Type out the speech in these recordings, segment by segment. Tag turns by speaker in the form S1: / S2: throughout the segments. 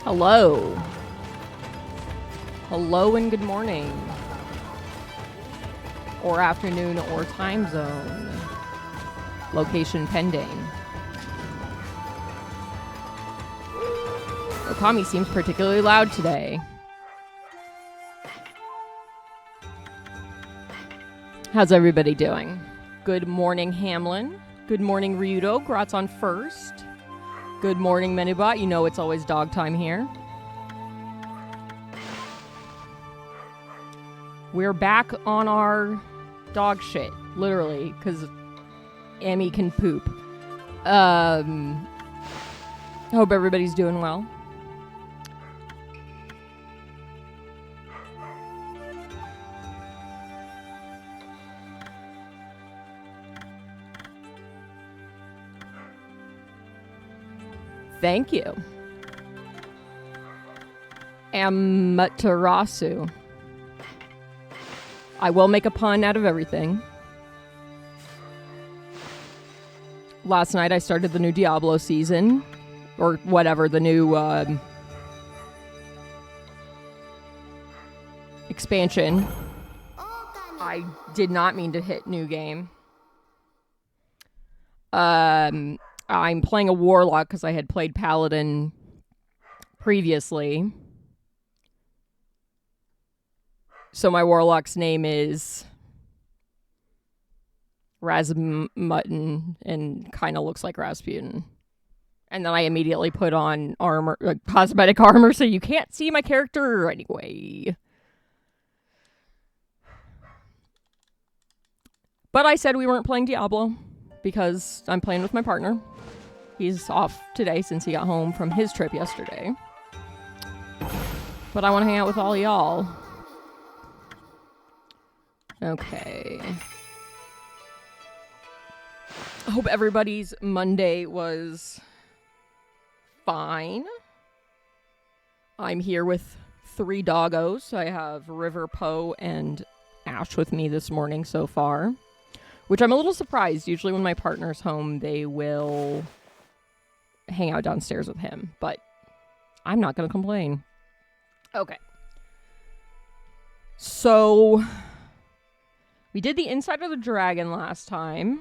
S1: Hello. Hello and good morning. Or afternoon or time zone. Location pending. Okami seems particularly loud today. How's everybody doing? Good morning, Hamlin. Good morning, Ryudo. Grats on first. Good morning, Menubot. You know it's always dog time here. We're back on our dog shit, literally, because Amy can poop. Hope everybody's doing well. Thank you. Amaterasu. I will make a pun out of everything. Last night I started the new Diablo season. Or whatever, the new expansion. I did not mean to hit new game. I'm playing a warlock because I had played paladin previously. So my warlock's name is Rasmutton and kind of looks like Rasputin. And then I immediately put on armor, cosmetic armor, so you can't see my character anyway. But I said we weren't playing Diablo because I'm playing with my partner. He's off today since he got home from his trip yesterday. But I want to hang out with all y'all. Okay. I hope everybody's Monday was fine. I'm here with 3 doggos. I have River, Poe, and Ash with me this morning so far. Which I'm a little surprised. Usually when my partner's home, they will hang out downstairs with him. But I'm not going to complain. Okay. So we did the inside of the dragon last time.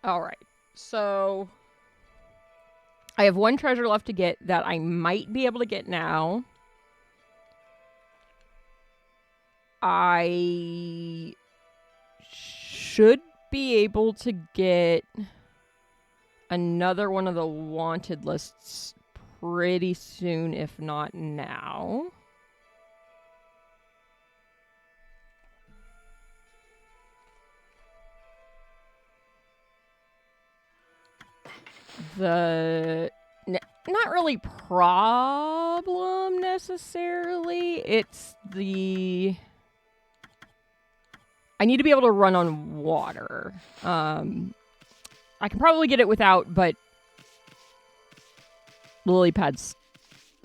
S1: Alright. So I have 1 treasure left to get that I might be able to get now. I should be able to get another one of the wanted lists pretty soon, if not now. Not really problem necessarily. It's the I need to be able to run on water. I can probably get it without, but lily pads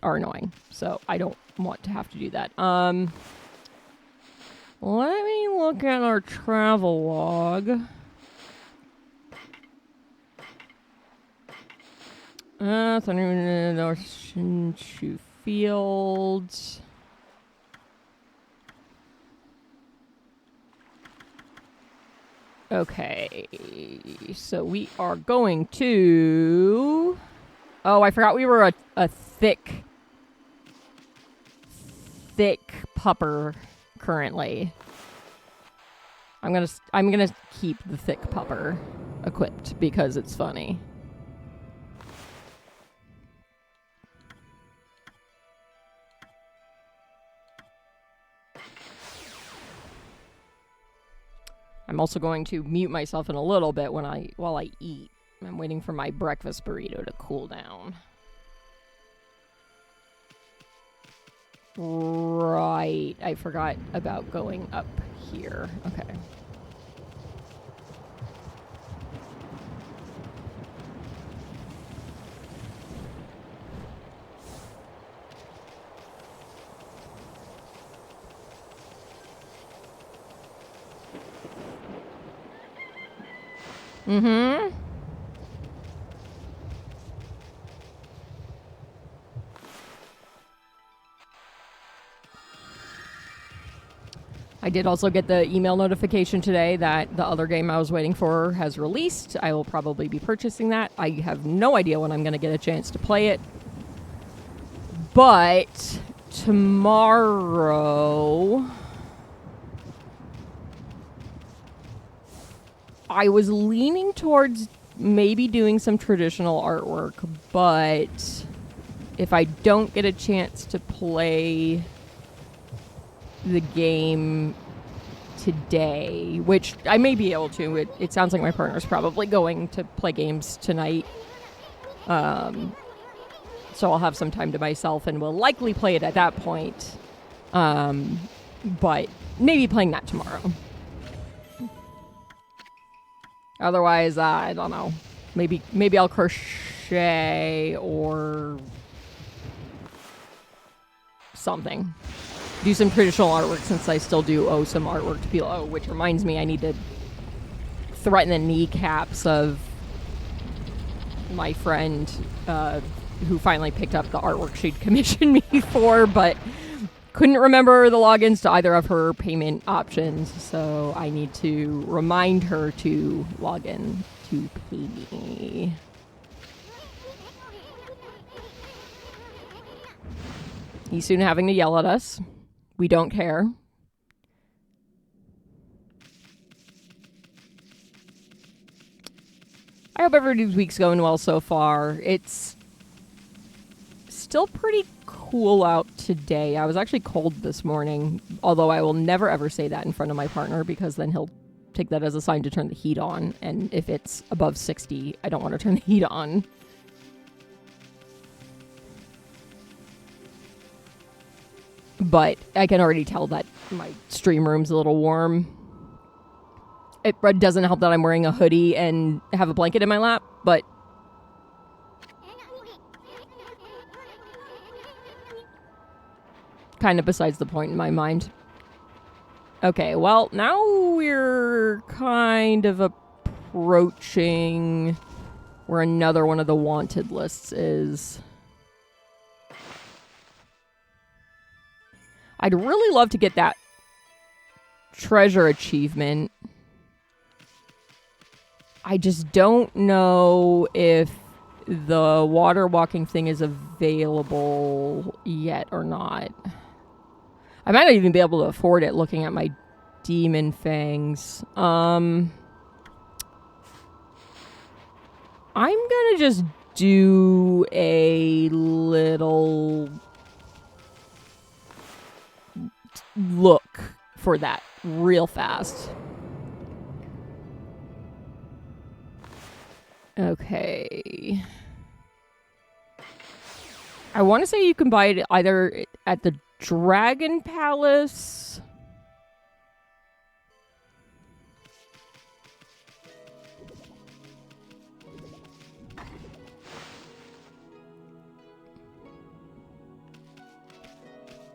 S1: are annoying, so I don't want to have to do that. Let me look at our travel log. Thunder Fields. Okay, so we are going to... Oh, I forgot we were a thick pupper currently. I'm gonna keep the thick pupper equipped because it's funny. I'm also going to mute myself in a little bit while I eat. I'm waiting for my breakfast burrito to cool down. Right. I forgot about going up here. Okay. Mm-hmm. I did also get the email notification today that the other game I was waiting for has released. I will probably be purchasing that. I have no idea when I'm going to get a chance to play it. But tomorrow, I was leaning towards maybe doing some traditional artwork, but if I don't get a chance to play the game today, which I may be able to, it sounds like my partner's probably going to play games tonight. So I'll have some time to myself and will likely play it at that point. But maybe playing that tomorrow. Otherwise, I don't know. Maybe I'll crochet or something. Do some traditional artwork since I still do owe some artwork to people. Oh, which reminds me, I need to threaten the kneecaps of my friend who finally picked up the artwork she'd commissioned me for, but couldn't remember the logins to either of her payment options, so I need to remind her to log in to pay me. He's soon having to yell at us. We don't care. I hope everybody's week's going well so far. It's still pretty cool out today. I was actually cold this morning, although I will never ever say that in front of my partner because then he'll take that as a sign to turn the heat on. And if it's above 60, I don't want to turn the heat on. But I can already tell that my stream room's a little warm. It doesn't help that I'm wearing a hoodie and have a blanket in my lap, but kind of besides the point in my mind. Okay, well, now we're kind of approaching where another one of the wanted lists is. I'd really love to get that treasure achievement. I just don't know if the water walking thing is available yet or not. I might not even be able to afford it looking at my demon fangs. I'm gonna just do a little look for that real fast. Okay. I want to say you can buy it either at the Dragon Palace.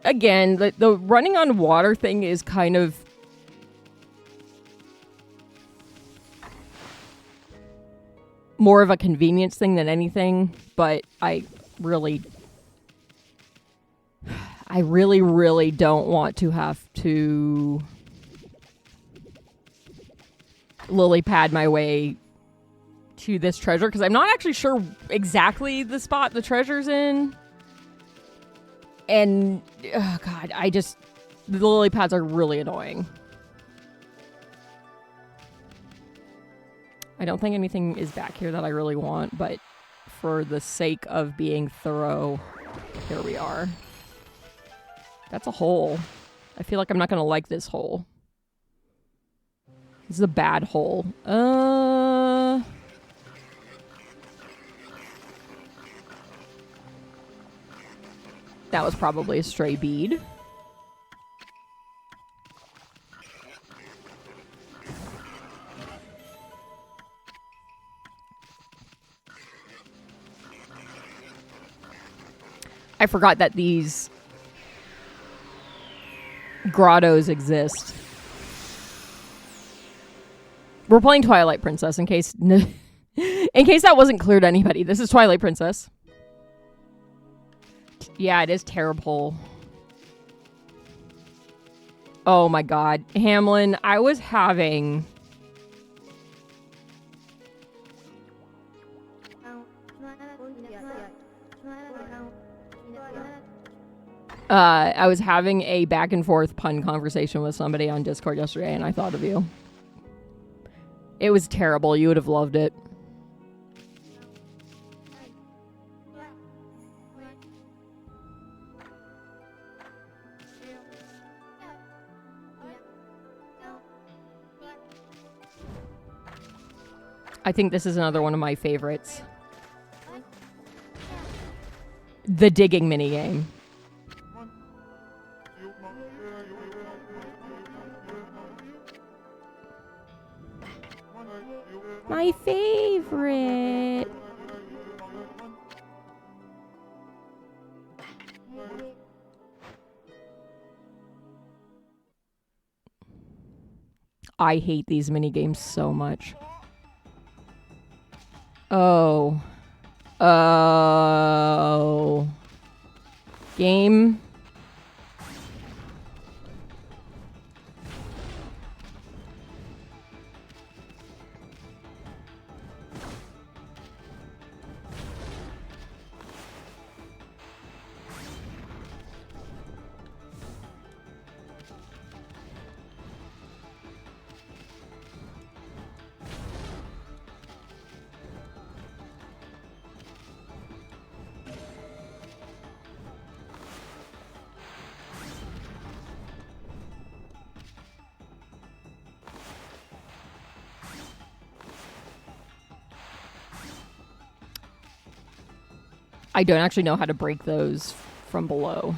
S1: Again, the running on water thing is kind of more of a convenience thing than anything, but I really don't want to have to lily pad my way to this treasure because I'm not actually sure exactly the spot the treasure's in. And, oh God, the lily pads are really annoying. I don't think anything is back here that I really want, but for the sake of being thorough, here we are. That's a hole. I feel like I'm not going to like this hole. This is a bad hole. That was probably a stray bead. I forgot that these grottos exist. We're playing Twilight Princess in case that wasn't clear to anybody. This is Twilight Princess. Yeah, it is terrible. Oh my god. Hamlin, I was having... I was having a back and forth pun conversation with somebody on Discord yesterday, and I thought of you. It was terrible. You would have loved it. I think this is another one of my favorites. The digging minigame. My favorite. I hate these minigames so much. Oh. Oh. Game. I don't actually know how to break those from below.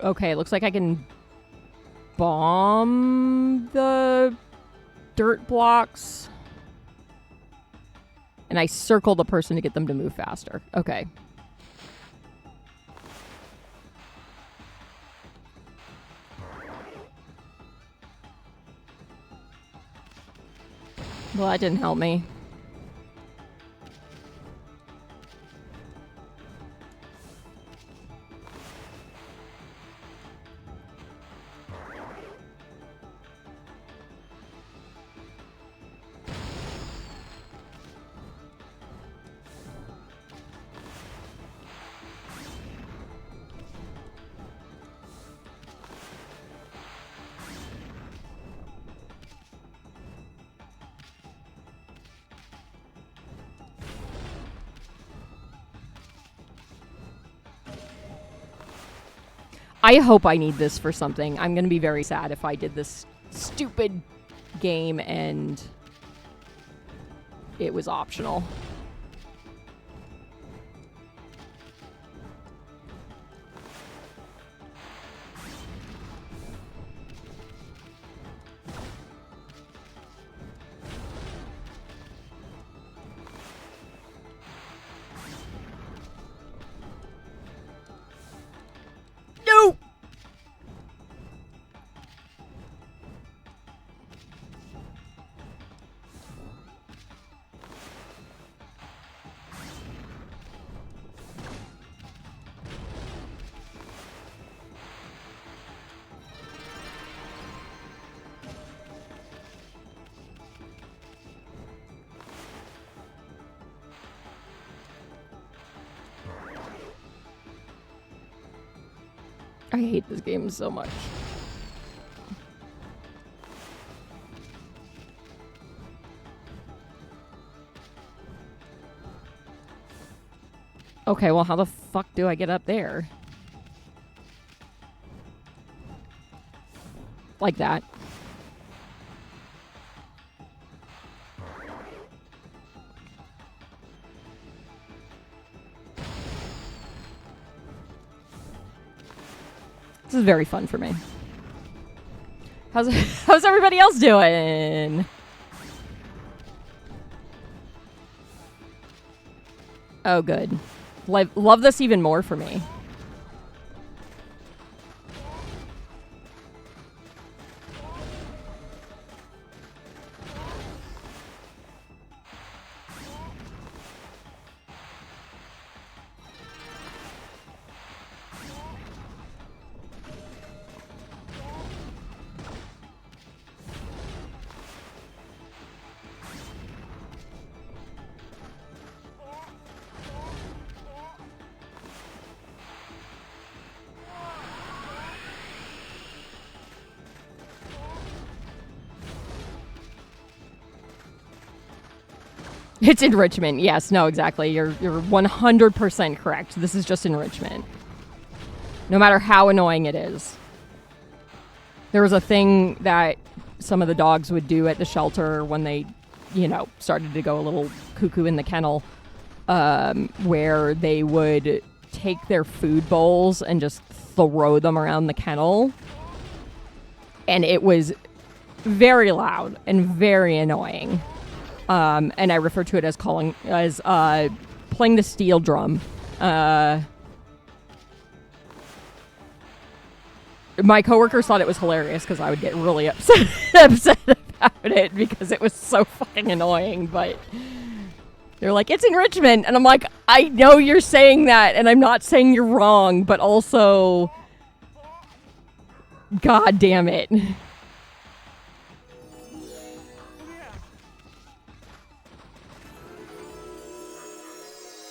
S1: Okay, looks like I can bomb the dirt blocks. And I circle the person to get them to move faster. Okay. Well, that didn't help me. I hope I need this for something. I'm going to be very sad if I did this stupid game and it was optional. I hate this game so much. Okay, well, how the fuck do I get up there? Like that. This is very fun for me. How's everybody else doing? Oh, good. Love this even more for me. It's enrichment. Yes, no, exactly. You're 100% correct. This is just enrichment. No matter how annoying it is. There was a thing that some of the dogs would do at the shelter when they, you know, started to go a little cuckoo in the kennel, where they would take their food bowls and just throw them around the kennel. And it was very loud and very annoying. And I refer to it as playing the steel drum. My coworkers thought it was hilarious because I would get really upset about it because it was so fucking annoying. But they're like, it's enrichment, and I'm like, I know you're saying that, and I'm not saying you're wrong, but also, god damn it.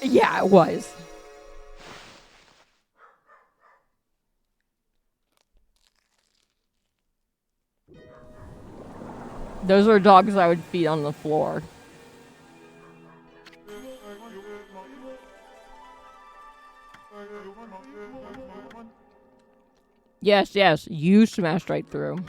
S1: Yeah, it was. Those are dogs I would feed on the floor. Yes, yes, you smashed right through.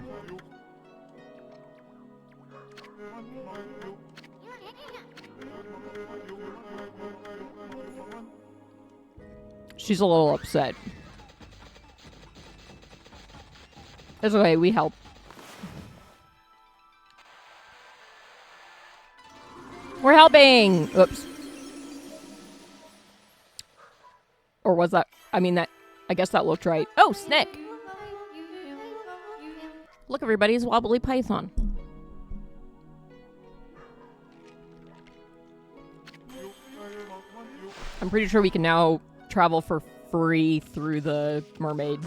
S1: She's a little upset. It's okay, we help. We're helping! Oops. Or was that... I mean, that... I guess that looked right. Oh, Snick! Look, everybody, it's Wobbly Python. I'm pretty sure we can now travel for free through the mermaid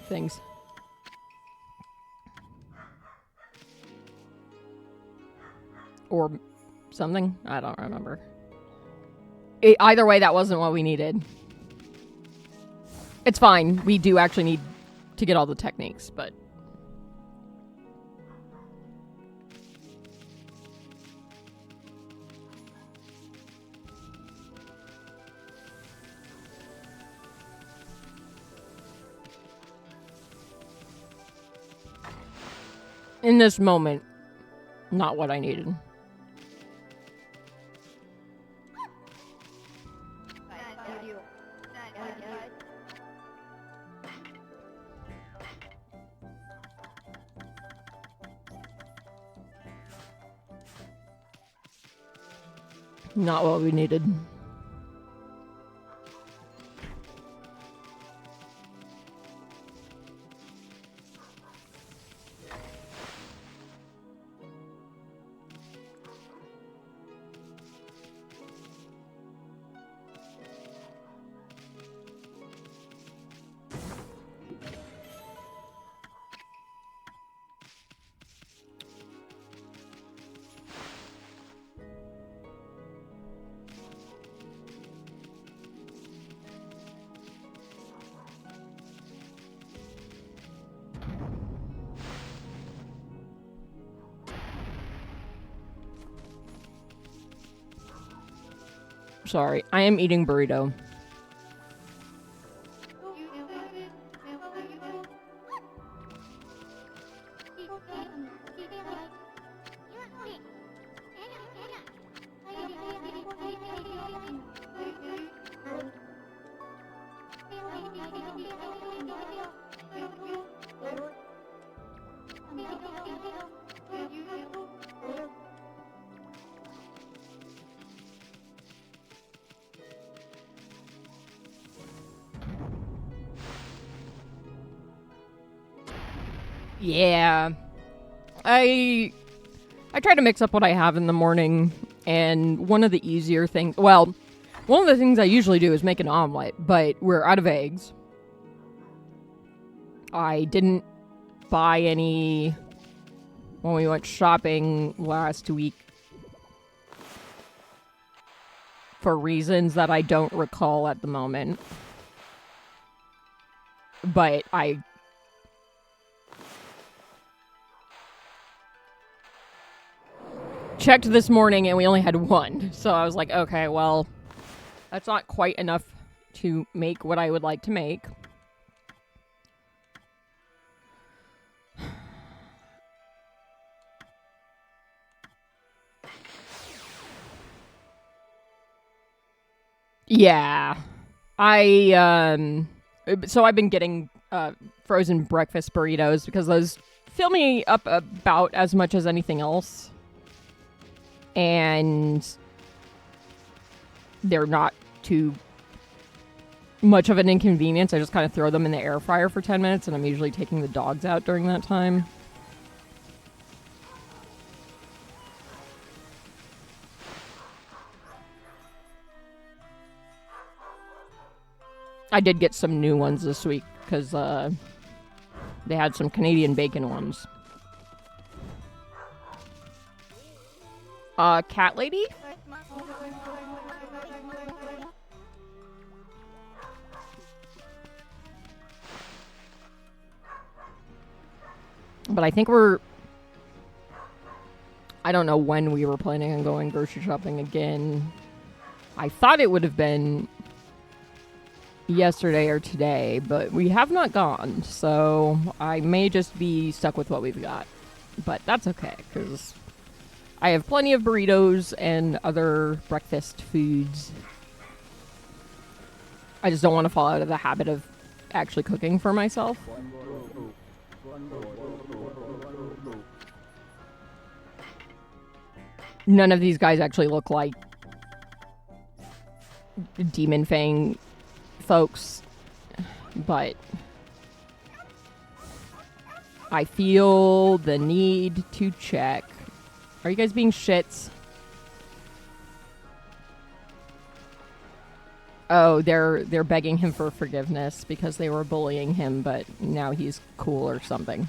S1: things. Or something. I don't remember. Either way, that wasn't what we needed. It's fine. We do actually need to get all the techniques, but... in this moment, not what I needed. Not what we needed. Sorry, I am eating burrito. Yeah. I try to mix up what I have in the morning, and one of the easier things, well, one of the things I usually do is make an omelet, but we're out of eggs. I didn't buy any when we went shopping last week for reasons that I don't recall at the moment. But I checked this morning and we only had one. So I was like, okay, well, that's not quite enough to make what I would like to make. Yeah. So I've been getting frozen breakfast burritos because those fill me up about as much as anything else. And they're not too much of an inconvenience. I just kind of throw them in the air fryer for 10 minutes, and I'm usually taking the dogs out during that time. I did get some new ones this week because they had some Canadian bacon ones. Cat lady? But I think I don't know when we were planning on going grocery shopping again. I thought it would have been yesterday or today, but we have not gone, so I may just be stuck with what we've got. But that's okay, because I have plenty of burritos and other breakfast foods. I just don't want to fall out of the habit of actually cooking for myself. None of these guys actually look like Demon Fang folks, but I feel the need to check. Are you guys being shits? Oh, they're begging him for forgiveness because they were bullying him, but now he's cool or something.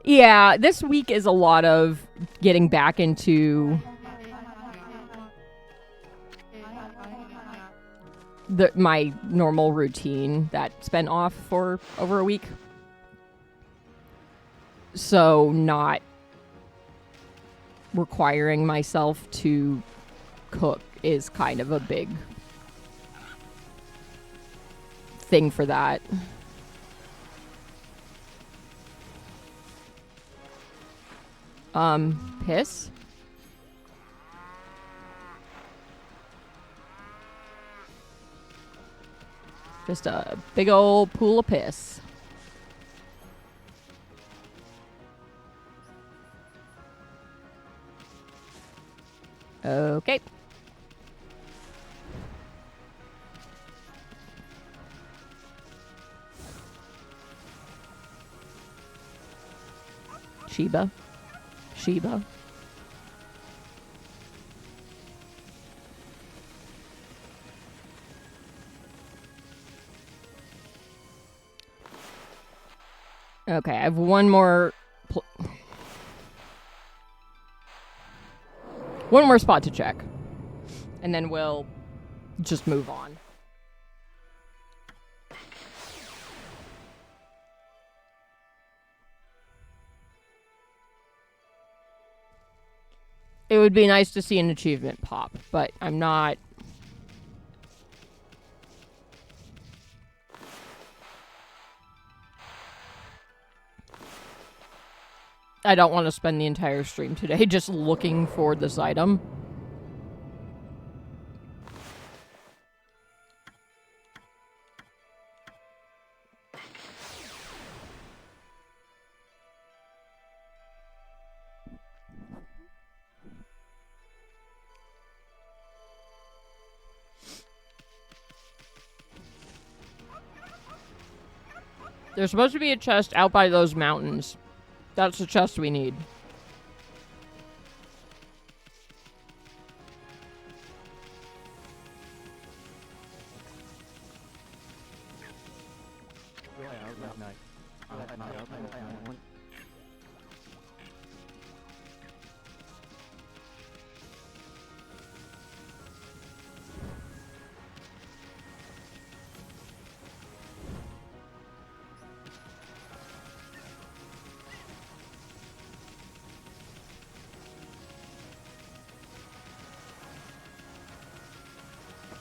S1: Yeah, this week is a lot of getting back into my normal routine that's been off for over a week. So not requiring myself to cook is kind of a big thing for that. Piss? Just a big old pool of piss. Okay. Sheba. Okay, I have one more spot to check. And then we'll just move on. It would be nice to see an achievement pop, but I'm not... I don't want to spend the entire stream today just looking for this item. There's supposed to be a chest out by those mountains. That's the chest we need.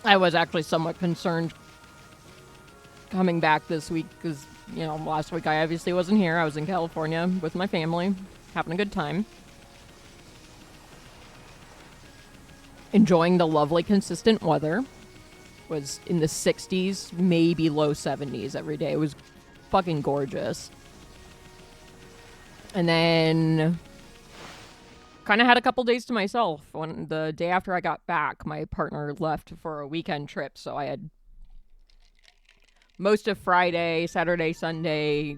S1: I was actually somewhat concerned coming back this week because, you know, last week I obviously wasn't here. I was in California with my family, having a good time. Enjoying the lovely, consistent weather. Was in the 60s, maybe low 70s every day. It was fucking gorgeous. And then kind of had a couple days to myself. When the day after I got back, my partner left for a weekend trip, so I had most of Friday, Saturday, Sunday,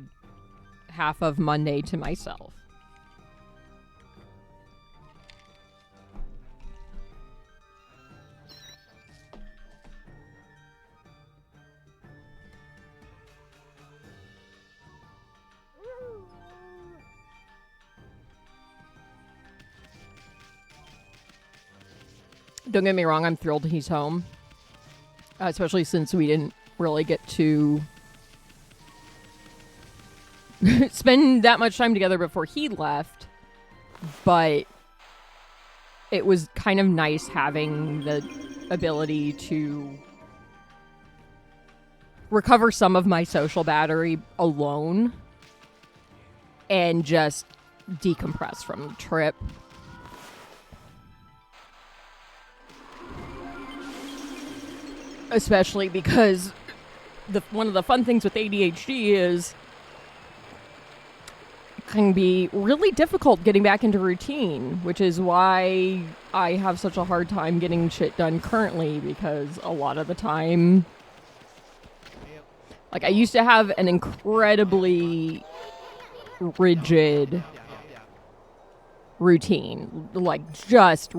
S1: half of Monday to myself. Don't get me wrong, I'm thrilled he's home. Especially since we didn't really get to spend that much time together before he left. But it was kind of nice having the ability to recover some of my social battery alone and just decompress from the trip. Especially because one of the fun things with ADHD is it can be really difficult getting back into routine, which is why I have such a hard time getting shit done currently, because a lot of the time, like, I used to have an incredibly rigid routine, like just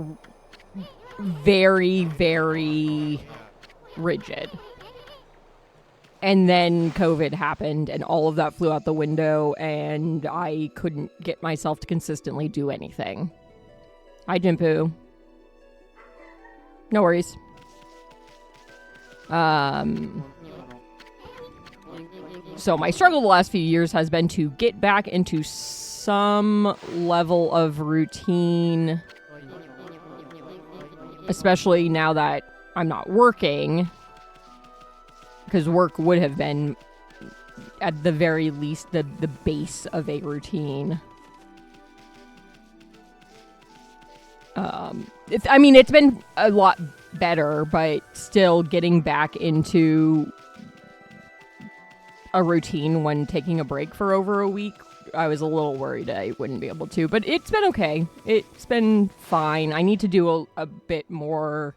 S1: very, very rigid. And then COVID happened and all of that flew out the window and I couldn't get myself to consistently do anything. Hi, Jimpu. No worries. So my struggle the last few years has been to get back into some level of routine, especially now that I'm not working, because work would have been, at the very least, the base of a routine. It's been a lot better, but still getting back into a routine when taking a break for over a week, I was a little worried I wouldn't be able to, but it's been okay. It's been fine. I need to do a bit more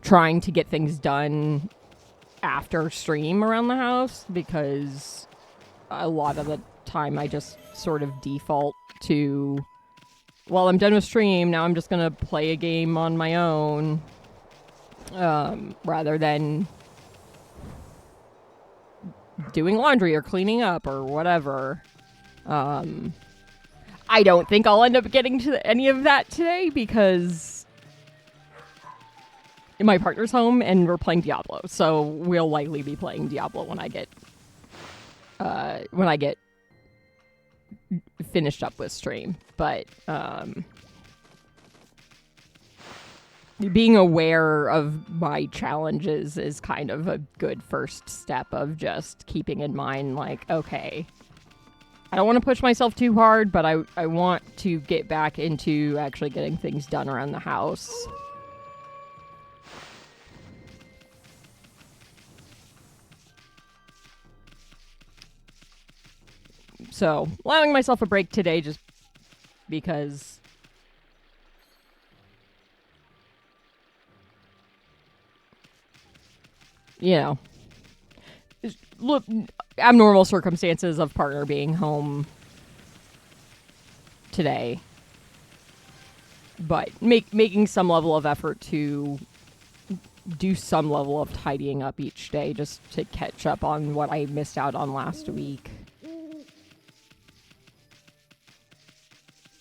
S1: trying to get things done after stream around the house, because a lot of the time I just sort of default to, well, I'm done with stream, now I'm just gonna play a game on my own, rather than doing laundry or cleaning up or whatever. I don't think I'll end up getting to any of that today, because my partner's home and we're playing Diablo, so we'll likely be playing Diablo when I get finished up with stream. But being aware of my challenges is kind of a good first step of just keeping in mind, like, okay, I don't want to push myself too hard, but I want to get back into actually getting things done around the house. So, allowing myself a break today just because, you know, look, abnormal circumstances of partner being home today. But making some level of effort to do some level of tidying up each day just to catch up on what I missed out on last week.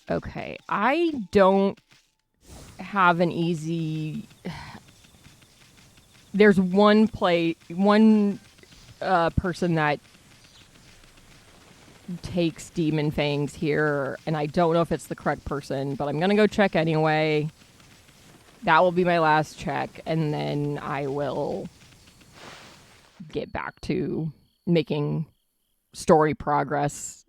S1: Okay, I don't have an easy... There's one person that takes demon fangs here, and I don't know if it's the correct person, but I'm gonna go check anyway. That will be my last check, and then I will get back to making story progress,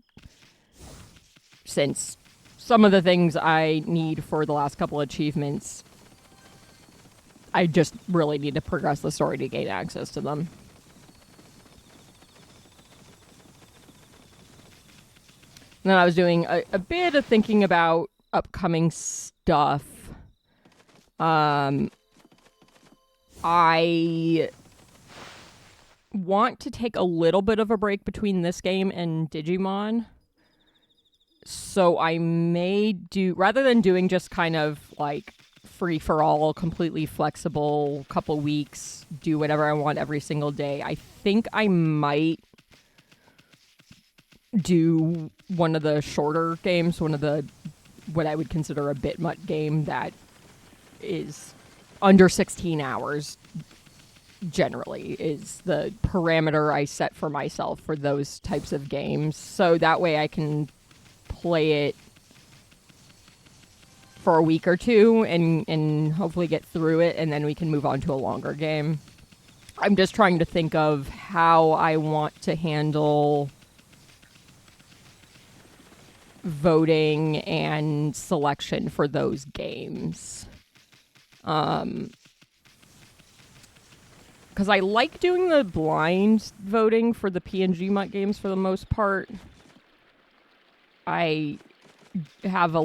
S1: since some of the things I need for the last couple achievements, I just really need to progress the story to gain access to them. And then I was doing a bit of thinking about upcoming stuff. I want to take a little bit of a break between this game and Digimon. So I may do, rather than doing just kind of like free for all, completely flexible, couple weeks, do whatever I want every single day, I think I might do one of the shorter games, one of the, what I would consider a PNGmuht game that is under 16 hours, generally, is the parameter I set for myself for those types of games. So that way I can play it for a week or two and hopefully get through it, and then we can move on to a longer game. I'm just trying to think of how I want to handle voting and selection for those games. Because I like doing the blind voting for the PNGmuht games for the most part. I have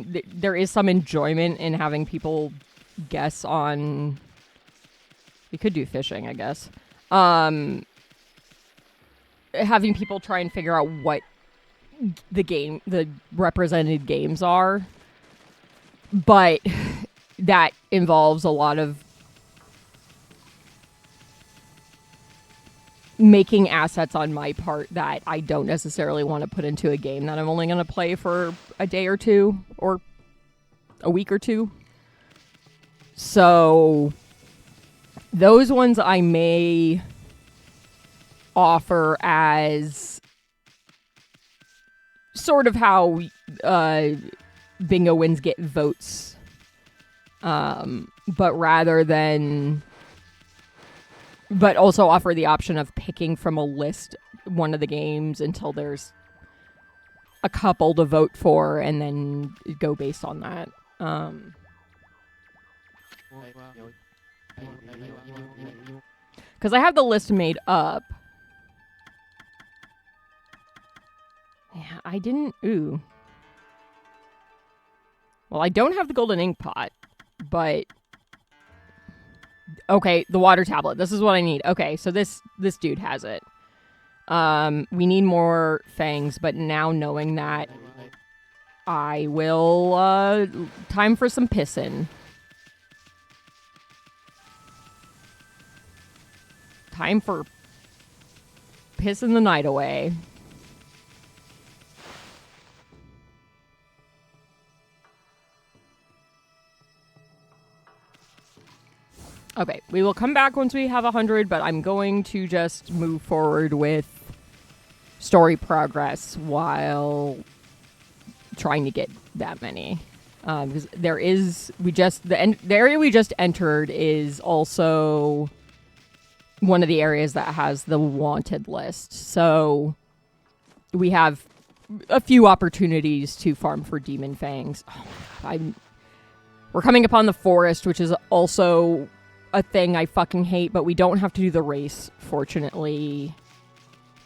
S1: there is some enjoyment in having people guess on, we could do fishing, I guess. Having people try and figure out what the represented games are, but that involves a lot of making assets on my part that I don't necessarily want to put into a game that I'm only going to play for a day or two or a week or two. So those ones I may offer as sort of how bingo wins get votes, but also offer the option of picking from a list one of the games until there's a couple to vote for, and then go based on that. Because I have the list made up. Yeah, I didn't... Ooh. Well, I don't have the golden ink pot, but... Okay, the water tablet. This is what I need. Okay, so this dude has it. We need more fangs, but now knowing that, I will... time for some pissin'. Time for pissing the night away. Okay, we will come back once we have 100, but I'm going to just move forward with story progress while trying to get that many. Because there is, the area we just entered is also one of the areas that has the wanted list. So we have a few opportunities to farm for demon fangs. Oh my God, we're coming upon the forest, which is also a thing I fucking hate, but we don't have to do the race, fortunately.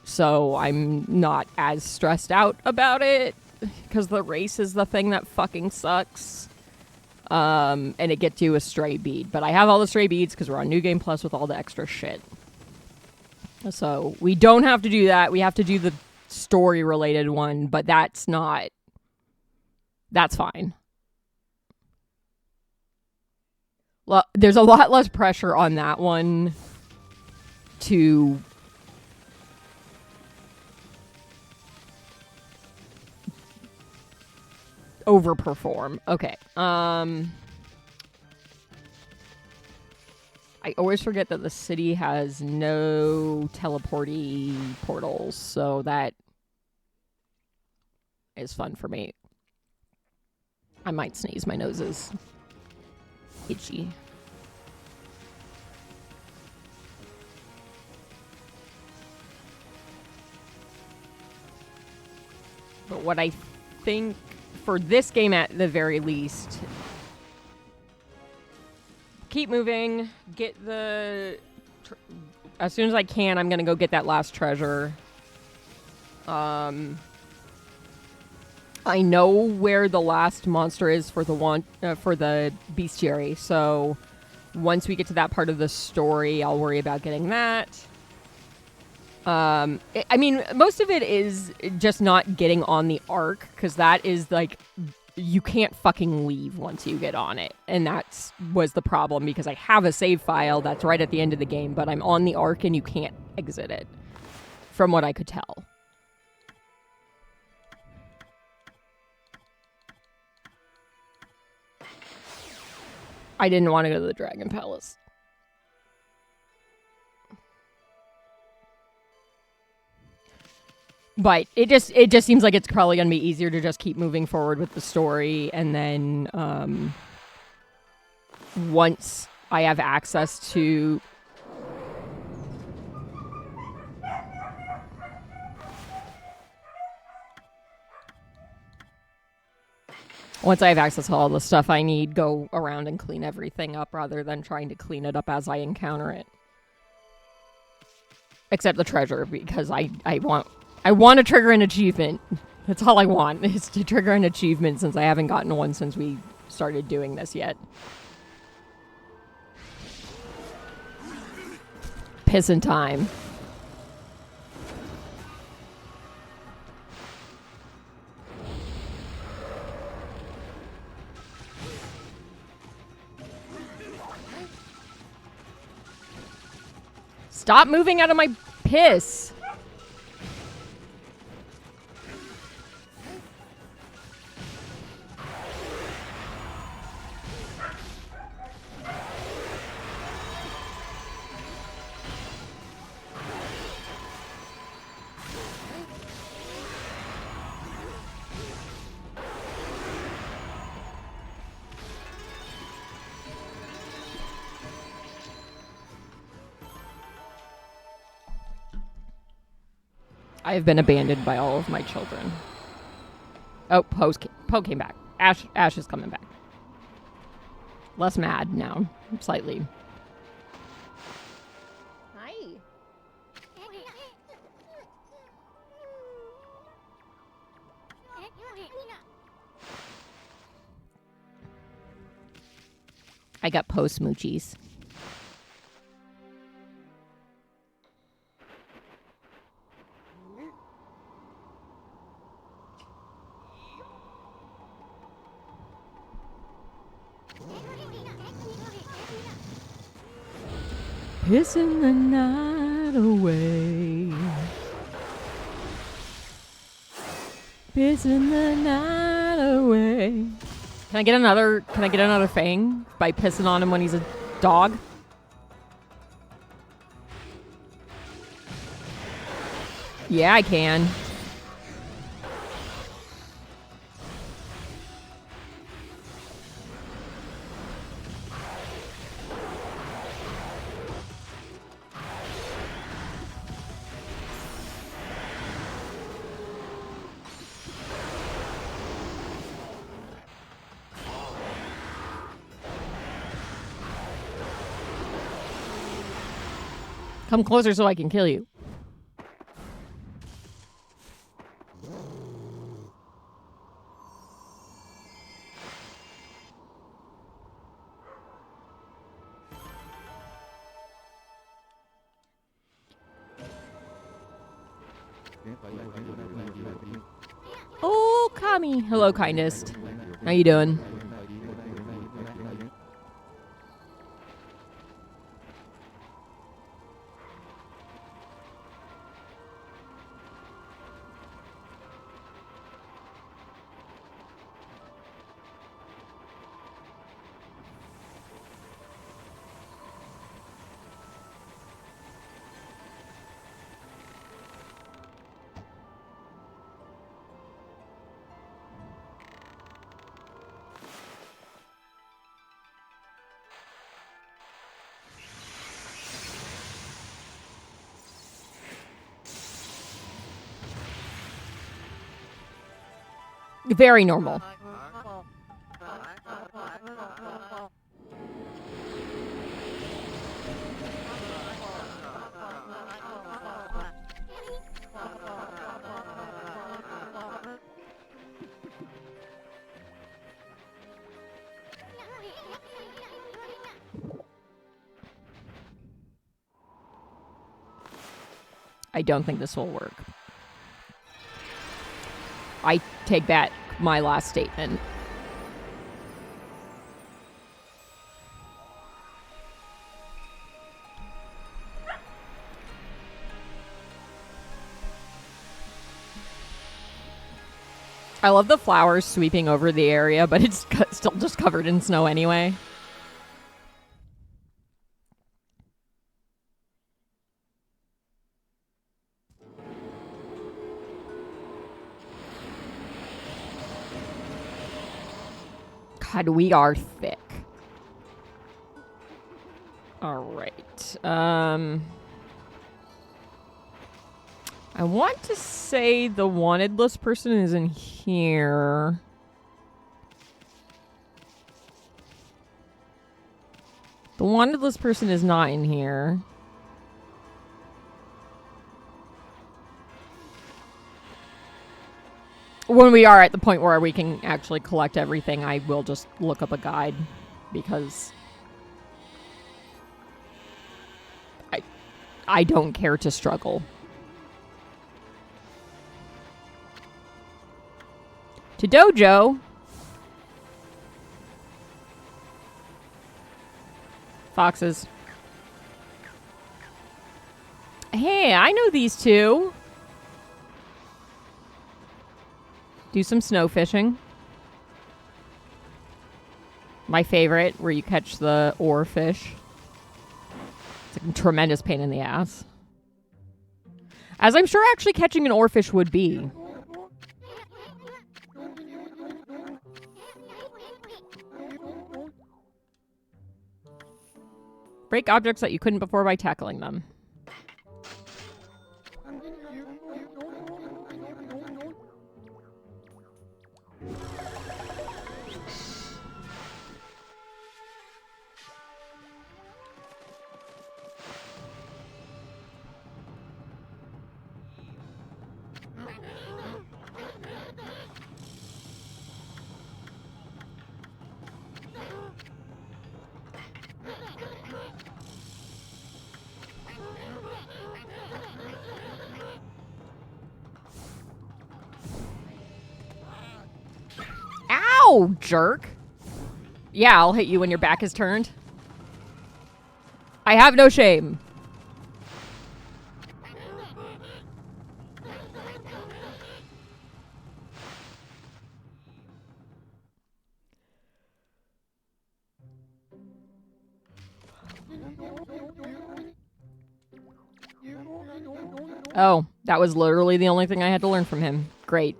S1: So I'm not as stressed out about it, because the race is the thing that fucking sucks. And it gets you a stray bead. But I have all the stray beads because we're on New Game Plus with all the extra shit. So we don't have to do that. We have to do the story-related one, but that's fine. Well, there's a lot less pressure on that one to overperform. Okay. I always forget that the city has no teleporty portals, so that is fun for me. I might sneeze. My nose is itchy. But what I think for this game at the very least, keep moving, get the... as soon as I can, I'm going to go get that last treasure. I know where the last monster is for the bestiary, so once we get to that part of the story, I'll worry about getting that. I mean, most of it is just not getting on the arc, because that is like, you can't fucking leave once you get on it. And that was the problem, because I have a save file that's right at the end of the game, but I'm on the arc and you can't exit it, from what I could tell. I didn't want to go to the Dragon Palace. But it just seems like it's probably going to be easier to just keep moving forward with the story, and then once I have access to... once I have access to all the stuff I need, go around and clean everything up rather than trying to clean it up as I encounter it. Except the treasure, because I want to trigger an achievement. That's all I want, is to trigger an achievement, since I haven't gotten one since we started doing this yet. Pissin' time. Stop moving out of my piss. I have been abandoned by all of my children. Oh, Poe came back. Ash is coming back. Less mad now, slightly. Hi. I got Poe smoochies. Pissing the night away. Pissing the night away. Can I get another fang by pissing on him when he's a dog? Yeah, I can. Come closer so I can kill you. Okami. Hello, kindest. How you doing? Very normal. I don't think this will work. I take back my last statement. I love the flowers sweeping over the area, but it's still just covered in snow anyway. God, we are thick. All right. I want to say the wanted list person is in here. The wanted list person is not in here. When we are at the point where we can actually collect everything, I will just look up a guide because I don't care to struggle. To dojo. Foxes. Hey, I know these two. Do some snow fishing. My favorite, where you catch the oar fish. It's a tremendous pain in the ass. As I'm sure actually catching an oar fish would be. Break objects that you couldn't before by tackling them. Ow, jerk. Yeah, I'll hit you when your back is turned. I have no shame. Oh, that was literally the only thing I had to learn from him. Great.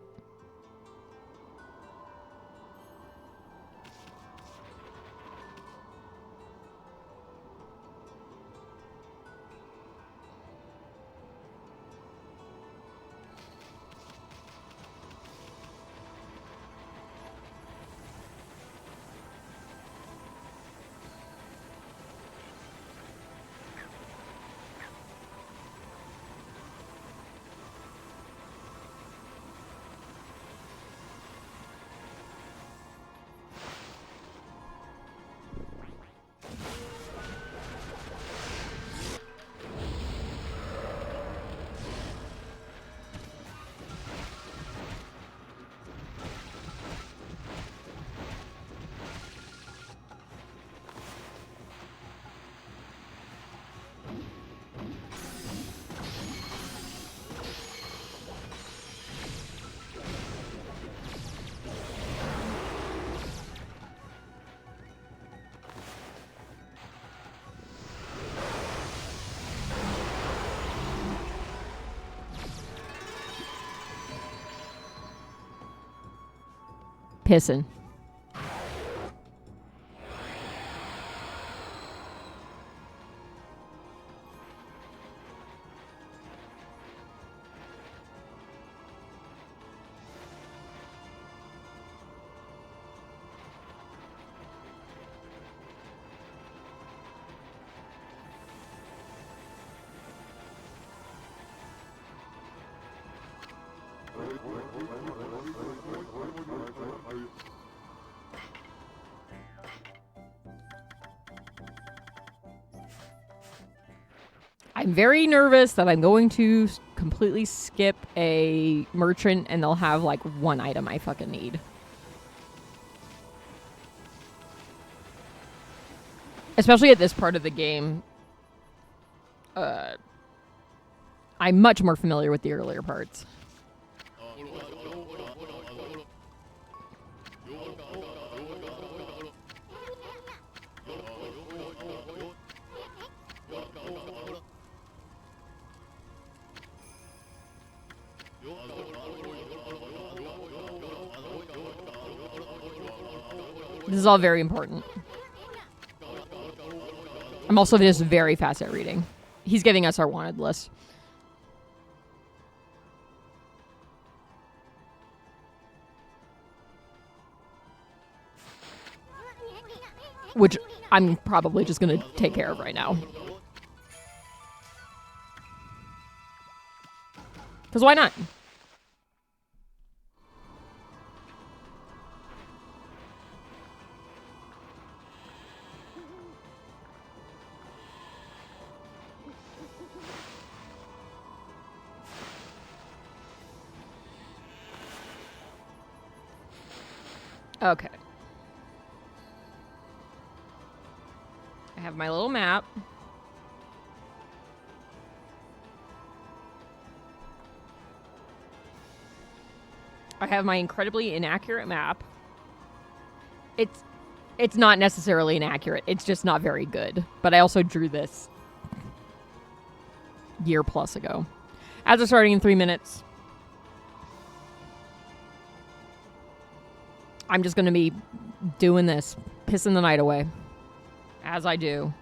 S1: Pissing. I'm very nervous that I'm going to completely skip a merchant and they'll have like one item I fucking need. Especially at this part of the game. I'm much more familiar with the earlier parts. This is all very important. I'm also just very fast at reading. He's giving us our wanted list. Which I'm probably just going to take care of right now. Because why not? Okay. I have my little map. I have my incredibly inaccurate map. It's not necessarily inaccurate. It's just not very good. But I also drew this year plus ago. As we're starting in 3 minutes. I'm just going to be doing this, pissing the night away, as I do.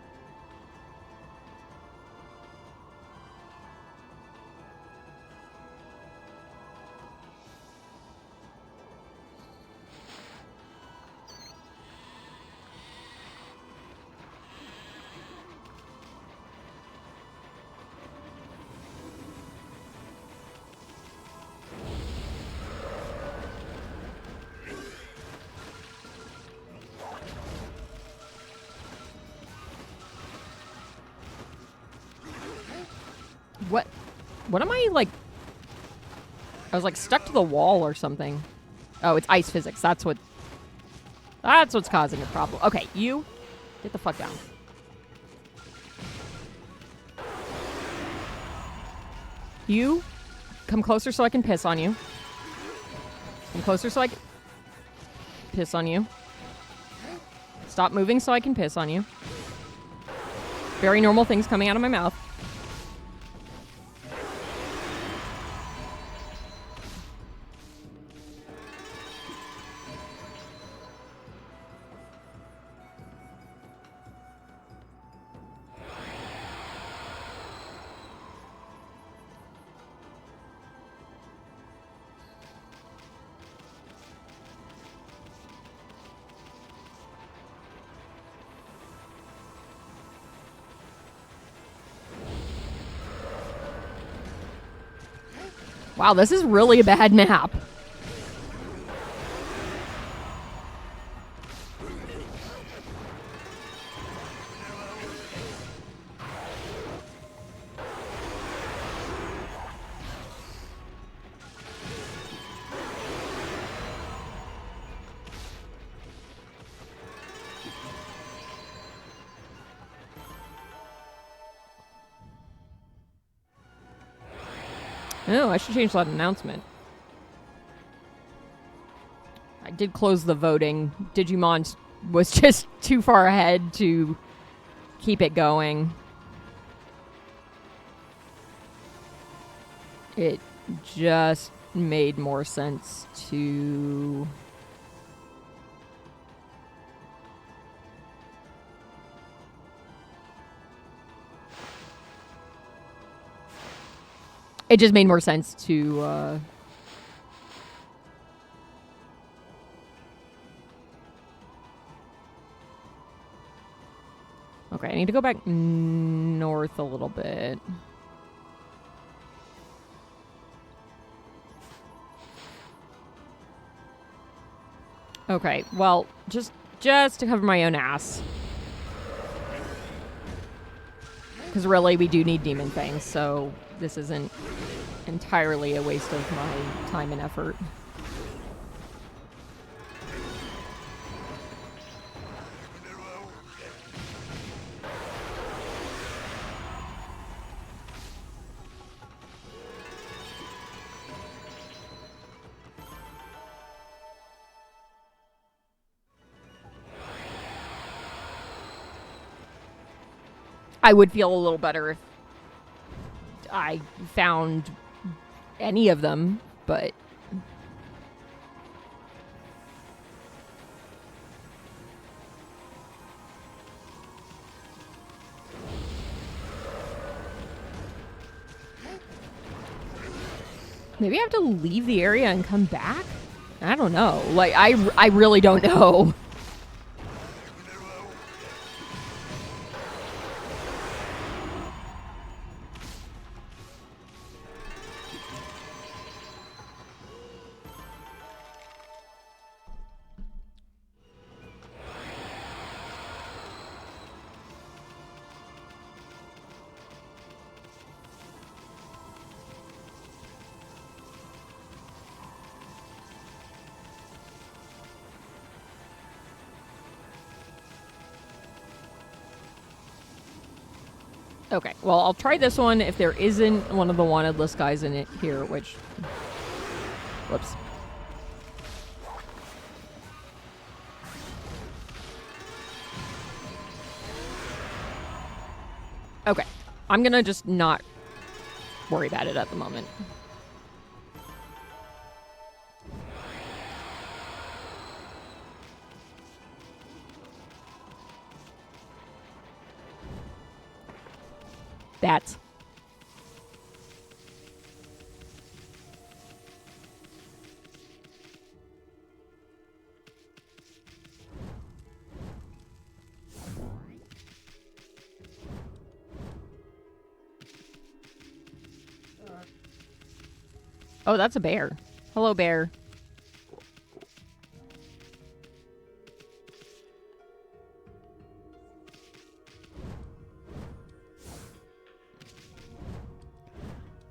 S1: What am I, like... I was, like, stuck to the wall or something. Oh, it's ice physics. That's what's causing the problem. Okay, you... Get the fuck down. You... Come closer so I can piss on you. Come closer so I can... Piss on you. Stop moving so I can piss on you. Very normal things coming out of my mouth. Wow, this is really a bad map. Oh, I should change that announcement. I did close the voting. Digimon was just too far ahead to keep it going. It just made more sense to It just made more sense to okay, I need to go back north a little bit. Okay, well, just to cover my own ass. Because really, we do need demon fangs, so this isn't entirely a waste of my time and effort. I would feel a little better if I found any of them, but maybe I have to leave the area and come back? I don't know. Like, I really don't know. Okay, well, I'll try this one if there isn't one of the wanted list guys in it here, which... Whoops. Okay, I'm gonna just not worry about it at the moment. That's... Oh, that's a bear. Hello, bear.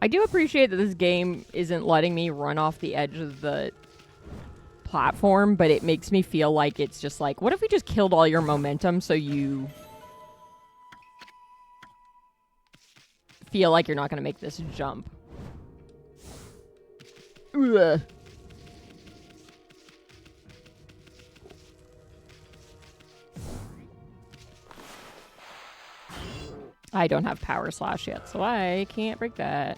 S1: I do appreciate that this game isn't letting me run off the edge of the platform, but it makes me feel like it's just like, what if we just killed all your momentum so you feel like you're not going to make this jump? Ugh. I don't have power slash yet, so I can't break that.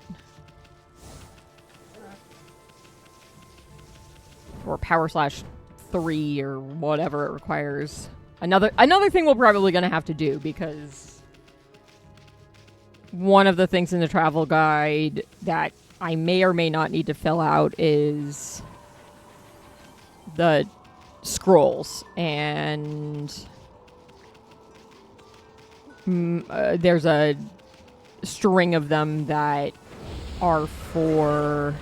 S1: Or power slash 3 or whatever it requires. Another thing we're probably going to have to do, because one of the things in the travel guide that I may or may not need to fill out is the scrolls, and there's a string of them that are for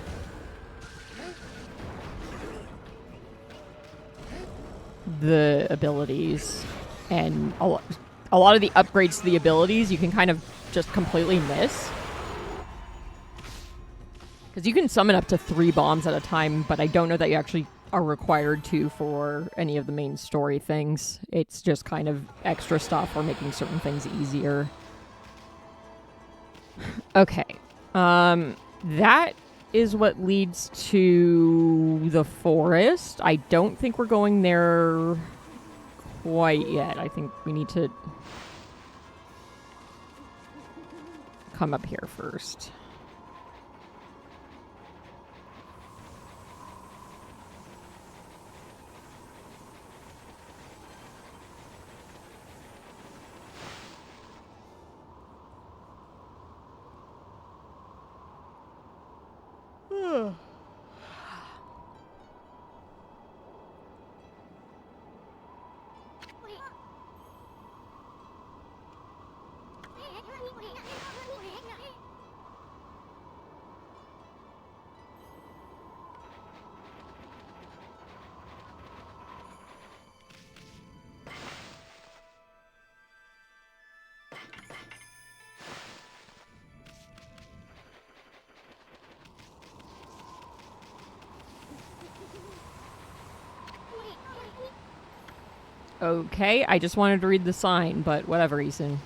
S1: the abilities, and a lot of the upgrades to the abilities you can kind of just completely miss. Because you can summon up to 3 bombs at a time, but I don't know that you actually are required to for any of the main story things. It's just kind of extra stuff or making certain things easier. Okay. That is what leads to the forest. I don't think we're going there quite yet. I think we need to come up here first. Okay, I just wanted to read the sign, but whatever, Ethan.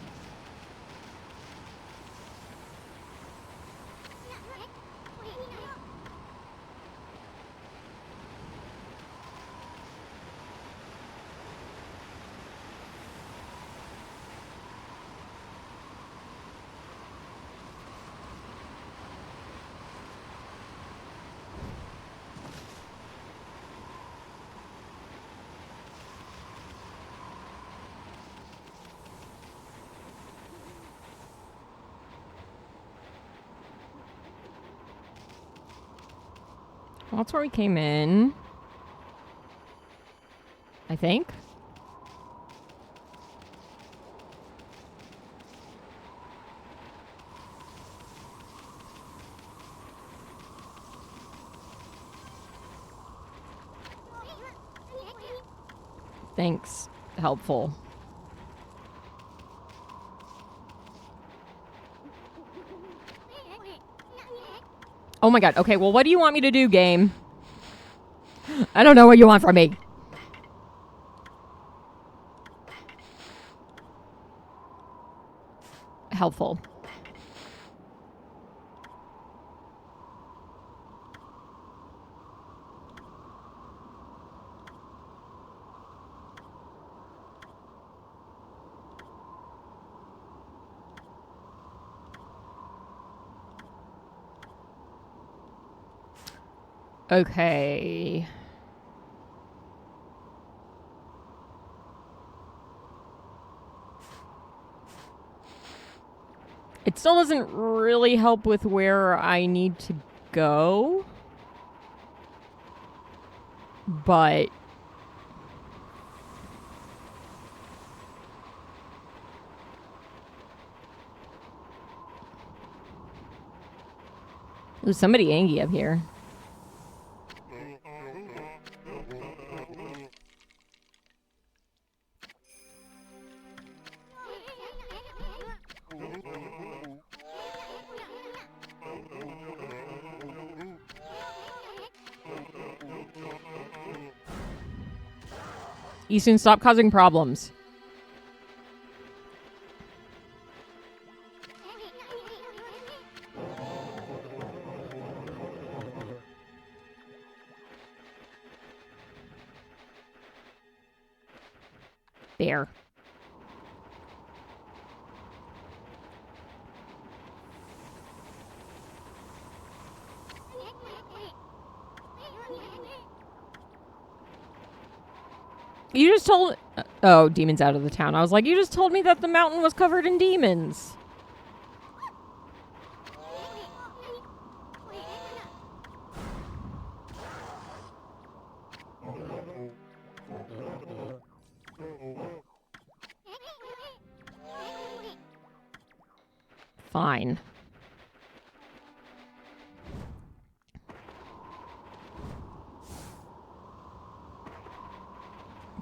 S1: Well, that's where we came in. I think. Thanks. Helpful. Oh my god. Okay, well, what do you want me to do, game? I don't know what you want from me. Helpful. Okay. It still doesn't really help with where I need to go. But there's somebody angry up here. Easton, stop causing problems. There. You just told... Oh, demons out of the town. I was like, you just told me that the mountain was covered in demons. Fine.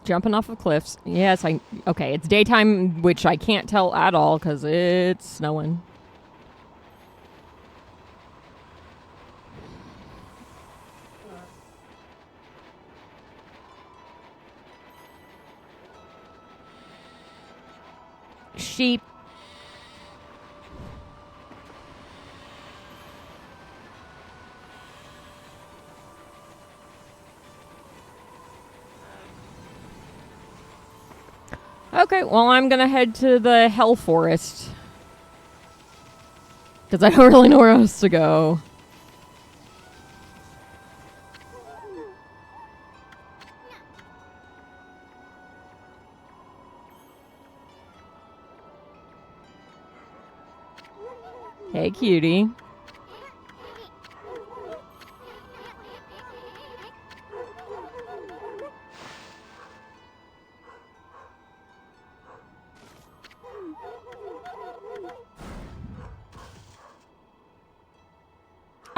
S1: Jumping off of cliffs. Yes, okay, it's daytime, which I can't tell at all because it's snowing. Sheep. Okay, well, I'm gonna head to the Hell Forest. Because I don't really know where else to go. Hey, cutie.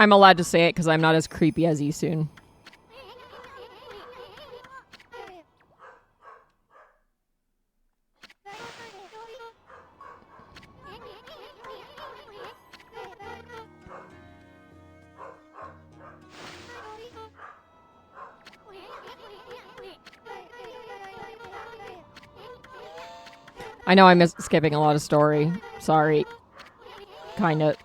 S1: I'm allowed to say it because I'm not as creepy as you soon. I know I'm skipping a lot of story. Sorry. Kinda.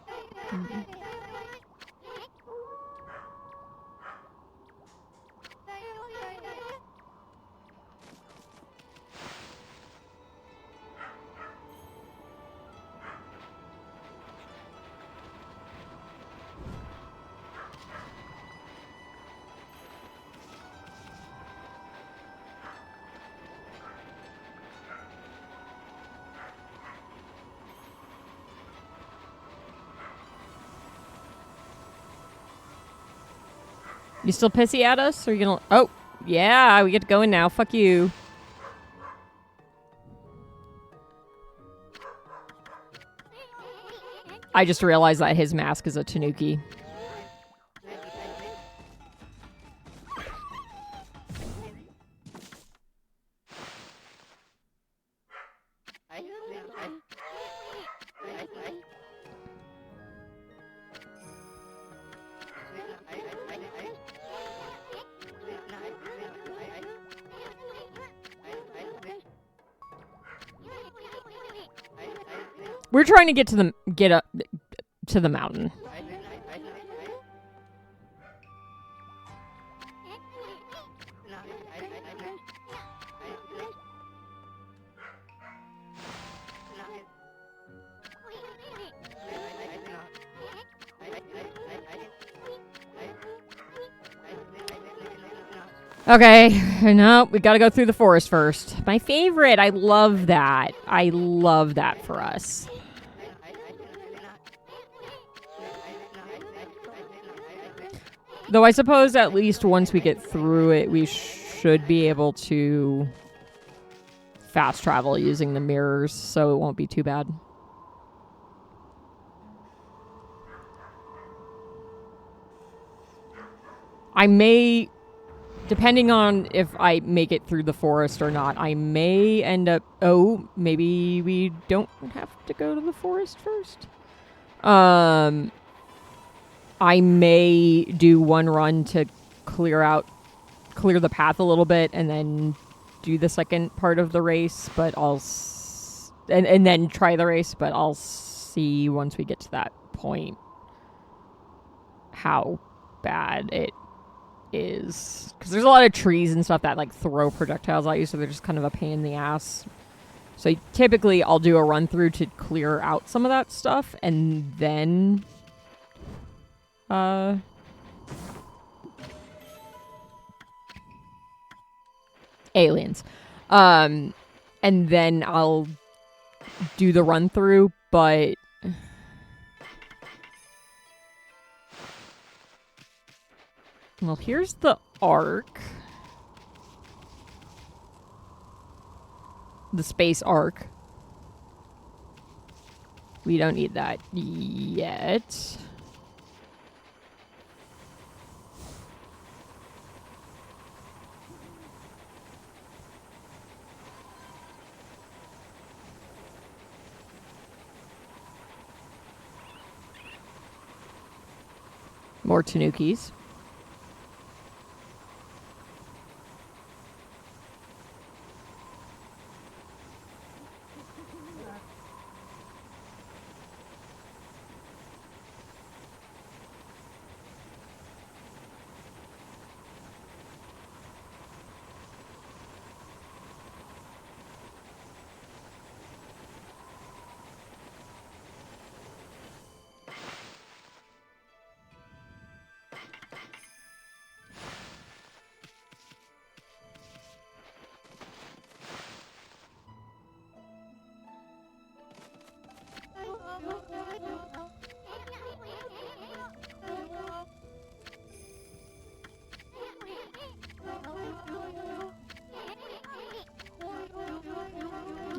S1: You still pissy at us? Or are you gonna... Oh, yeah, we get to go in now. Fuck you. I just realized that his mask is a tanuki. We're trying to get up to the mountain. Okay, no, we gotta go through the forest first. My favorite, I love that. I love that for us. Though I suppose at least once we get through it, we should be able to fast travel using the mirrors, so it won't be too bad. I may, depending on if I make it through the forest or not, I may end up... Oh, maybe we don't have to go to the forest first. I may do one run to clear the path a little bit and then do the second part of the race, but and then try the race, but I'll see once we get to that point how bad it is. Because there's a lot of trees and stuff that like throw projectiles at you, so they're just kind of a pain in the ass. So typically I'll do a run through to clear out some of that stuff and then aliens. And then I'll do the run through, but well, here's the arc. The space arc. We don't need that yet. More tanukis.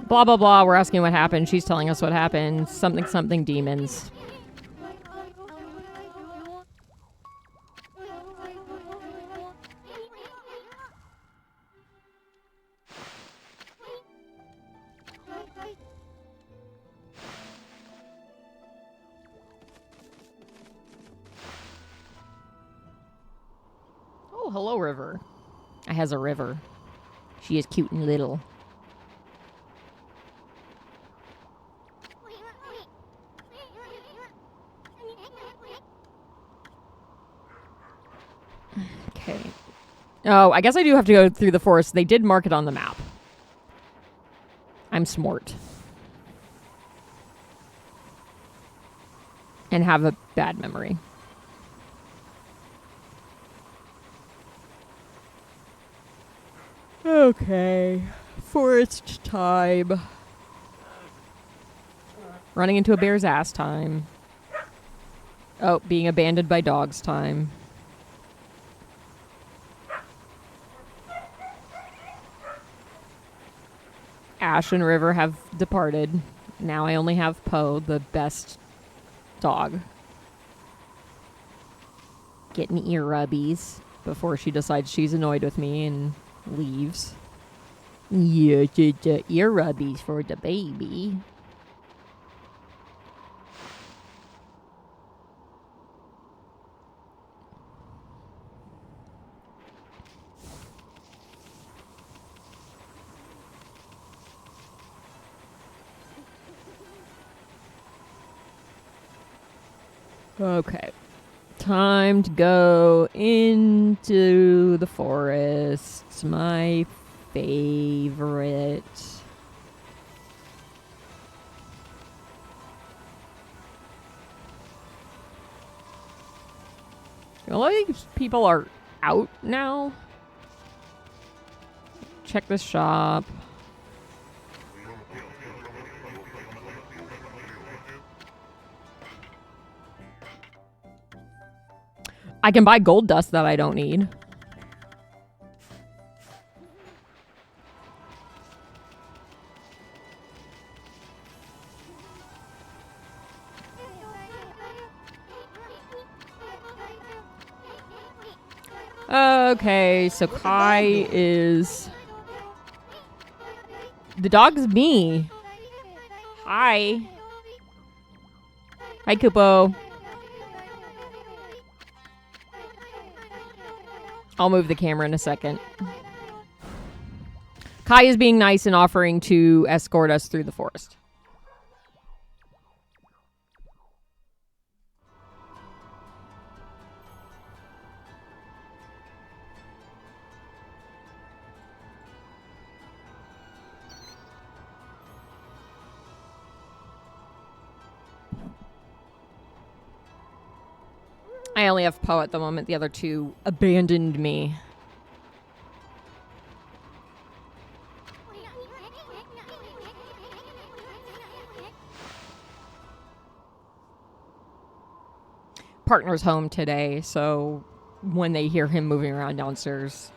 S1: Blah, blah, blah. We're asking what happened. She's telling us what happened. Something, something demons. hello, River. I has a River. She is cute and little. Okay. Oh, I guess I do have to go through the forest. They did mark it on the map. I'm smart. And have a bad memory. Okay. Forest time. Running into a bear's ass time. Oh, being abandoned by dogs time. Ash and River have departed. Now I only have Poe, the best dog. Getting ear rubbies before she decides she's annoyed with me and leaves. Yeah, ear rubbies for the baby. Okay. Time to go into the forest. My favorite. A lot of these people are out now. Check the shop. I can buy gold dust that I don't need. Okay, so Kai is... The dog's me. Hi. Hi, Kupo. I'll move the camera in a second. Kai is being nice and offering to escort us through the forest. I only have Poe at the moment. The other two abandoned me. Partner's home today, so when they hear him moving around downstairs,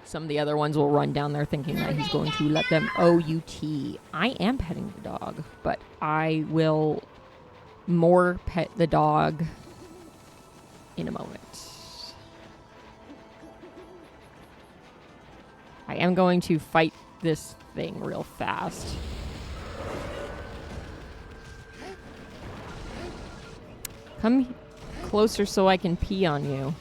S1: some of the other ones will run down there thinking that he's going to let them OUT. I am petting the dog, but I will more pet the dog in a moment. I am going to fight this thing real fast. Come closer so I can pee on you.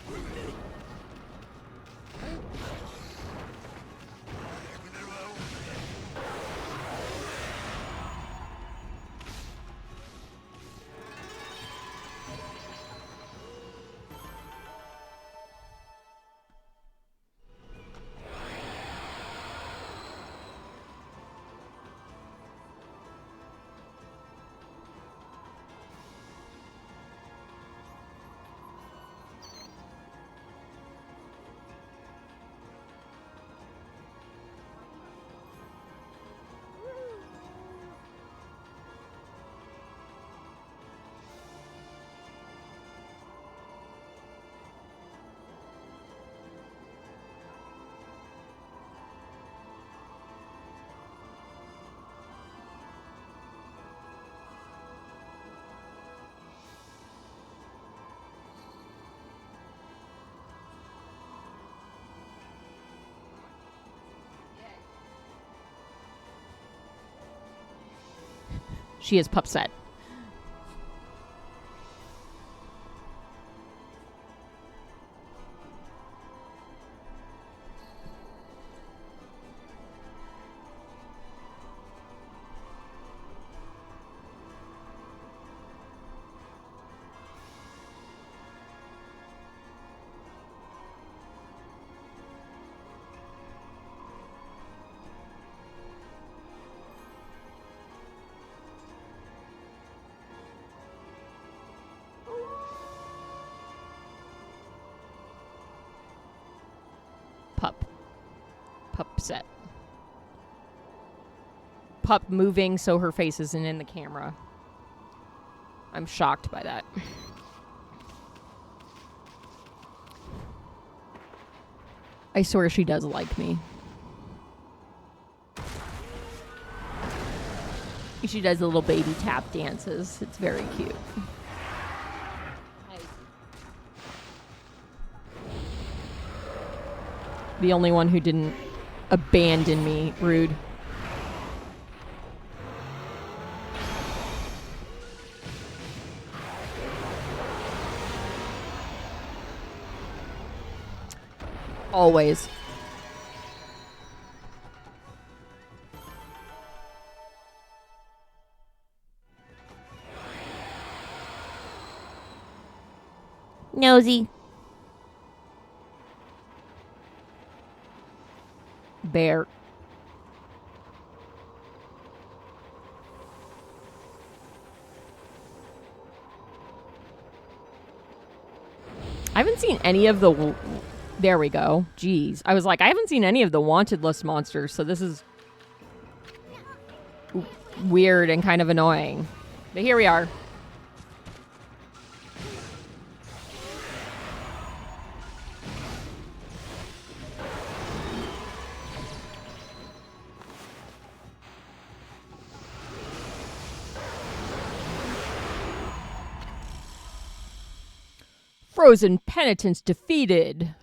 S1: She is pupset. pup. Pup set. Pup moving so her face isn't in the camera. I'm shocked by that. I swear she does like me. She does little baby tap dances. It's very cute. The only one who didn't abandon me. Rude. Always. Nosy. Bear. I haven't seen any of the... There we go. Jeez. I was like, I haven't seen any of the wanted list monsters, so this is weird and kind of annoying. But here we are. Frozen penitents defeated.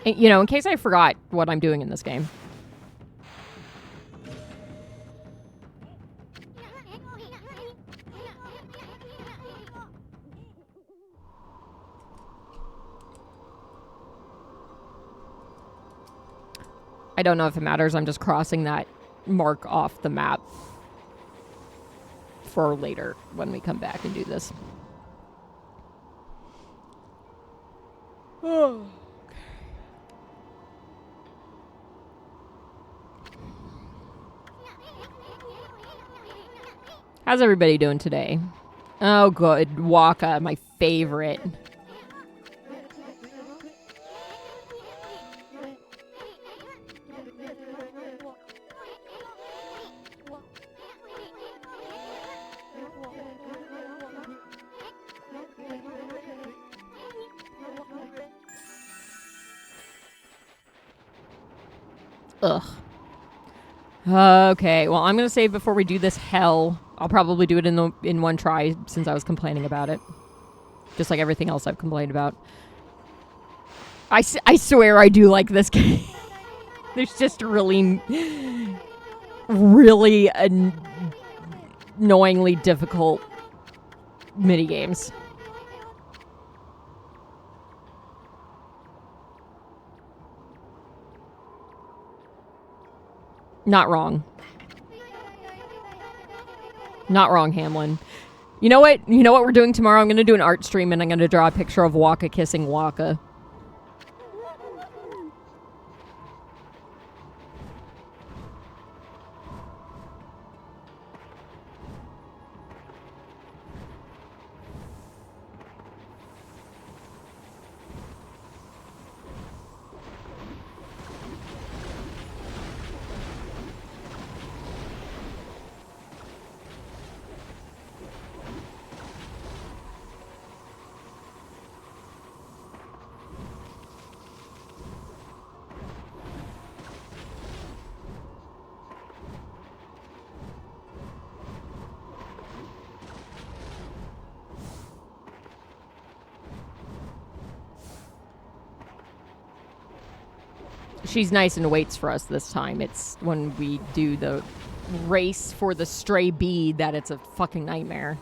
S1: You know, in case I forgot what I'm doing in this game. I don't know if it matters. I'm just crossing that mark off the map for later when we come back and do this. Oh. How's everybody doing today? Oh, good. Waka, my favorite. Ugh. Okay, well, I'm going to save before we do this hell. I'll probably do it in one try since I was complaining about it. Just like everything else I've complained about. I swear I do like this game. There's just really annoyingly difficult minigames. Not wrong. Not wrong, Hamlin. You know what? You know what we're doing tomorrow? I'm going to do an art stream and I'm going to draw a picture of Waka kissing Waka. She's nice and waits for us this time. It's when we do the race for the stray bead that it's a fucking nightmare.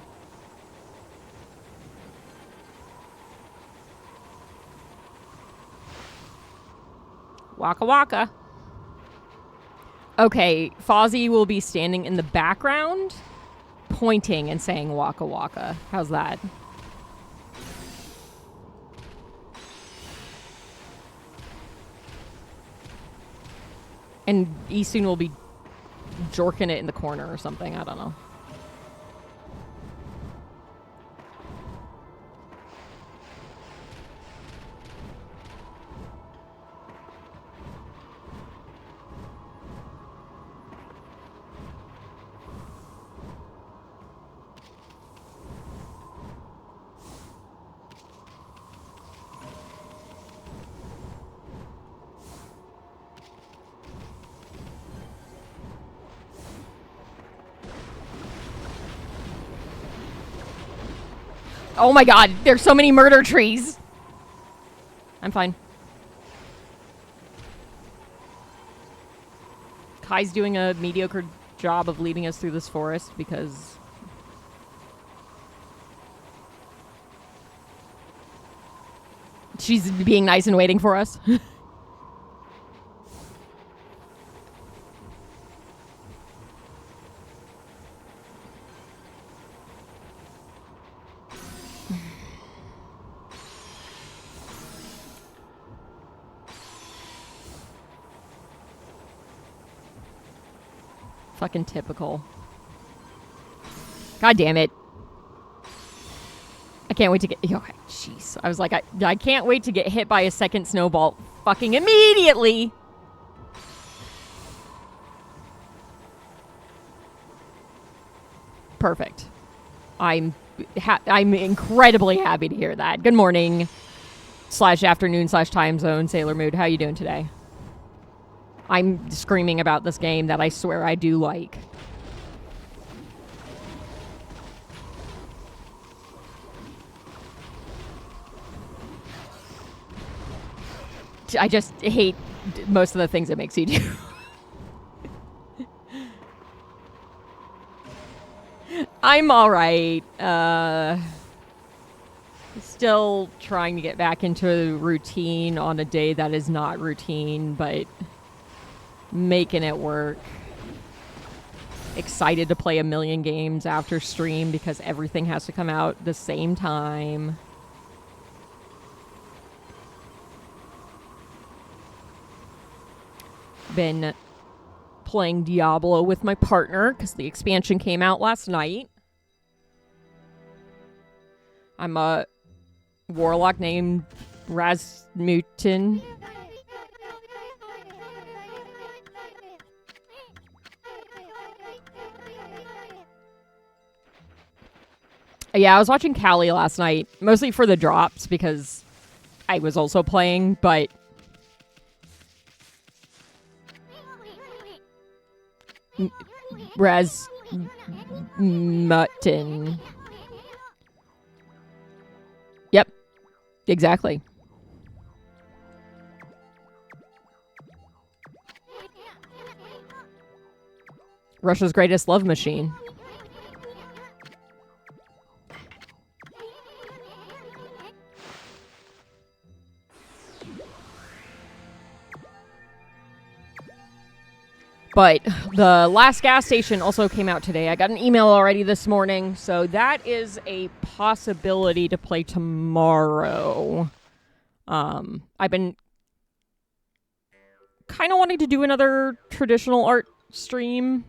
S1: Waka waka. Okay, Fozzie will be standing in the background, pointing and saying waka waka. How's that? And Easton will be jorking it in the corner or something. I don't know. Oh my god, there's so many murder trees. I'm fine. Kai's doing a mediocre job of leading us through this forest because... she's being nice and waiting for us. Fucking typical. God damn it. I can't wait to get... okay, jeez. I was like, I can't wait to get hit by a second snowball fucking immediately. Perfect. I'm incredibly happy to hear that. Good morning / afternoon / time zone, Sailor Mood. How you doing today? I'm screaming about this game that I swear I do like. I just hate most of the things it makes you do. I'm alright. Still trying to get back into routine on a day that is not routine, but making it work. Excited to play a million games after stream because everything has to come out the same time. Been playing Diablo with my partner because the expansion came out last night. I'm a warlock named Rasmutin. Yeah, I was watching Callie last night, mostly for the drops because I was also playing, but Rasmutin. Yep, exactly. Russia's greatest love machine. But the last gas station also came out today. I got an email already this morning, so that is a possibility to play tomorrow. I've been kind of wanting to do another traditional art stream,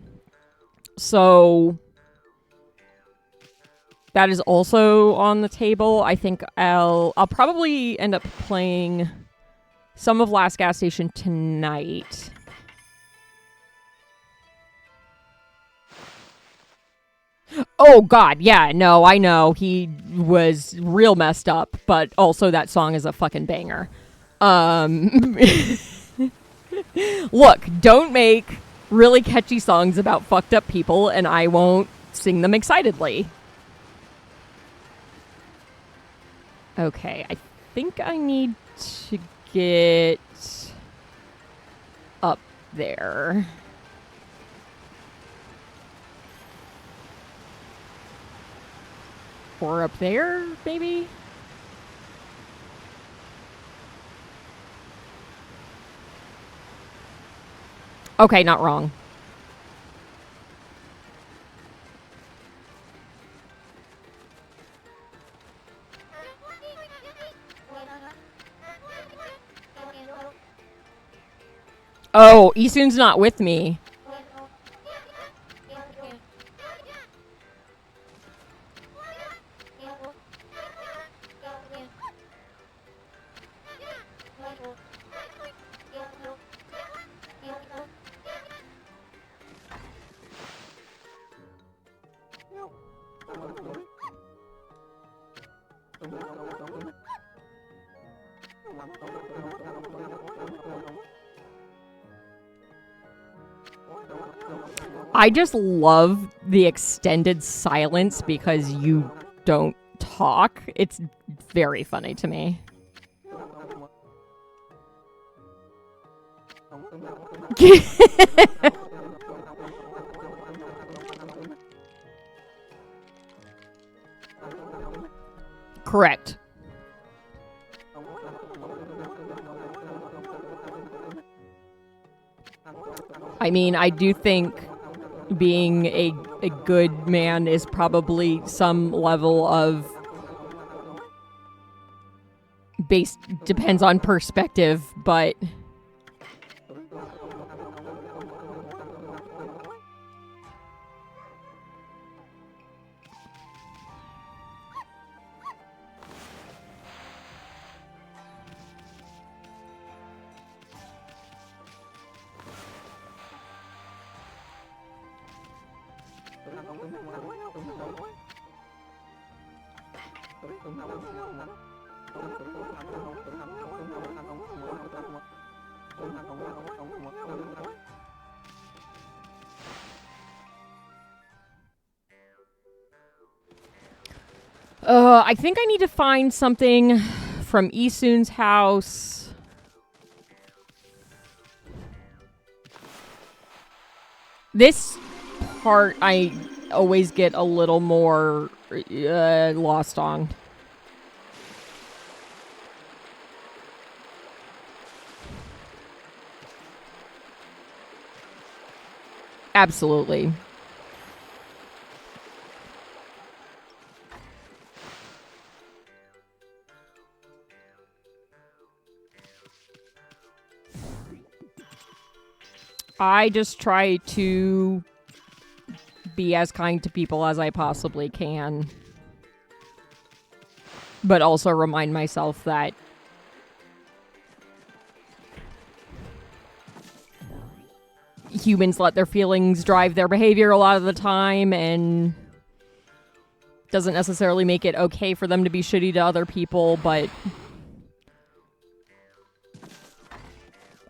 S1: so that is also on the table. I think I'll probably end up playing some of Last Gas Station tonight. Oh, God, yeah, no, I know. He was real messed up, but also that song is a fucking banger. Look, don't make really catchy songs about fucked up people, and I won't sing them excitedly. Okay, I think I need to get up there. Or up there, maybe? Okay, not wrong. Oh, Isun's not with me. I just love the extended silence because you don't talk. It's very funny to me. Correct. I mean, I do think being a good man is probably some level of depends on perspective, but I think I need to find something from Isun's house. This part I always get a little more lost on. Absolutely. I just try to be as kind to people as I possibly can. But also remind myself that humans let their feelings drive their behavior a lot of the time, and doesn't necessarily make it okay for them to be shitty to other people, but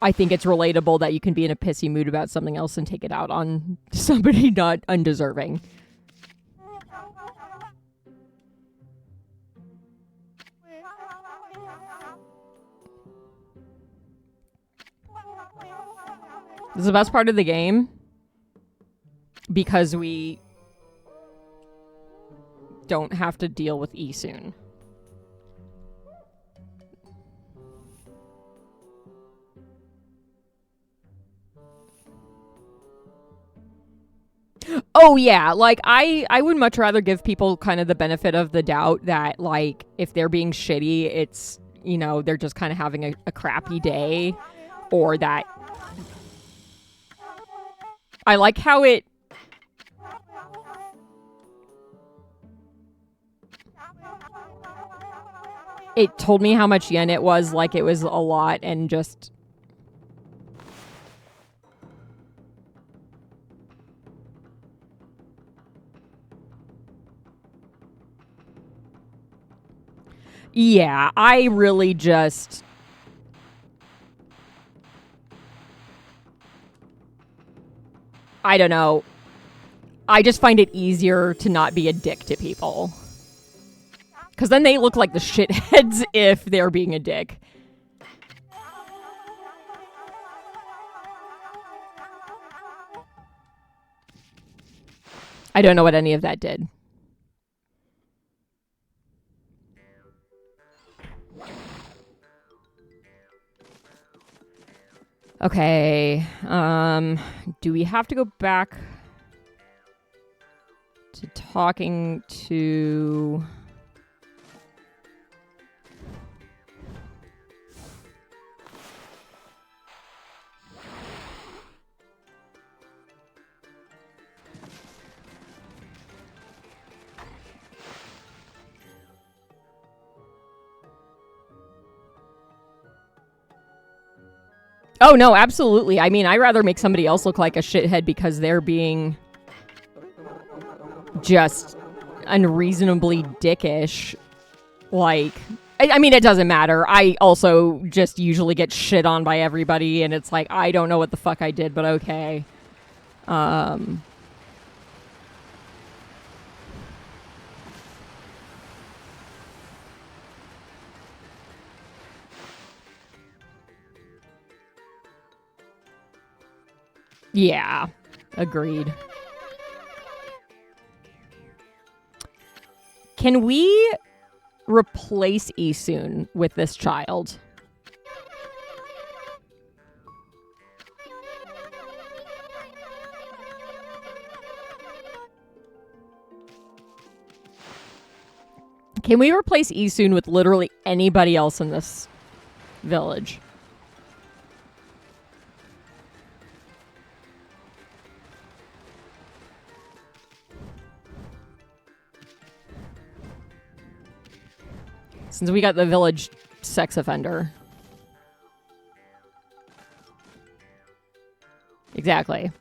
S1: I think it's relatable that you can be in a pissy mood about something else and take it out on somebody not undeserving. This is the best part of the game because we don't have to deal with Isun. Oh yeah, like I would much rather give people kind of the benefit of the doubt that, like, if they're being shitty, it's, you know, they're just kind of having a crappy day, or that I like how it told me how much yen it was, like it was a lot, and just yeah, I really just I don't know. I just find it easier to not be a dick to people. Because then they look like the shitheads if they're being a dick. I don't know what any of that did. Okay. Do we have to go back to talking to... Oh, no, absolutely. I mean, I'd rather make somebody else look like a shithead because they're being just unreasonably dickish. Like, I mean, it doesn't matter. I also just usually get shit on by everybody, and it's like, I don't know what the fuck I did, but okay. Yeah, agreed. Can we replace Isun with this child? Can we replace Isun with literally anybody else in this village? Since we got the village sex offender. Exactly.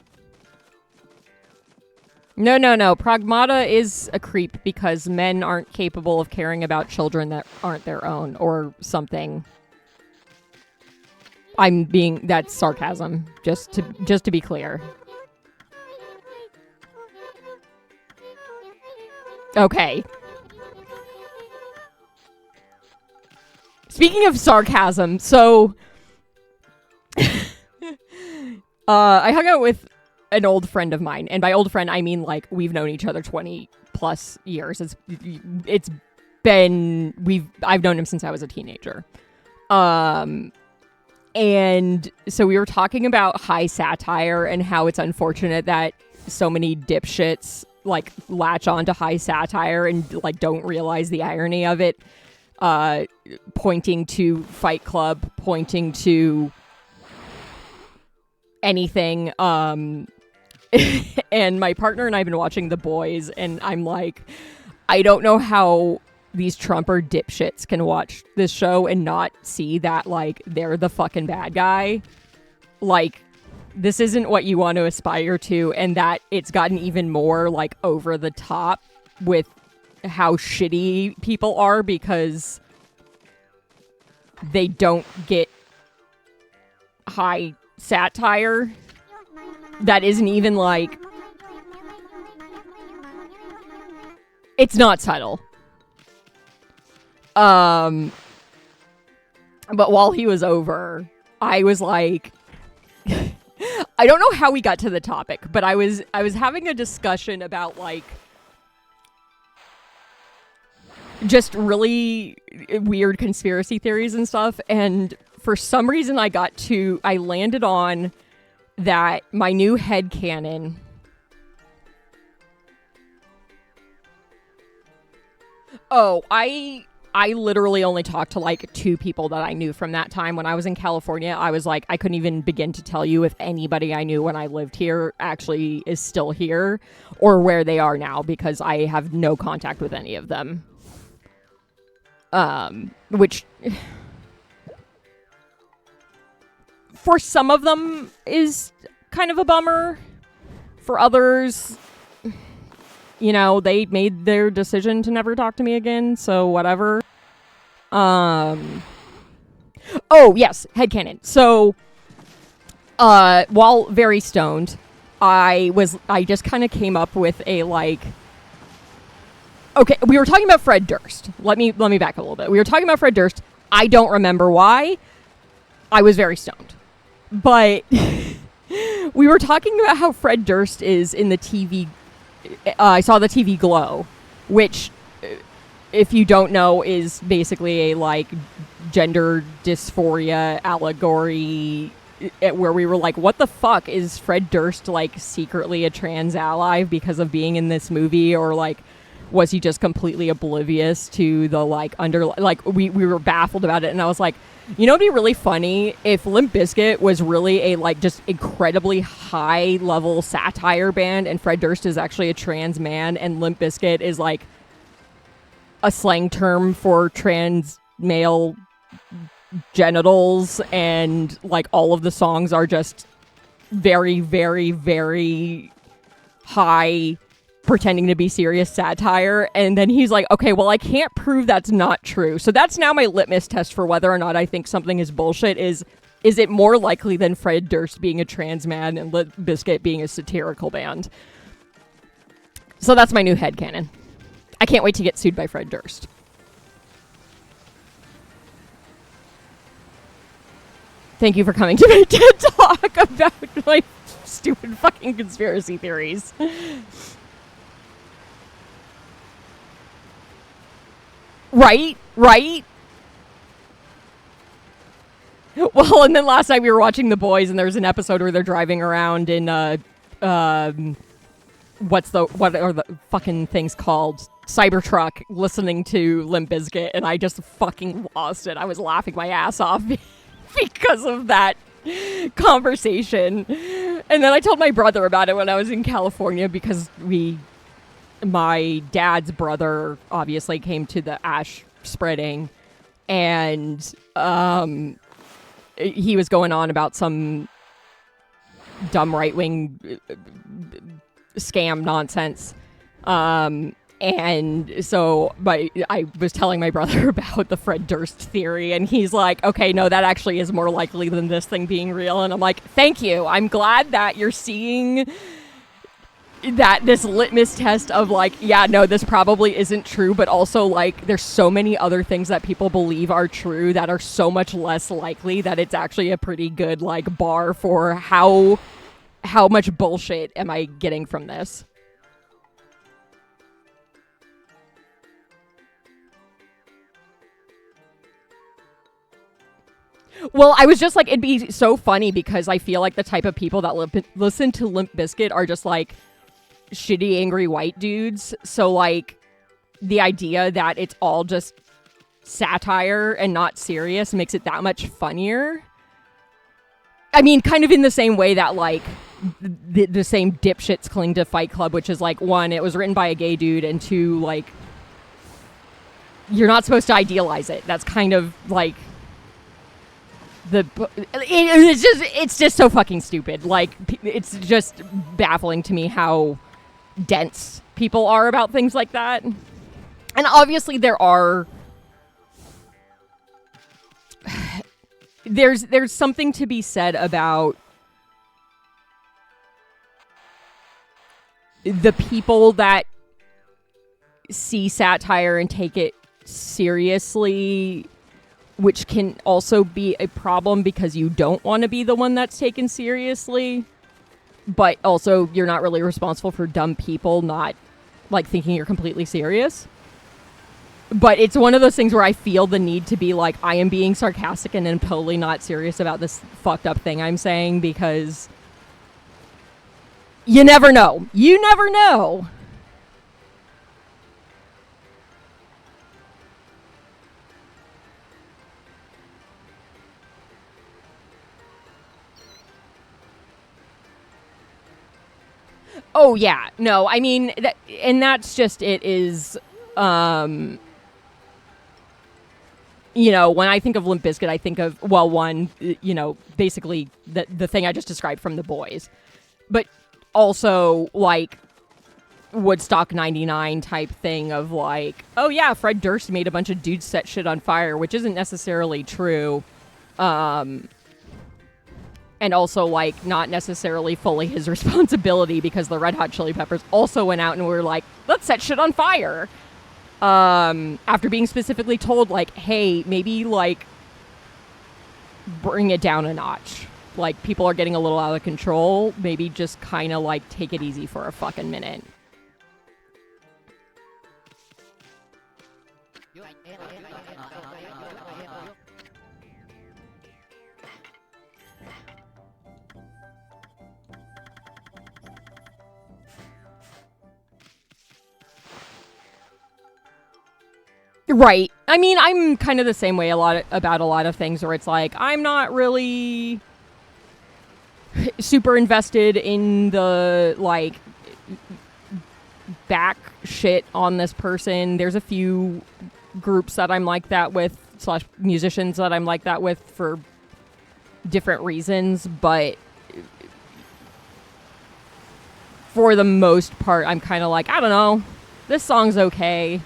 S1: No. Pragmata is a creep because men aren't capable of caring about children that aren't their own or something. That's sarcasm, just to be clear. Okay. Speaking of sarcasm, so I hung out with an old friend of mine, and by old friend I mean like we've known each other 20 plus years. I've known him since I was a teenager. And so we were talking about high satire and how it's unfortunate that so many dipshits like latch on to high satire and like don't realize the irony of it. Pointing to Fight Club, pointing to anything. And my partner and I have been watching The Boys, and I'm like, I don't know how these Trumper dipshits can watch this show and not see that, like, they're the fucking bad guy. Like, this isn't what you want to aspire to, and that it's gotten even more, like, over the top with how shitty people are because they don't get high satire that isn't even like, it's not subtle. But while he was over, I was like, I don't know how we got to the topic, but I was having a discussion about like just really weird conspiracy theories and stuff, and for some reason I landed on that my new headcanon I literally only talked to like 2 people that I knew from that time when I was in California. I was like, I couldn't even begin to tell you if anybody I knew when I lived here actually is still here or where they are now, because I have no contact with any of them. Which for some of them is kind of a bummer. For others, you know, they made their decision to never talk to me again, so whatever. Oh, yes, headcanon. So, while very stoned, I just kind of came up with a, like... Okay, we were talking about Fred Durst. Let me back a little bit. We were talking about Fred Durst. I don't remember why. I was very stoned. But we were talking about how Fred Durst is in the TV... I saw the TV Glow, which, if you don't know, is basically a, like, gender dysphoria allegory where we were like, what the fuck? Is Fred Durst, like, secretly a trans ally because of being in this movie? Or, like, was he just completely oblivious to the, like, we were baffled about it, and I was like, you know, it'd be really funny if Limp Bizkit was really a, like, just incredibly high-level satire band, and Fred Durst is actually a trans man, and Limp Bizkit is, like, a slang term for trans male genitals, and like all of the songs are just very, very, very high, pretending to be serious satire. And then he's like, okay, well, I can't prove that's not true. So that's now my litmus test for whether or not I think something is bullshit. Is it more likely than Fred Durst being a trans man and Limp Bizkit being a satirical band? So that's my new headcanon. I can't wait to get sued by Fred Durst. Thank you for coming to my TED Talk about my stupid fucking conspiracy theories. Right? Well, and then last night we were watching The Boys, and there's an episode where they're driving around in what are the fucking things called? Cybertruck, listening to Limp Bizkit, and I just fucking lost it. I was laughing my ass off because of that conversation. And then I told my brother about it when I was in California, because my dad's brother obviously came to the ash spreading, and he was going on about some dumb right-wing scam nonsense. And so I was telling my brother about the Fred Durst theory, and he's like, okay, no, that actually is more likely than this thing being real. And I'm like, thank you. I'm glad that you're seeing that this litmus test of like, yeah, no, this probably isn't true, but also like there's so many other things that people believe are true that are so much less likely that it's actually a pretty good like bar for how much bullshit am I getting from this. Well, I was just like, it'd be so funny because I feel like the type of people that listen to Limp Bizkit are just like shitty, angry white dudes. So like the idea that it's all just satire and not serious makes it that much funnier. I mean, kind of in the same way that like the same dipshits cling to Fight Club, which is like, one, it was written by a gay dude, and two, like, you're not supposed to idealize it. That's kind of like it's just so fucking stupid. Like, it's just baffling to me how dense people are about things like that. And obviously there's something to be said about the people that see satire and take it seriously, which can also be a problem because you don't want to be the one that's taken seriously, but also you're not really responsible for dumb people not like thinking you're completely serious. But it's one of those things where I feel the need to be like, I am being sarcastic and I'm totally not serious about this fucked up thing I'm saying, because you never know. You never know. Oh, yeah. No, I mean, that's just, it is, you know, when I think of Limp Bizkit, I think of, well, one, you know, basically the thing I just described from The Boys. But also, like, Woodstock 99 type thing of, like, oh, yeah, Fred Durst made a bunch of dudes set shit on fire, which isn't necessarily true. And also, like, not necessarily fully his responsibility, because the Red Hot Chili Peppers also went out and were like, let's set shit on fire. After being specifically told, like, hey, maybe, like, bring it down a notch. Like, people are getting a little out of control. Maybe just kind of, like, take it easy for a fucking minute. Right. I mean, I'm kind of the same way about a lot of things, where it's like, I'm not really super invested in the, like, back shit on this person. There's a few groups that I'm like that with, slash musicians that I'm like that with for different reasons, but for the most part, I'm kind of like, I don't know, this song's okay.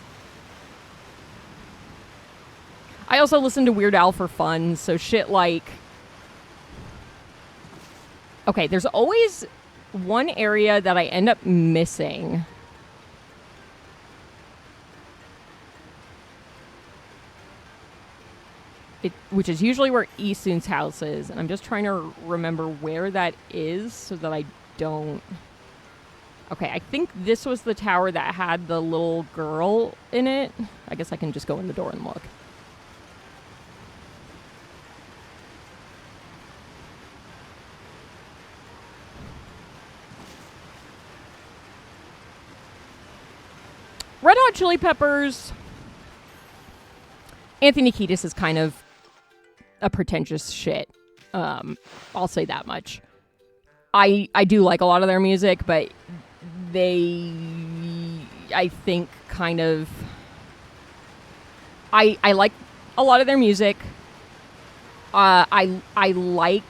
S1: I also listen to Weird Al for fun, so shit like... Okay, there's always one area that I end up missing. Which is usually where Isun's house is, and I'm just trying to remember where that is so that I don't... Okay, I think this was the tower that had the little girl in it. I guess I can just go in the door and look. Red Hot Chili Peppers. Anthony Kiedis is kind of a pretentious shit. I'll say that much. I do like a lot of their music, but they, I think, kind of... I like a lot of their music. I like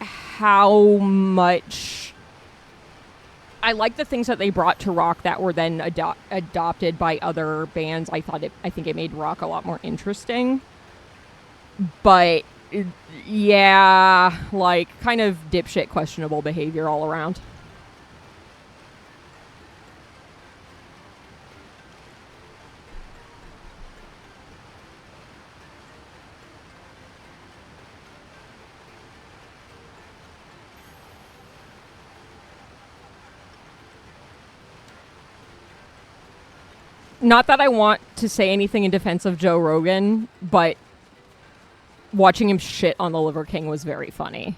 S1: how much... I like the things that they brought to rock that were then adopted by other bands. I think it made rock a lot more interesting. But yeah, like kind of dipshit questionable behavior all around. Not that I want to say anything in defense of Joe Rogan, but watching him shit on the Liver King was very funny.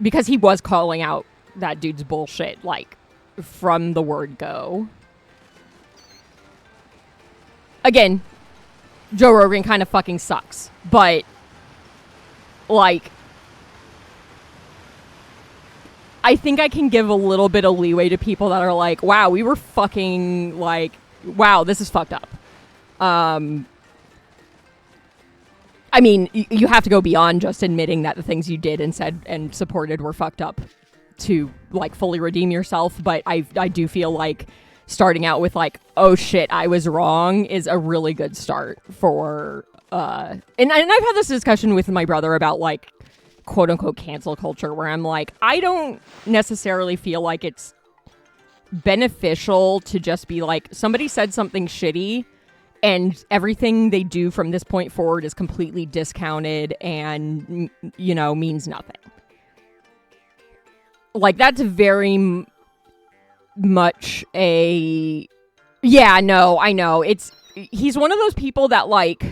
S1: Because he was calling out that dude's bullshit, like, from the word go. Again, Joe Rogan kind of fucking sucks, but, like... I think I can give a little bit of leeway to people that are like, wow, we were fucking, like, wow, this is fucked up. I mean, you have to go beyond just admitting that the things you did and said and supported were fucked up to, like, fully redeem yourself. But I do feel like starting out with, like, oh shit, I was wrong is a really good start for, and I've had this discussion with my brother about, like, quote unquote cancel culture, where I'm like, I don't necessarily feel like it's beneficial to just be like, somebody said something shitty and everything they do from this point forward is completely discounted and, you know, means nothing. Like, that's very much a... Yeah, no, I know. He's one of those people that, like...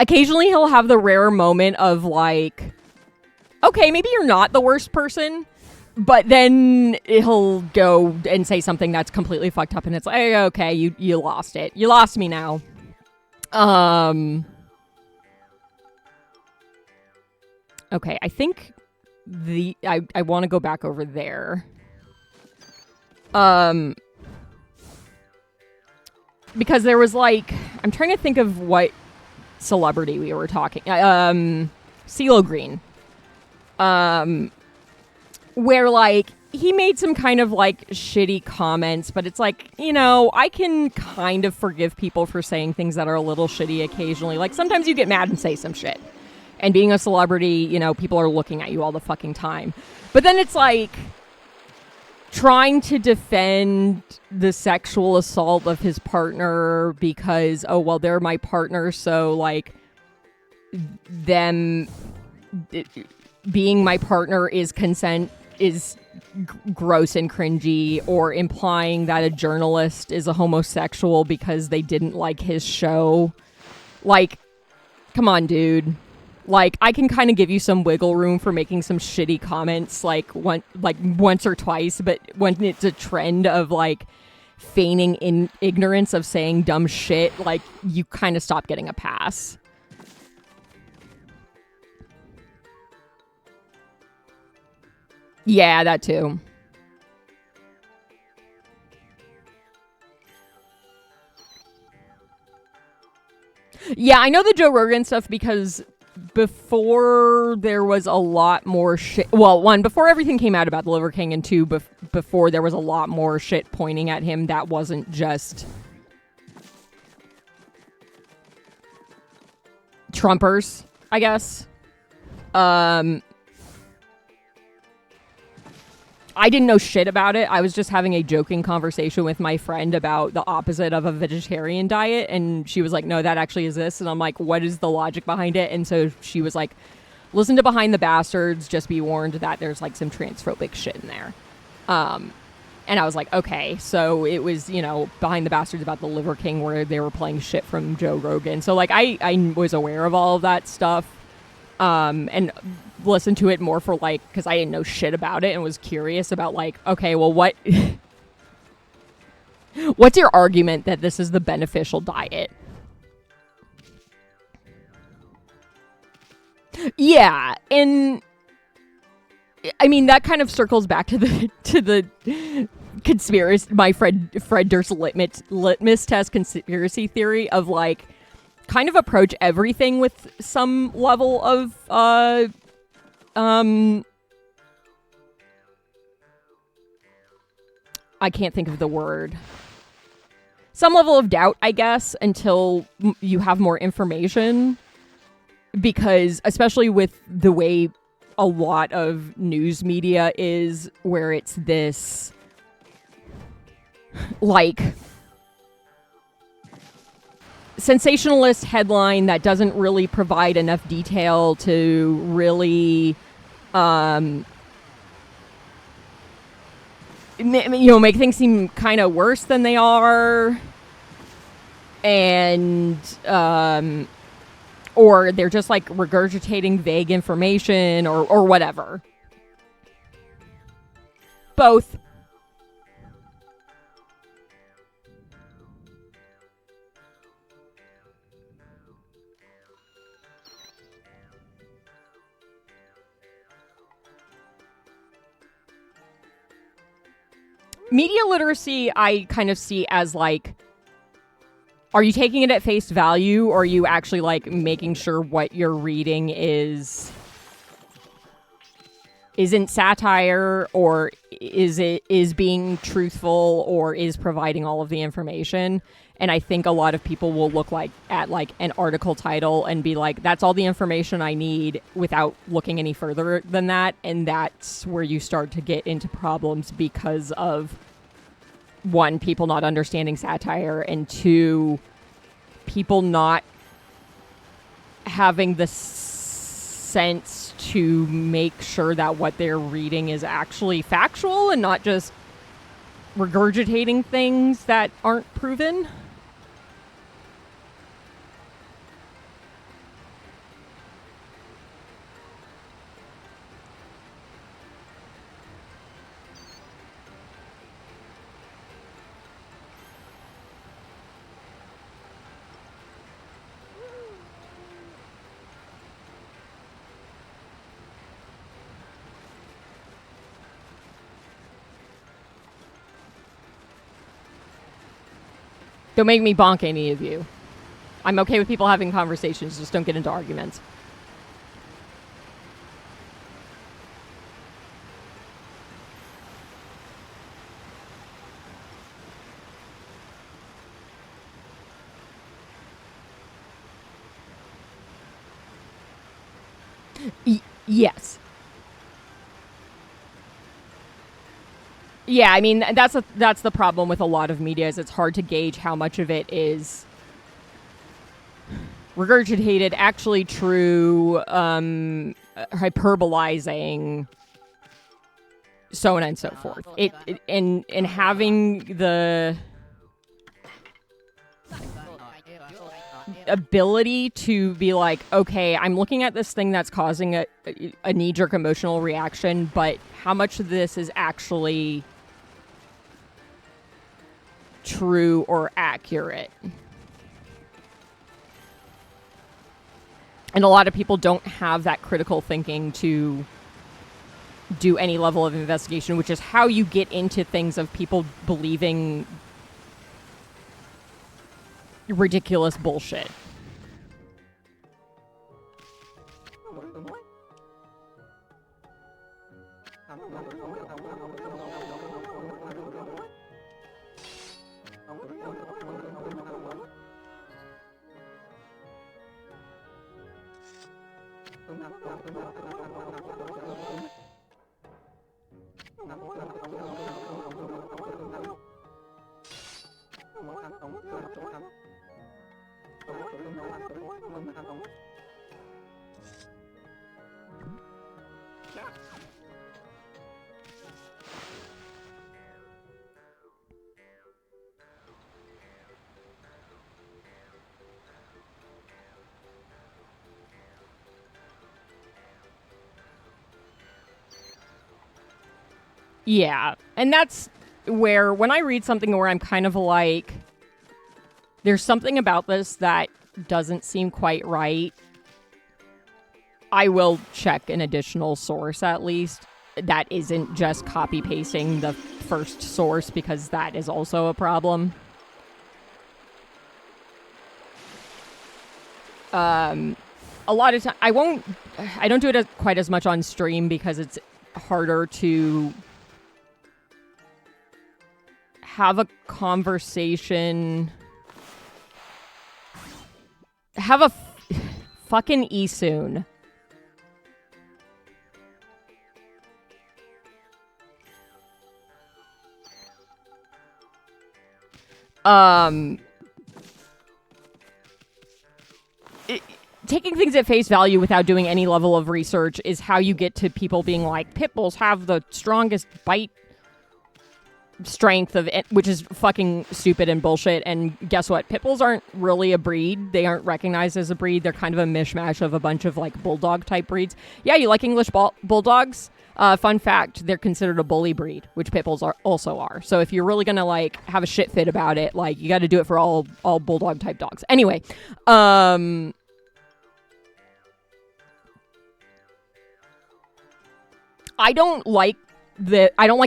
S1: Occasionally he'll have the rare moment of, like, okay, maybe you're not the worst person, but then he'll go and say something that's completely fucked up, and it's like, hey, okay, you lost it. You lost me now. Okay, I think I want to go back over there. Because there was, like, I'm trying to think of what celebrity we were talking. CeeLo Green. Where, like, he made some kind of, like, shitty comments, but it's like, you know, I can kind of forgive people for saying things that are a little shitty occasionally. Like, sometimes you get mad and say some shit. And being a celebrity, you know, people are looking at you all the fucking time. But then it's like trying to defend the sexual assault of his partner because, oh, well, they're my partner, so, like, them being my partner is consent is gross and cringy, or implying that a journalist is a homosexual because they didn't like his show. Like, come on, dude. Like, I can kind of give you some wiggle room for making some shitty comments, like once or twice, but when it's a trend of, like, feigning ignorance of saying dumb shit, like, you kind of stop getting a pass. Yeah, that too. Yeah, I know the Joe Rogan stuff because before there was a lot more shit. Well, one, before everything came out about the Liver King, and two, before there was a lot more shit pointing at him that wasn't just Trumpers, I guess. I didn't know shit about it. I was just having a joking conversation with my friend about the opposite of a vegetarian diet. And she was like, no, that actually exists. And I'm like, what is the logic behind it? And so she was like, listen to Behind the Bastards. Just be warned that there's like some transphobic shit in there. And I was like, okay. So it was, you know, Behind the Bastards about the Liver King where they were playing shit from Joe Rogan. So like I was aware of all of that stuff. And listened to it more for like, because I didn't know shit about it and was curious about like, okay, well, what's your argument that this is the beneficial diet? Yeah, and I mean that kind of circles back to the conspiracy, my Fred Durst litmus test conspiracy theory of like, kind of approach everything with some level of I can't think of the word. Some level of doubt, I guess, until you have more information. Because especially with the way a lot of news media is, where it's this like sensationalist headline that doesn't really provide enough detail to really make things seem kind of worse than they are, and or they're just like regurgitating vague information or whatever. Both. Media literacy, I kind of see as like, are you taking it at face value, or are you actually like making sure what you're reading isn't satire, or is being truthful, or is providing all of the information? And I think a lot of people will look at an article title and be like, that's all the information I need, without looking any further than that. And that's where you start to get into problems because of, one, people not understanding satire, and two, people not having the sense to make sure that what they're reading is actually factual and not just regurgitating things that aren't proven. Don't make me bonk any of you. I'm okay with people having conversations, just don't get into arguments. Yes. Yeah, I mean, that's the problem with a lot of media, is it's hard to gauge how much of it is regurgitated, actually true, hyperbolizing, so on and so forth. And having the ability to be like, okay, I'm looking at this thing that's causing a knee-jerk emotional reaction, but how much of this is actually true or accurate? And a lot of people don't have that critical thinking to do any level of investigation, which is how you get into things of people believing ridiculous bullshit. Yeah, and that's where, when I read something where I'm kind of like, there's something about this that doesn't seem quite right, I will check an additional source at least that isn't just copy pasting the first source, because that is also a problem. A lot of time I don't do it quite as much on stream because it's harder to have a conversation. Have a fucking eSoon. Taking things at face value without doing any level of research is how you get to people being like, pit bulls have the strongest bite strength of it, which is fucking stupid and bullshit. And guess what? Pit bulls aren't really a breed. They aren't recognized as a breed. They're kind of a mishmash of a bunch of like bulldog type breeds. Yeah, you like English bulldogs? Fun fact, they're considered a bully breed, which pit bulls also are. So if you're really gonna like have a shit fit about it, like you got to do it for all bulldog type dogs. Anyway, I don't like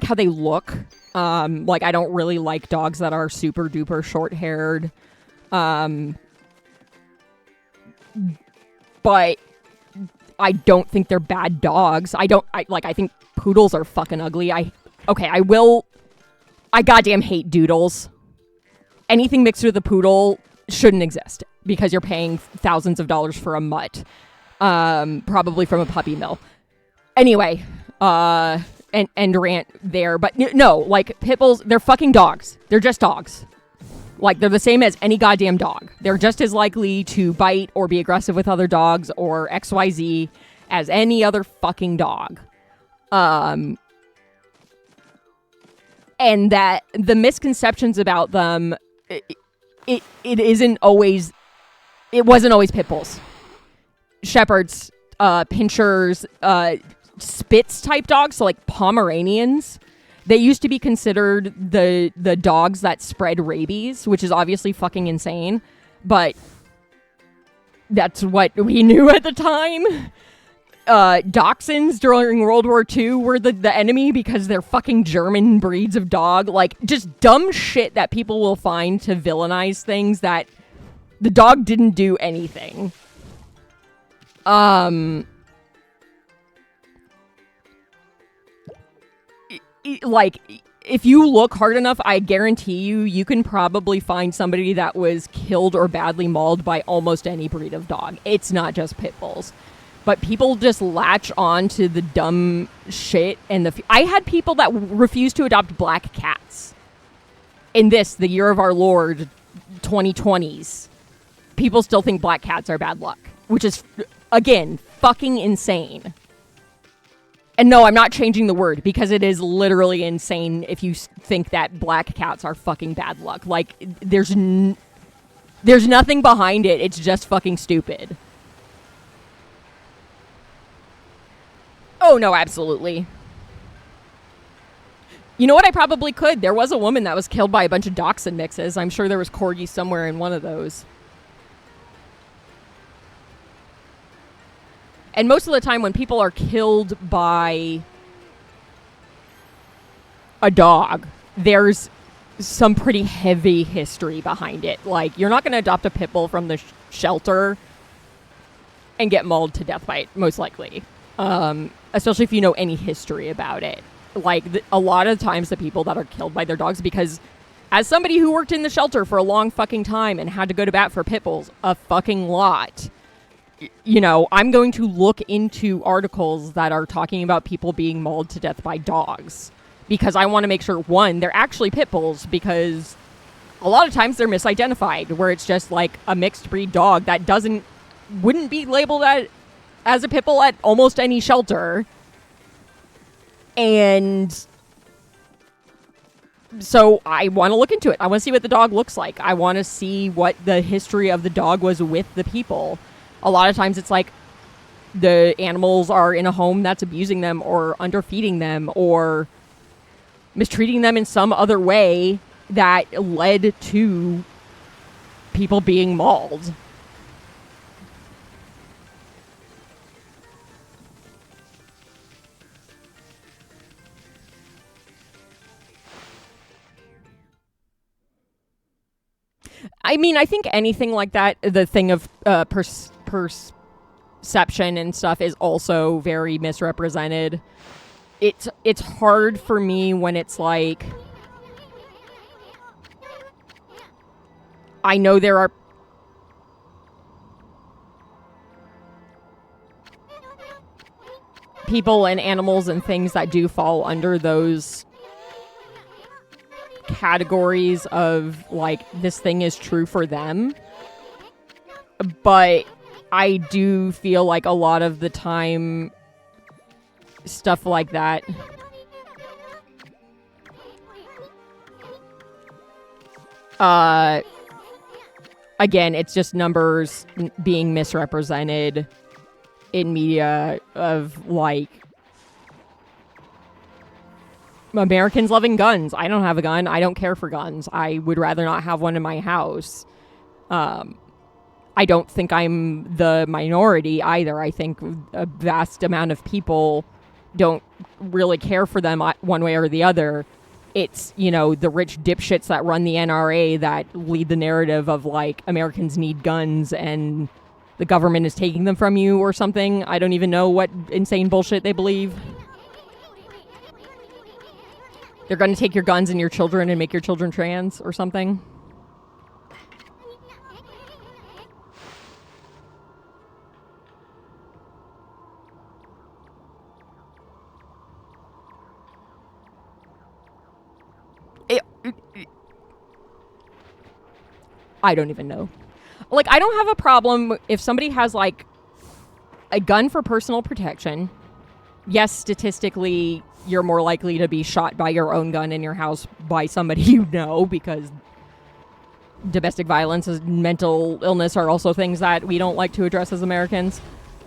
S1: how they look. Like, I don't really like dogs that are super duper short haired. But I don't think they're bad dogs. I think poodles are fucking ugly. I goddamn hate doodles. Anything mixed with a poodle shouldn't exist because you're paying thousands of dollars for a mutt. Probably from a puppy mill. Anyway, and rant there, but no, like pit bulls, they're fucking dogs. They're just dogs. Like, they're the same as any goddamn dog. They're just as likely to bite or be aggressive with other dogs or XYZ as any other fucking dog. And that the misconceptions about them, it wasn't always pit bulls. Shepherds, pinchers, Spitz type dogs, so like Pomeranians, they used to be considered the dogs that spread rabies, which is obviously fucking insane, but that's what we knew at the time. Dachshunds during World War II were the enemy because they're fucking German breeds of dog. Like, just dumb shit that people will find to villainize things that the dog didn't do anything. Like, if you look hard enough, I guarantee you can probably find somebody that was killed or badly mauled by almost any breed of dog. It's not just pit bulls. But people just latch on to the dumb shit. And I had people that refused to adopt black cats. In the year of our Lord, 2020s. People still think black cats are bad luck. Which is, again, fucking insane. And no, I'm not changing the word, because it is literally insane if you think that black cats are fucking bad luck. Like, there's nothing behind it. It's just fucking stupid. Oh, no, absolutely. You know what? I probably could. There was a woman that was killed by a bunch of dachshund mixes. I'm sure there was corgis somewhere in one of those. And most of the time when people are killed by a dog, there's some pretty heavy history behind it. Like, you're not going to adopt a pit bull from the shelter and get mauled to death by it, most likely. especially if you know any history about it. Like, a lot of times the people that are killed by their dogs, because as somebody who worked in the shelter for a long fucking time and had to go to bat for pit bulls a fucking lot, you know, I'm going to look into articles that are talking about people being mauled to death by dogs, because I want to make sure, one, they're actually pit bulls, because a lot of times they're misidentified, where it's just like a mixed breed dog that wouldn't be labeled as a pit bull at almost any shelter. And so I want to look into it. I want to see what the dog looks like. I want to see what the history of the dog was with the people. A lot of times it's like the animals are in a home that's abusing them or underfeeding them or mistreating them in some other way that led to people being mauled. I mean, I think anything like that, the thing of perception and stuff is also very misrepresented. It's hard for me when it's like, I know there are people and animals and things that do fall under those categories of like, this thing is true for them, but I do feel like a lot of the time stuff like that again, it's just numbers being misrepresented in media of like Americans loving guns. I don't have a gun. I don't care for guns. I would rather not have one in my house. I don't think I'm the minority either. I think a vast amount of people don't really care for them one way or the other. It's, you know, the rich dipshits that run the NRA that lead the narrative of like Americans need guns and the government is taking them from you or something. I don't even know what insane bullshit they believe. They're going to take your guns and your children and make your children trans or something. I don't even know. Like, I don't have a problem if somebody has like a gun for personal protection. Yes, statistically, you're more likely to be shot by your own gun in your house by somebody you know, because domestic violence and mental illness are also things that we don't like to address as Americans.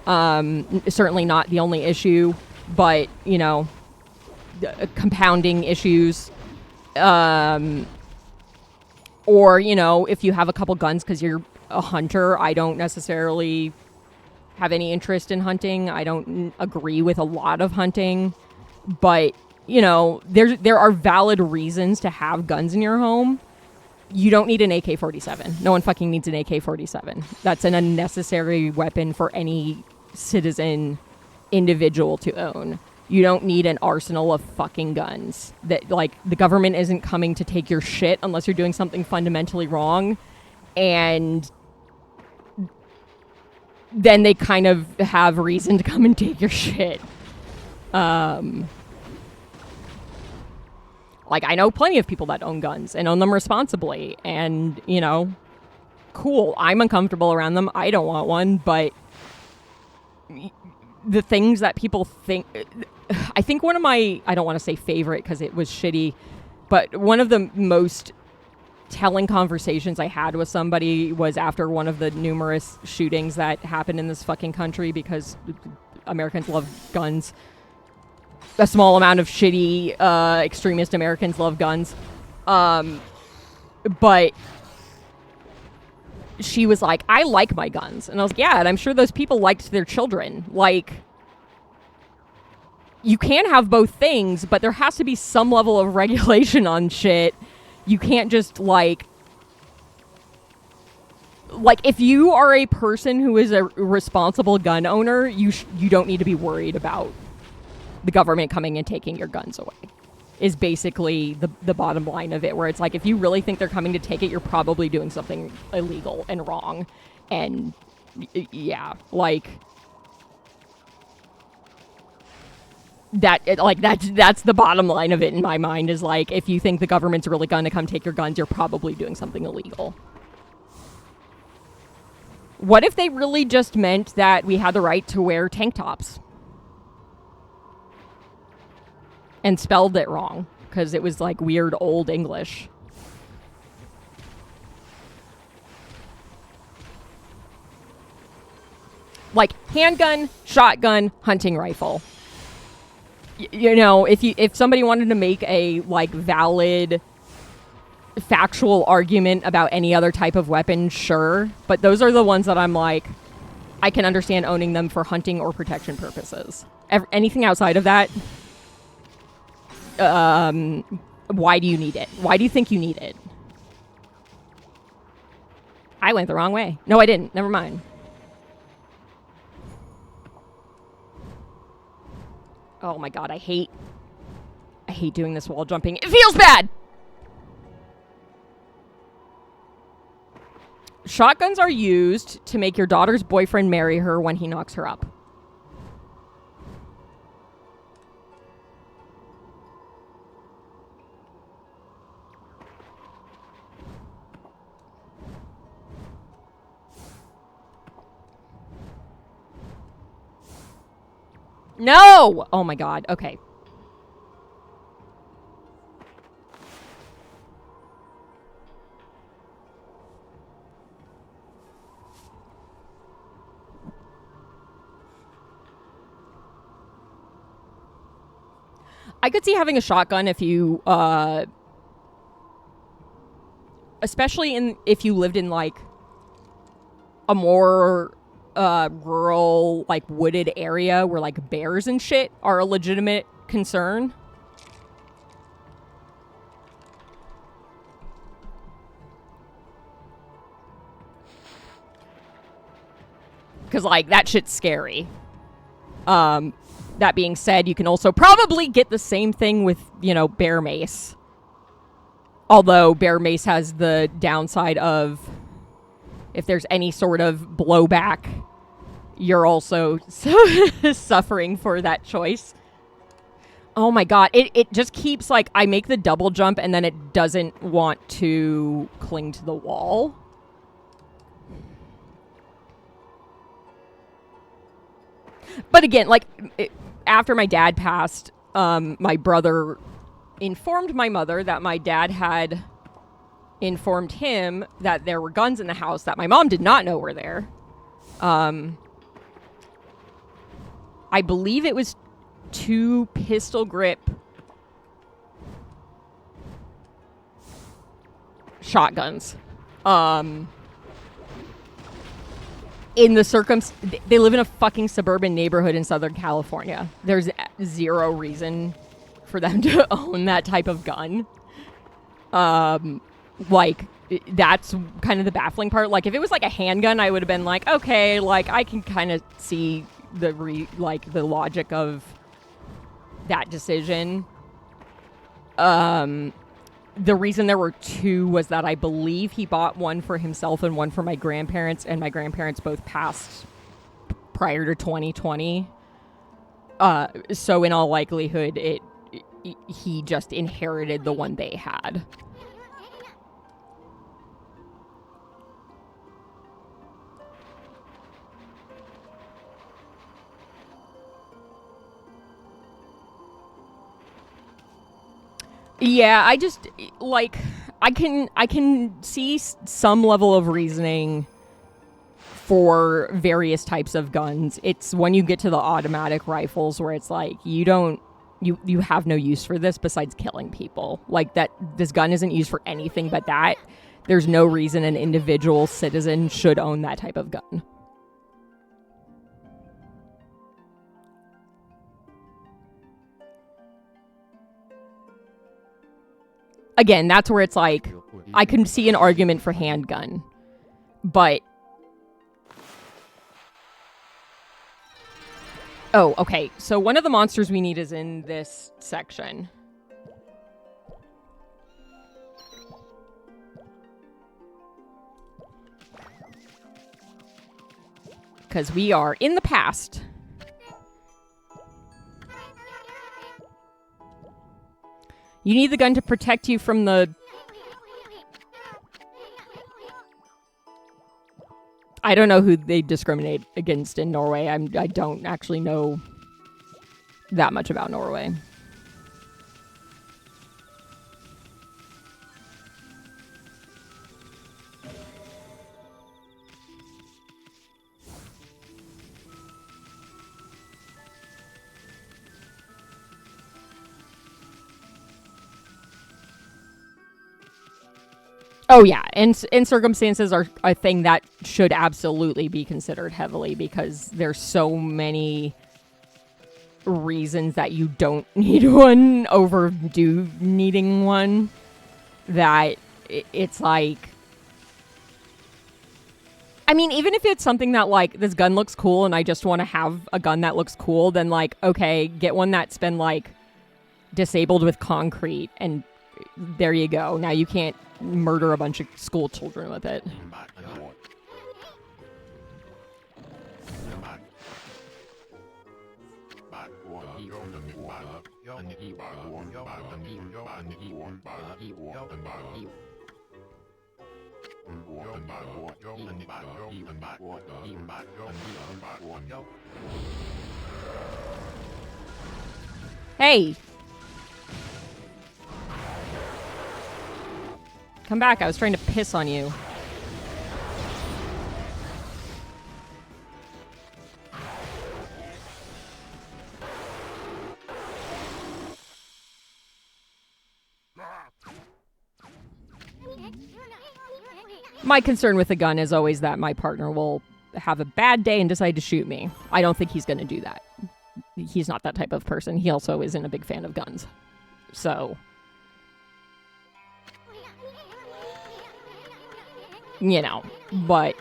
S1: Certainly not the only issue, but, you know, compounding issues. Or, you know, if you have a couple guns because you're a hunter, I don't necessarily have any interest in hunting. I don't agree with a lot of hunting. But, you know, there are valid reasons to have guns in your home. You don't need an AK-47. No one fucking needs an AK-47. That's an unnecessary weapon for any citizen individual to own. You don't need an arsenal of fucking guns. That, like, the government isn't coming to take your shit unless you're doing something fundamentally wrong. And then they kind of have reason to come and take your shit. Like, I know plenty of people that own guns and own them responsibly. And, you know, cool. I'm uncomfortable around them. I don't want one. But the things that people think... I think one of my... I don't want to say favorite because it was shitty. But one of the most telling conversations I had with somebody was after one of the numerous shootings that happened in this fucking country because Americans love guns. A small amount of shitty extremist Americans love guns. But she was like, I like my guns. And I was like, yeah, and I'm sure those people liked their children. Like, you can have both things, but there has to be some level of regulation on shit. You can't just, like, like, if you are a person who is a responsible gun owner, you don't need to be worried about the government coming and taking your guns away. Is basically the bottom line of it, where it's like, if you really think they're coming to take it, you're probably doing something illegal and wrong. And yeah, like, that's the bottom line of it in my mind, is like, if you think the government's really gonna come take your guns, you're probably doing something illegal. What if they really just meant that we had the right to wear tank tops? And spelled it wrong, because it was like weird old English. Like, handgun, shotgun, hunting rifle. You know, if somebody wanted to make a, like, valid factual argument about any other type of weapon, sure, but those are the ones that I'm like, I can understand owning them for hunting or protection purposes. Anything outside of that, why do you need it? Why do you think you need it? I went the wrong way. No, I didn't. Never mind. Oh my god, I hate doing this wall jumping. It feels bad! Shotguns are used to make your daughter's boyfriend marry her when he knocks her up. No! Oh my god, okay. I could see having a shotgun if you, especially if you lived in, like, a more rural, like, wooded area where, like, bears and shit are a legitimate concern. Because, like, that shit's scary. That being said, you can also probably get the same thing with, you know, bear mace. Although bear mace has the downside of, if there's any sort of blowback, you're also suffering for that choice. Oh my god, it just keeps, like, I make the double jump and then it doesn't want to cling to the wall. But again, like, after my dad passed, my brother informed my mother that my dad had informed him that there were guns in the house that my mom did not know were there. I believe it was 2 pistol grip shotguns. In the they live in a fucking suburban neighborhood in Southern California. There's zero reason for them to own that type of gun. Like, that's kind of the baffling part. Like, if it was like a handgun, I would have been like, okay, like, I can kind of see the logic of that decision. The reason there were 2 was that I believe he bought one for himself and one for my grandparents, and my grandparents both passed prior to 2020. So in all likelihood, he just inherited the one they had. Yeah, I just, like, I can see some level of reasoning for various types of guns. It's when you get to the automatic rifles where it's like, you have no use for this besides killing people. Like, that, this gun isn't used for anything but that. There's no reason an individual citizen should own that type of gun. Again, that's where it's like, I can see an argument for handgun. But... Oh, okay. So one of the monsters we need is in this section. Because we are in the past. You need the gun to protect you from the... I don't know who they discriminate against in Norway. I don't actually know that much about Norway. Oh, yeah. And circumstances are a thing that should absolutely be considered heavily because there's so many reasons that you don't need one, overdo needing one, that it's like... I mean, even if it's something that, like, this gun looks cool and I just want to have a gun that looks cool, then, like, okay, get one that's been, like, disabled with concrete and there you go. Now you can't murder a bunch of school children with it. Hey! Come back, I was trying to piss on you. My concern with the gun is always that my partner will have a bad day and decide to shoot me. I don't think he's going to do that. He's not that type of person. He also isn't a big fan of guns. So... you know, but...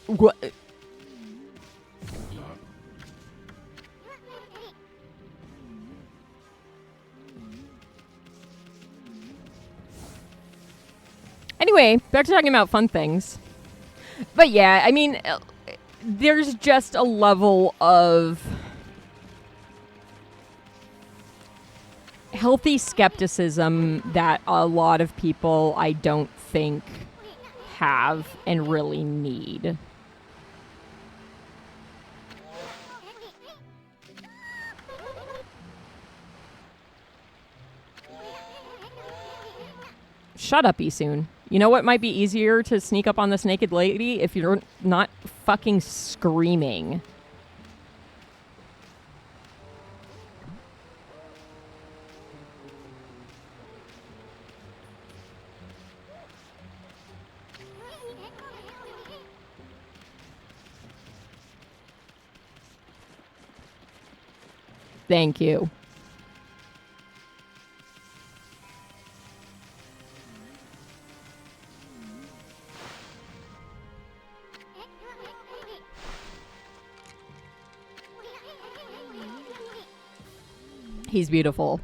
S1: what? Anyway, back to talking about fun things. But yeah, I mean, there's just a level of... healthy skepticism that a lot of people I don't think have and really need. Shut up, Isoon. You know what might be easier to sneak up on this naked lady if you're not fucking screaming. Thank you. He's beautiful.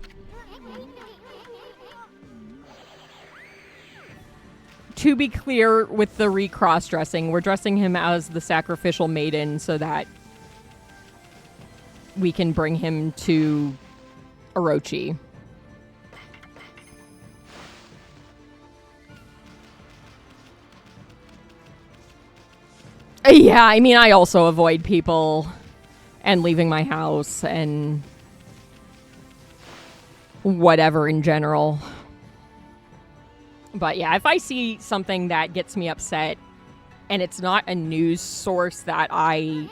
S1: To be clear with the recross dressing, we're dressing him as the sacrificial maiden so that we can bring him to Orochi. Yeah, I mean, I also avoid people and leaving my house and whatever in general. But yeah, if I see something that gets me upset and it's not a news source that I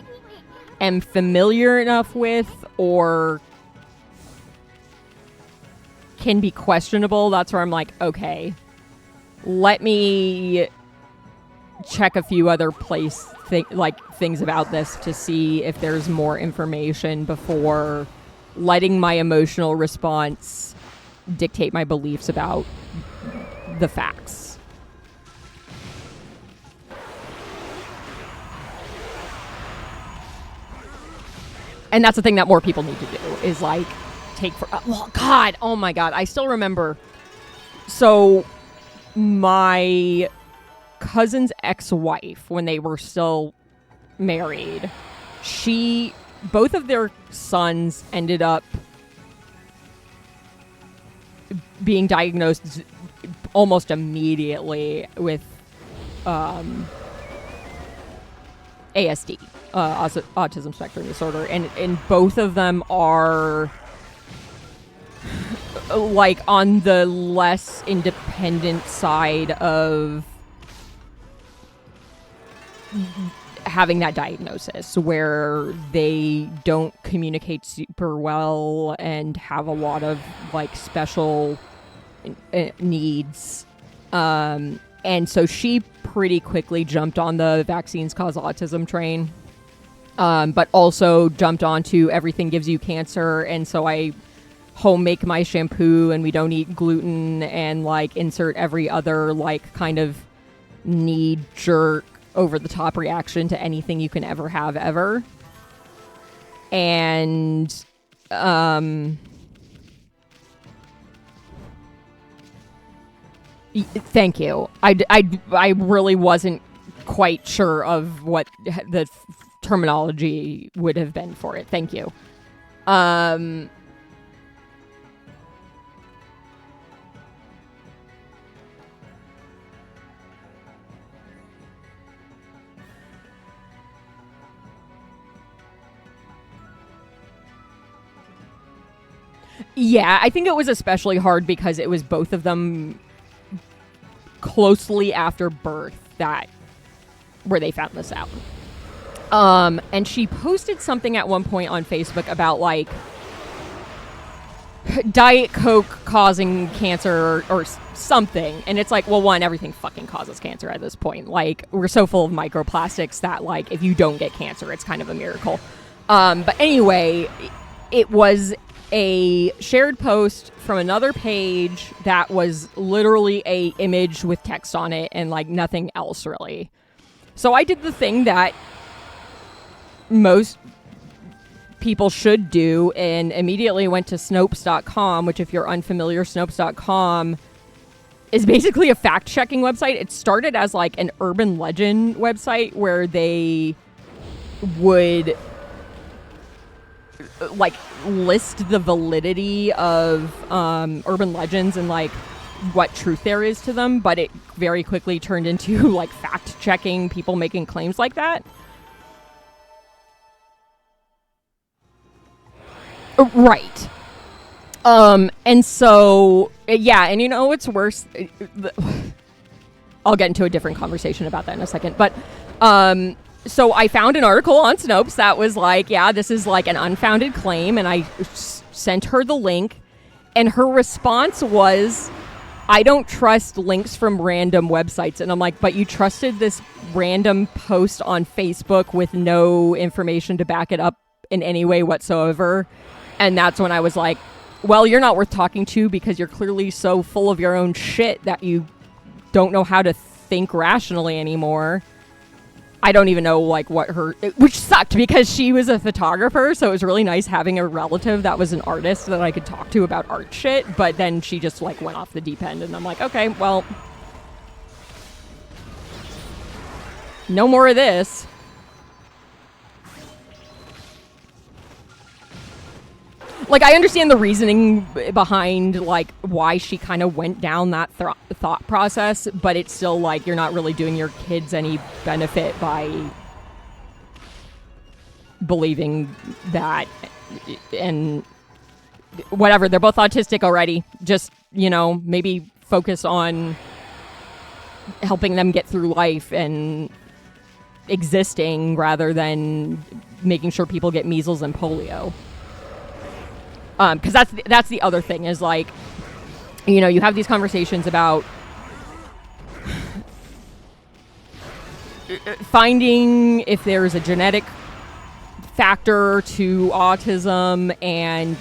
S1: am familiar enough with or can be questionable, that's where I'm like, okay, let me check a few other things about this to see if there's more information before letting my emotional response dictate my beliefs about the facts. And that's the thing that more people need to do is like take for well, God, oh my God, I still remember. So my cousin's ex-wife, when they were still married, both of their sons ended up being diagnosed almost immediately with ASD, autism spectrum disorder, and both of them are like on the less independent side of having that diagnosis, where they don't communicate super well and have a lot of like special needs. And so she pretty quickly jumped on the vaccines cause autism train, but also jumped onto everything gives you cancer. And so I home make my shampoo and we don't eat gluten and like insert every other like kind of knee jerk over the top reaction to anything you can ever have ever. And thank you. I really wasn't quite sure of what the terminology would have been for it. Thank you. Yeah, I think it was especially hard because it was both of them closely after birth where they found this out. And she posted something at one point on Facebook about like Diet Coke causing cancer or something. And it's like, well, one, everything fucking causes cancer at this point. Like, we're so full of microplastics that like if you don't get cancer, it's kind of a miracle. But anyway, it was a shared post from another page that was literally a image with text on it and like nothing else really. So I did the thing that most people should do and immediately went to Snopes.com, which if you're unfamiliar, Snopes.com is basically a fact-checking website. It started as like an urban legend website where they would like list the validity of urban legends and like what truth there is to them, but it very quickly turned into like fact checking people making claims like that. Right. And so yeah, and you know what's worse, I'll get into a different conversation about that in a second, but so I found an article on Snopes that was like, yeah, this is like an unfounded claim, and I sent her the link, and her response was, I don't trust links from random websites. And I'm like, but you trusted this random post on Facebook with no information to back it up in any way whatsoever. And that's when I was like, well, you're not worth talking to because you're clearly so full of your own shit that you don't know how to think rationally anymore. I don't even know like which sucked because she was a photographer, so it was really nice having a relative that was an artist that I could talk to about art shit, but then she just like went off the deep end and I'm like, okay, well, no more of this. Like, I understand the reasoning behind, like, why she kind of went down that thought process, but it's still, like, you're not really doing your kids any benefit by believing that. And whatever, they're both autistic already. Just, you know, maybe focus on helping them get through life and existing rather than making sure people get measles and polio. Because that's the other thing is like, you know, you have these conversations about finding if there is a genetic factor to autism and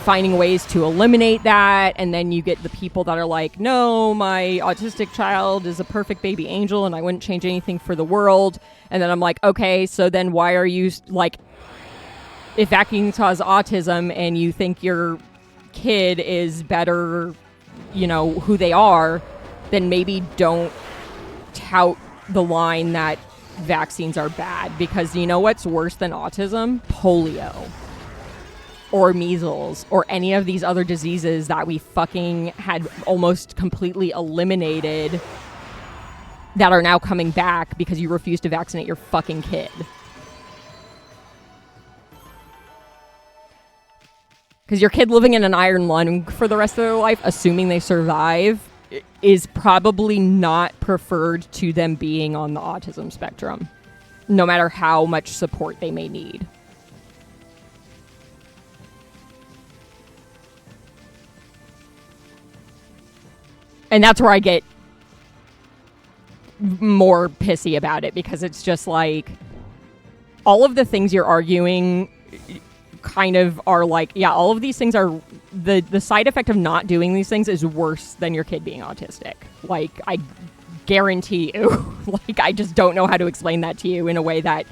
S1: finding ways to eliminate that. And then you get the people that are like, no, my autistic child is a perfect baby angel and I wouldn't change anything for the world. And then I'm like, okay, so then why are you like, if vaccines cause autism and you think your kid is better, you know, who they are, then maybe don't tout the line that vaccines are bad, because you know what's worse than autism? Polio or measles or any of these other diseases that we fucking had almost completely eliminated that are now coming back because you refuse to vaccinate your fucking kid. Because your kid living in an iron lung for the rest of their life, assuming they survive, is probably not preferred to them being on the autism spectrum, no matter how much support they may need. And that's where I get more pissy about it, because it's just like, all of the things you're arguing kind of are like, yeah, all of these things are, the side effect of not doing these things is worse than your kid being autistic. Like, I guarantee you. Like, I just don't know how to explain that to you in a way that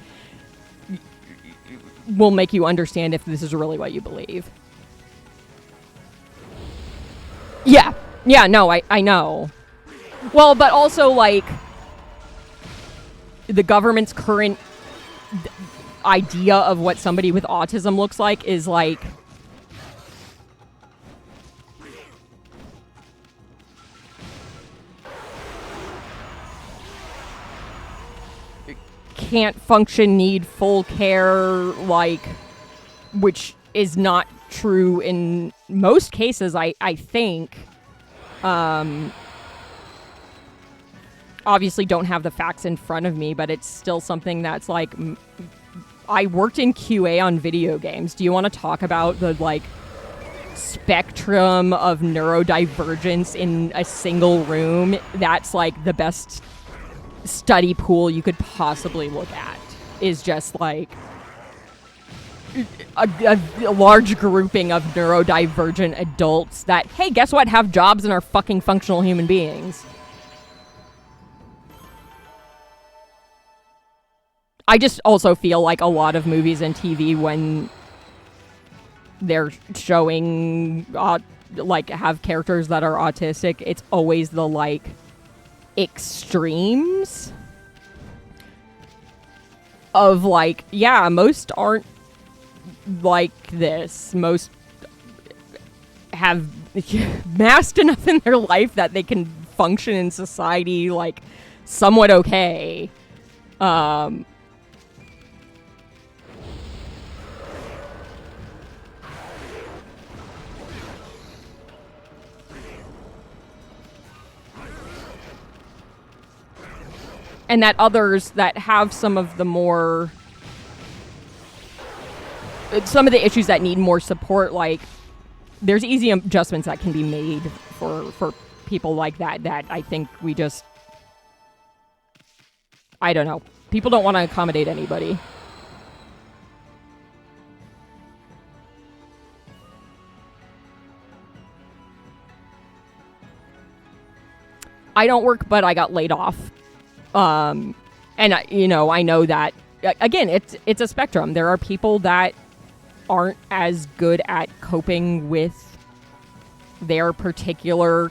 S1: will make you understand if this is really what you believe. Yeah. Yeah, no, I know. Well, but also, like, the government's current idea of what somebody with autism looks like is, like, can't function, need full care, like, which is not true in most cases, I think. Obviously don't have the facts in front of me, but it's still something that's like, I worked in QA on video games. Do you want to talk about the, like, spectrum of neurodivergence in a single room? That's like the best study pool you could possibly look at, is just like a large grouping of neurodivergent adults that, hey, guess what, have jobs and are fucking functional human beings. I just also feel like a lot of movies and TV, when they're showing like, have characters that are autistic, it's always the, like, extremes of, like, yeah, most aren't like this. Most have masked enough in their life that they can function in society, like, somewhat okay. And that others that have some of the more, some of the issues that need more support, like, there's easy adjustments that can be made for people like that I think we just, I don't know. People don't want to accommodate anybody. I don't work, but I got laid off. And you know, I know that, again, it's a spectrum. There are people that aren't as good at coping with their particular,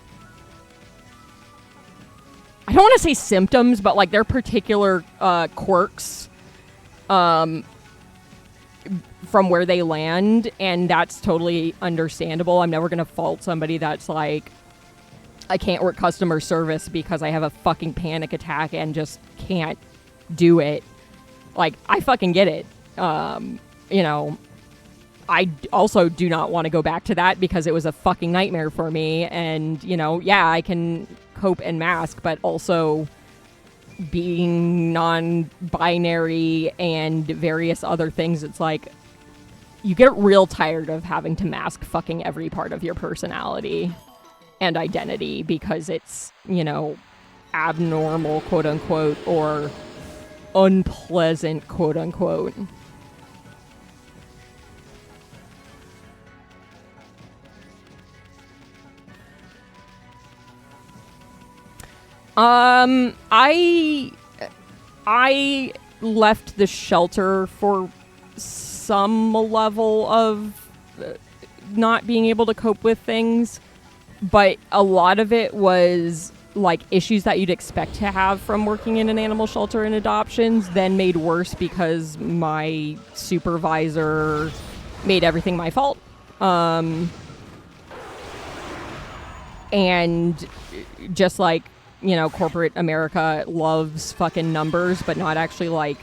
S1: I don't want to say symptoms, but, like, their particular quirks from where they land, and that's totally understandable. I'm never going to fault somebody that's like, I can't work customer service because I have a fucking panic attack and just can't do it. Like, I fucking get it. You know, I also do not want to go back to that because it was a fucking nightmare for me. And, you know, yeah, I can cope and mask, but also being non-binary and various other things, it's like, you get real tired of having to mask fucking every part of your personality and identity because it's, you know, abnormal, quote unquote, or unpleasant, quote unquote. I left the shelter for some level of not being able to cope with things, but a lot of it was like issues that you'd expect to have from working in an animal shelter and adoptions, then made worse because my supervisor made everything my fault. And just like, you know, corporate America loves fucking numbers, but not actually like,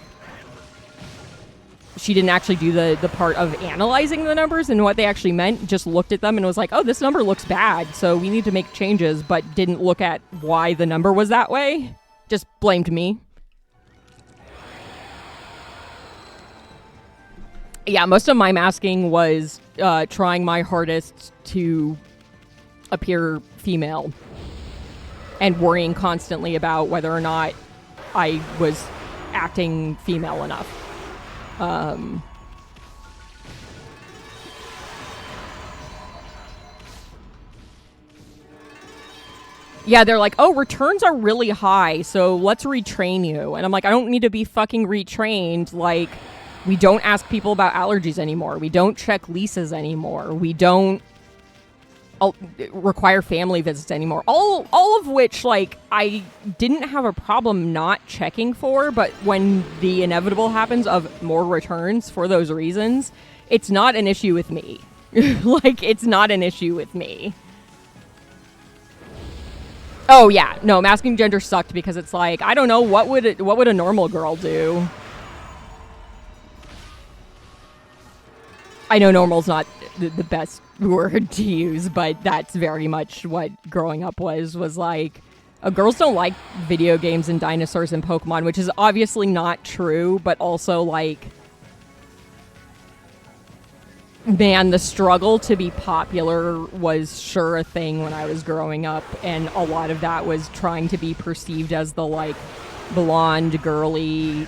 S1: she didn't actually do the part of analyzing the numbers and what they actually meant, just looked at them and was like, oh, this number looks bad, so we need to make changes, but didn't look at why the number was that way. Just blamed me. Yeah, most of my masking was trying my hardest to appear female and worrying constantly about whether or not I was acting female enough. Yeah, they're like, oh, returns are really high, so let's retrain you. And I'm like, I don't need to be fucking retrained. Like, we don't ask people about allergies anymore. We don't check leases anymore. We don't require family visits anymore. All of which, like, I didn't have a problem not checking for, but when the inevitable happens of more returns for those reasons, it's not an issue with me. Like, it's not an issue with me. Oh yeah, no, masking gender sucked because it's like, I don't know, what would a normal girl do? I know normal's not the best word to use, but that's very much what growing up was like, girls don't like video games and dinosaurs and Pokemon, which is obviously not true, but also like, man, the struggle to be popular was sure a thing when I was growing up, and a lot of that was trying to be perceived as the, like, blonde, girly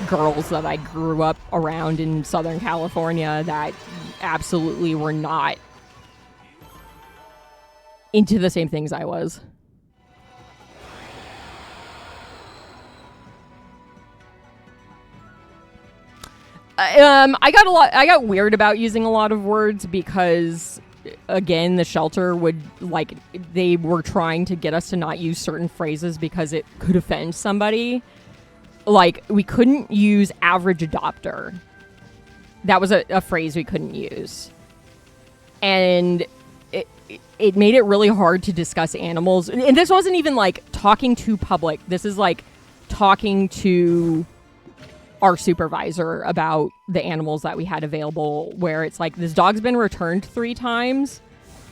S1: girls that I grew up around in Southern California that absolutely were not into the same things I was. I got weird about using a lot of words because, again, the shelter would, like, they were trying to get us to not use certain phrases because it could offend somebody. Like, we couldn't use average adopter. That was a phrase we couldn't use. And it made it really hard to discuss animals. And this wasn't even, like, talking to public. This is, like, talking to our supervisor about the animals that we had available, where it's like, this dog's been returned 3 times.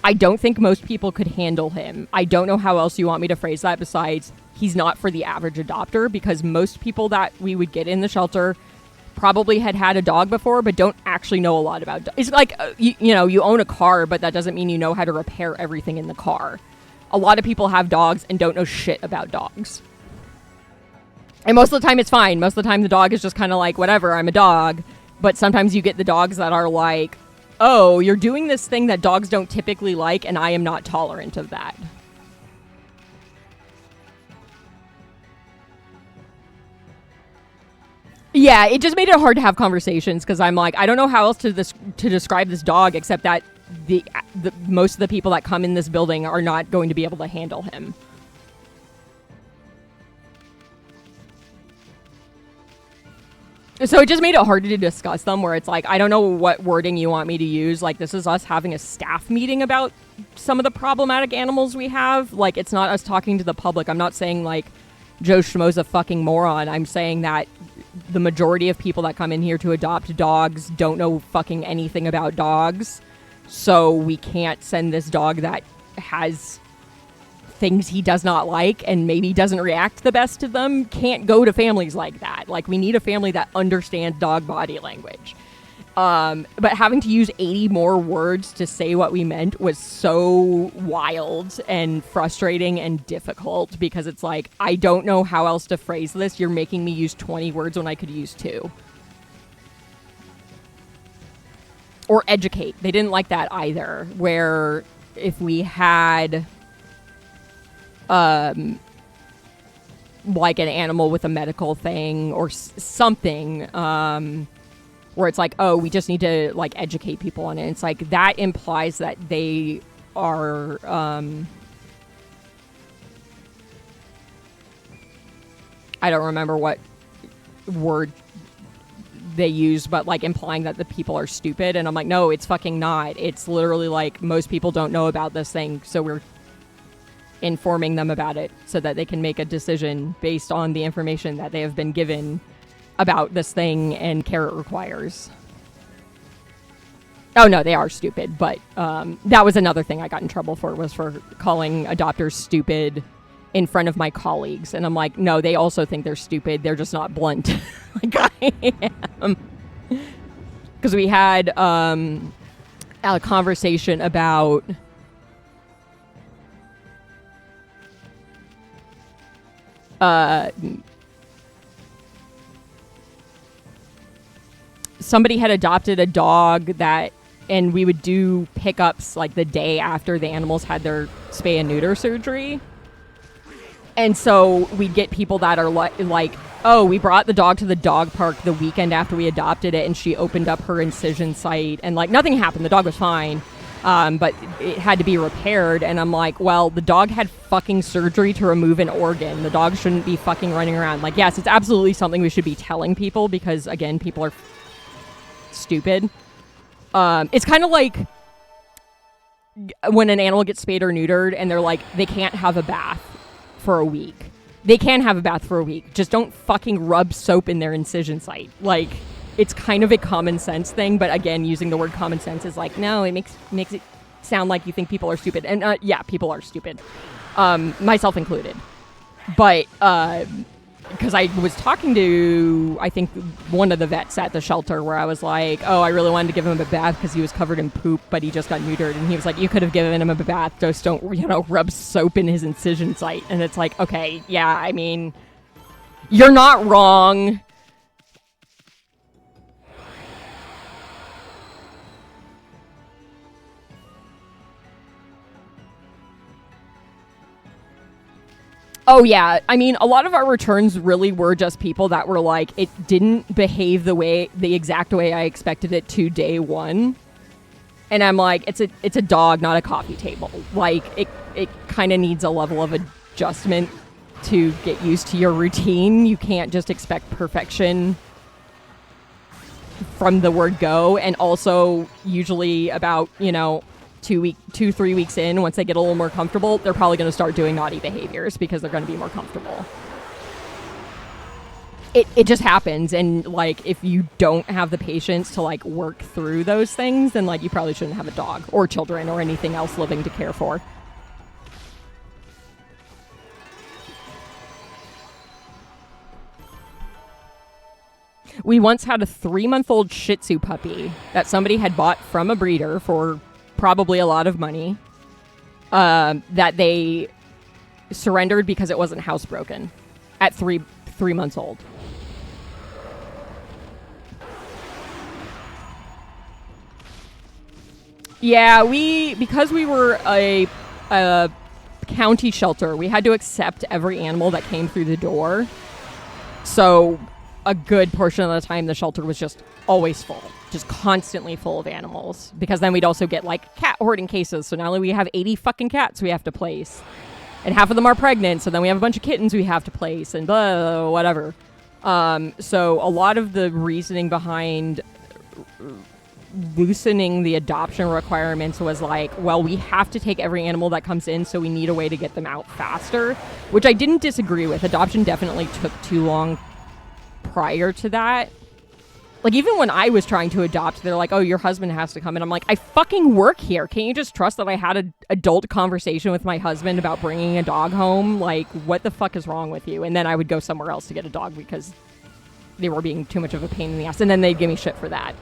S1: I don't think most people could handle him. I don't know how else you want me to phrase that besides he's not for the average adopter, because most people that we would get in the shelter probably had a dog before but don't actually know a lot about dogs. It's like, you know, you own a car, but that doesn't mean you know how to repair everything in the car. A lot of people have dogs and don't know shit about dogs. And most of the time it's fine. Most of the time the dog is just kind of like, whatever, I'm a dog. But sometimes you get the dogs that are like, oh, you're doing this thing that dogs don't typically like, and I am not tolerant of that. Yeah, it just made it hard to have conversations because I'm like, I don't know how else to describe this dog except that the most of the people that come in this building are not going to be able to handle him. So it just made it harder to discuss them, where it's like, I don't know what wording you want me to use. Like, this is us having a staff meeting about some of the problematic animals we have. Like, it's not us talking to the public. I'm not saying, like, Joe Schmo's a fucking moron. I'm saying that the majority of people that come in here to adopt dogs don't know fucking anything about dogs. So we can't send this dog that has things he does not like and maybe doesn't react the best to them, can't go to families like that. Like, we need a family that understands dog body language. But having to use 80 more words to say what we meant was so wild and frustrating and difficult, because it's like, I don't know how else to phrase this. You're making me use 20 words when I could use 2. Or educate. They didn't like that either, where if we had like an animal with a medical thing or something, where it's like, oh, we just need to like educate people on it. It's like that implies that they are I don't remember what word they use, but like implying that the people are stupid. And I'm like, no, it's fucking not. It's literally like most people don't know about this thing, so we're informing them about it so that they can make a decision based on the information that they have been given about this thing and care it requires. Oh no, they are stupid, but that was another thing I got in trouble for, was for calling adopters stupid in front of my colleagues. And I'm like, no, they also think they're stupid, they're just not blunt like I am. Because we had a conversation about somebody had adopted a dog that, and we would do pickups like the day after the animals had their spay and neuter surgery. And so we'd get people that are like, oh, we brought the dog to the dog park the weekend after we adopted it, and she opened up her incision site, and like nothing happened. The dog was fine, but it had to be repaired. And I'm like, well, the dog had fucking surgery to remove an organ. The dog shouldn't be fucking running around. Like, yes, it's absolutely something we should be telling people, because again, people are stupid. It's kind of like when an animal gets spayed or neutered and they're like, they can't have a bath for a week. They can have a bath for a week. Just don't fucking rub soap in their incision site. Like, it's kind of a common sense thing, but again, using the word common sense is like, no, it makes it sound like you think people are stupid. And yeah, people are stupid. Myself included. But because I was talking to, I think, one of the vets at the shelter, where I was like, oh, I really wanted to give him a bath because he was covered in poop, but he just got neutered. And he was like, you could have given him a bath, just don't, rub soap in his incision site. And it's like, okay, yeah, I mean, you're not wrong. Oh, yeah. I mean, a lot of our returns really were just people that were like, it didn't behave the exact way I expected it to day one. And I'm like, it's a dog, not a coffee table. Like, it kind of needs a level of adjustment to get used to your routine. You can't just expect perfection from the word go. And also, usually about, 2-3 weeks in, once they get a little more comfortable, they're probably going to start doing naughty behaviors because they're going to be more comfortable. It just happens. And like, if you don't have the patience to like work through those things, then like you probably shouldn't have a dog or children or anything else living to care for. We once had a 3-month-old Shih Tzu puppy that somebody had bought from a breeder for probably a lot of money, that they surrendered because it wasn't housebroken at 3 months old. Yeah, because we were a county shelter, we had to accept every animal that came through the door. So a good portion of the time, the shelter was just always full, just constantly full of animals. Because then we'd also get like cat hoarding cases. So now we have 80 fucking cats we have to place, and half of them are pregnant. So then we have a bunch of kittens we have to place, and blah, whatever. So a lot of the reasoning behind loosening the adoption requirements was like, well, we have to take every animal that comes in, so we need a way to get them out faster, which I didn't disagree with. Adoption definitely took too long prior to that. Like, even when I was trying to adopt, they're like, oh, your husband has to come. And I'm like, I fucking work here. Can't you just trust that I had an adult conversation with my husband about bringing a dog home? Like, what the fuck is wrong with you? And then I would go somewhere else to get a dog because they were being too much of a pain in the ass. And then they'd give me shit for that.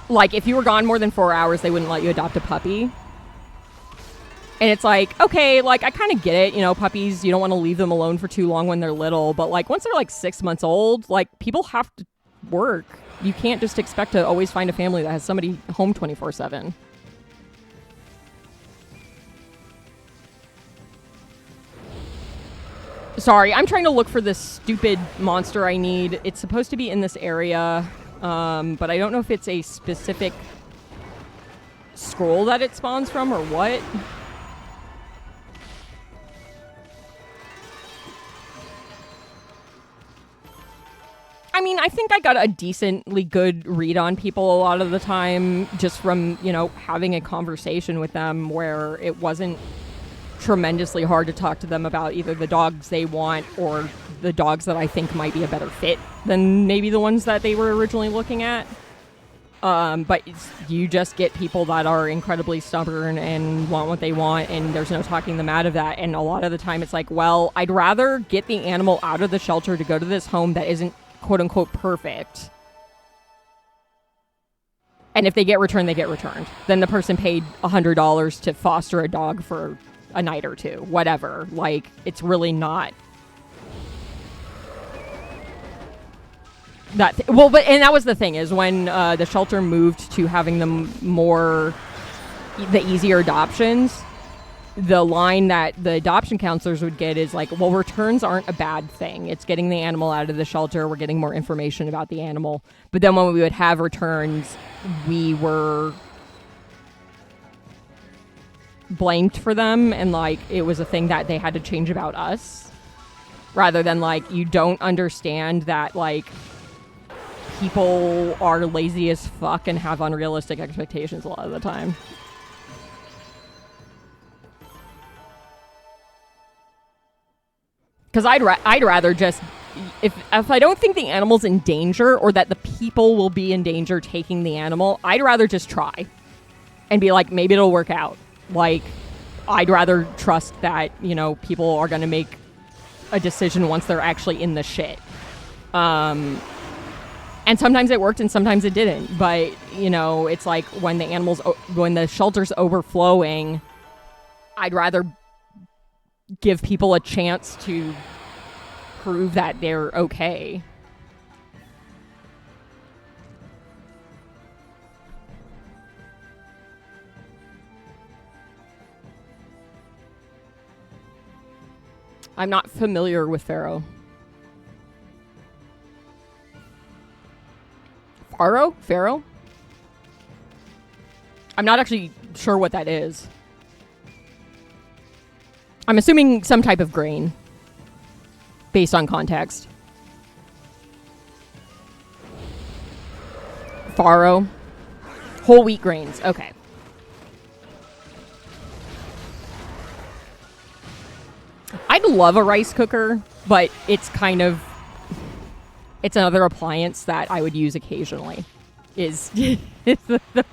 S1: Like, if you were gone more than 4 hours, they wouldn't let you adopt a puppy. And it's like, okay, like, I kind of get it. Puppies, you don't want to leave them alone for too long when they're little. But, like, once they're, like, 6 months old, like, people have to work. You can't just expect to always find a family that has somebody home 24/7. Sorry, I'm trying to look for this stupid monster I need. It's supposed to be in this area, but I don't know if it's a specific scroll that it spawns from or what. I mean, I think I got a decently good read on people a lot of the time just from, you know, having a conversation with them where it wasn't tremendously hard to talk to them about either the dogs they want or the dogs that I think might be a better fit than maybe the ones that they were originally looking at. But you just get people that are incredibly stubborn and want what they want, and there's no talking them out of that. And a lot of the time it's like, well, I'd rather get the animal out of the shelter to go to this home that isn't quote-unquote perfect. And if they get returned, they get returned. Then the person paid $100 to foster a dog for a night or two, whatever. Like, it's really not that well, but and that was the thing is when the shelter moved to having them more the easier adoptions, the line that the adoption counselors would get is like, well, returns aren't a bad thing. It's getting the animal out of the shelter. We're getting more information about the animal. But then when we would have returns, we were blamed for them, and like it was a thing that they had to change about us, rather than like, you don't understand that like people are lazy as fuck and have unrealistic expectations a lot of the time. Because I'd rather just, if I don't think the animal's in danger or that the people will be in danger taking the animal, I'd rather just try and be like, maybe it'll work out. Like, I'd rather trust that, you know, people are going to make a decision once they're actually in the shit. And sometimes it worked and sometimes it didn't. But, you know, it's like when the shelter's overflowing, I'd rather give people a chance to prove that they're okay. I'm not familiar with Pharaoh. Pharaoh? I'm not actually sure what that is. I'm assuming some type of grain, based on context. Farro. Whole wheat grains. Okay. I'd love a rice cooker, but it's another appliance that I would use occasionally. Is the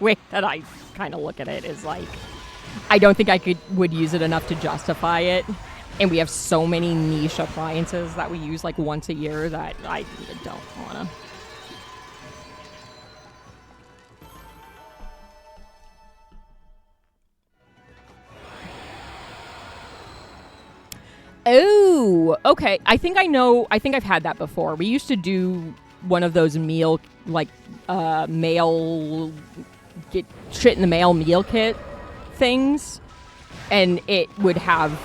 S1: way that I kind of look at it is like, I don't think I would use it enough to justify it. And we have so many niche appliances that we use like once a year that I don't want to. Oh, okay. I think I've had that before. We used to do one of those mail, get shit in the mail meal kit things, and it would have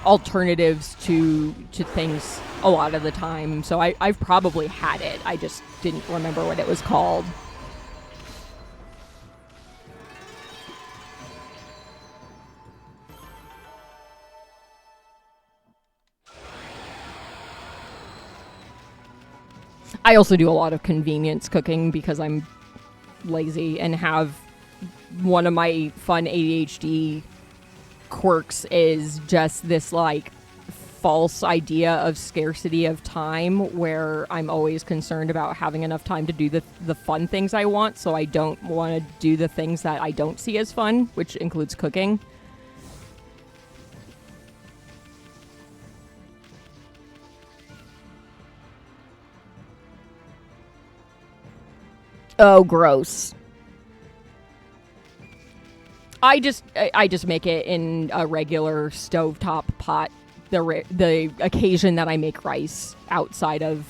S1: alternatives to things a lot of the time. So I've probably had it. I just didn't remember what it was called. I also do a lot of convenience cooking because I'm lazy and have one of my fun ADHD quirks is just this like false idea of scarcity of time where I'm always concerned about having enough time to do the fun things I want, so I don't want to do the things that I don't see as fun, which includes cooking. Oh, gross. I just make it in a regular stovetop pot. The occasion that I make rice outside of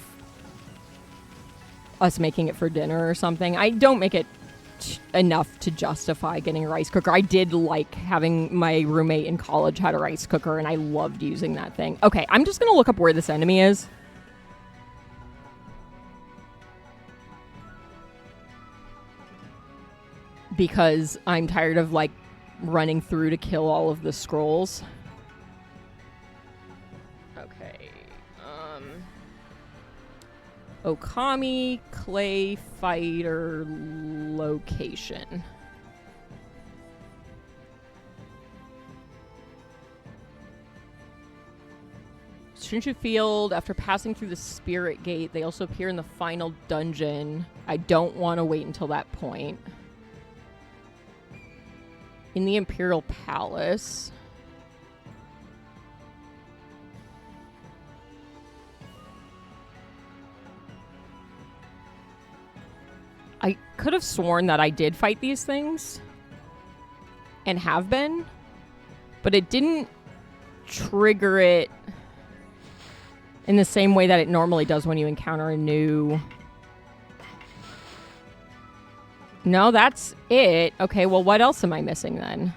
S1: us making it for dinner or something. I don't make it enough to justify getting a rice cooker. I did like having my roommate in college had a rice cooker, and I loved using that thing. Okay, I'm just going to look up where this enemy is. Because I'm tired of, like, running through to kill all of the scrolls. Okay. Okami clay fighter location. Shinshu Field, after passing through the Spirit Gate, they also appear in the final dungeon. I don't want to wait until that point. In the Imperial Palace. I could have sworn that I did fight these things. And have been. But it didn't trigger it in the same way that it normally does when you encounter a new... No, that's it. Okay, well, what else am I missing then?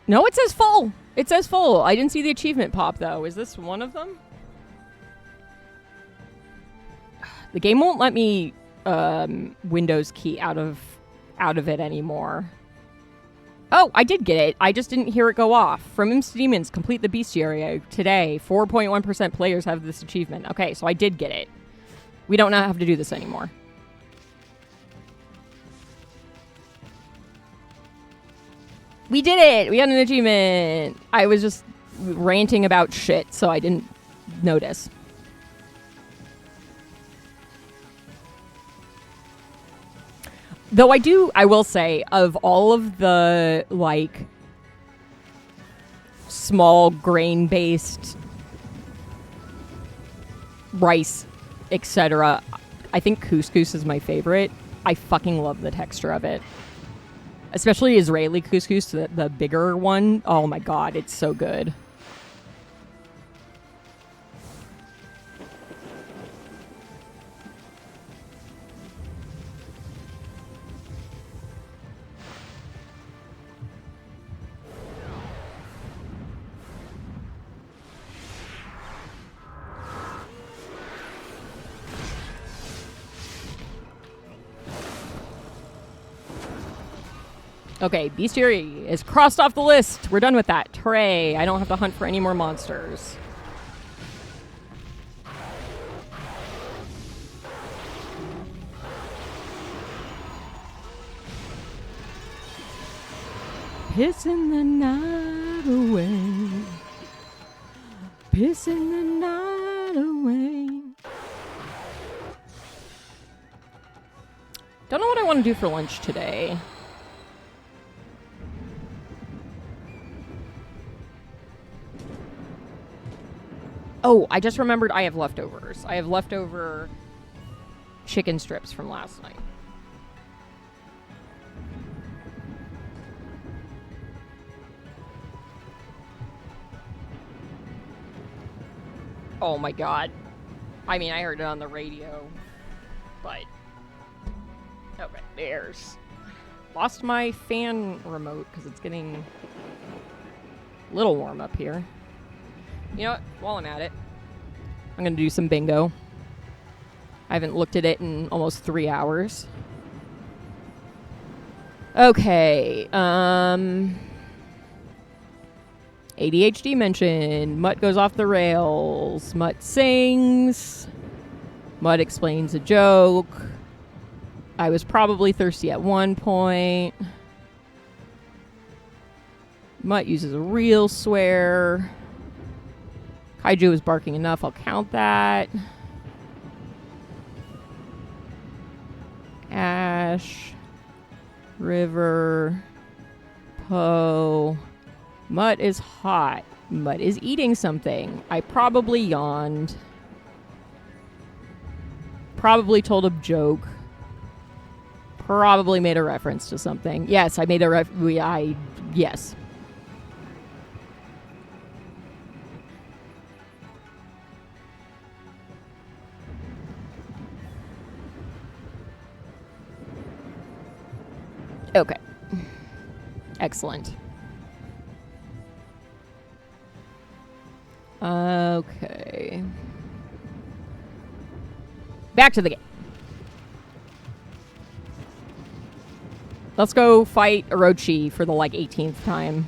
S1: No, it says full. It says full. I didn't see the achievement pop, though. Is this one of them? The game won't let me Windows key out of it anymore. Oh, I did get it. I just didn't hear it go off. From Imps to Demons, complete the bestiary today. 4.1% players have this achievement. Okay, so I did get it. We don't have to do this anymore. We did it! We got an achievement! I was just ranting about shit, so I didn't notice. Though I will say, of all of the, like, small grain-based rice, etc., I think couscous is my favorite. I fucking love the texture of it. Especially Israeli couscous, the bigger one. Oh my god, it's so good. Okay, bestiary is crossed off the list. We're done with that. Hooray. I don't have to hunt for any more monsters. Pissing the night away. Pissing the night away. Don't know what I want to do for lunch today. Oh, I just remembered I have leftovers. I have leftover chicken strips from last night. Oh my god. I mean, I heard it on the radio, but... Okay, there's... Lost my fan remote because it's getting a little warm up here. You know what? While I'm at it, I'm going to do some bingo. I haven't looked at it in almost 3 hours. Okay. ADHD mentioned. Mutt goes off the rails. Mutt sings. Mutt explains a joke. I was probably thirsty at one point. Mutt uses a real swear. Kaiju was barking enough. I'll count that. Ash. River. Poe. Mutt is hot. Mutt is eating something. I probably yawned. Probably told a joke. Probably made a reference to something. Yes, I made a yes. Okay. Excellent. Okay. Back to the game. Let's go fight Orochi for the, like, 18th time.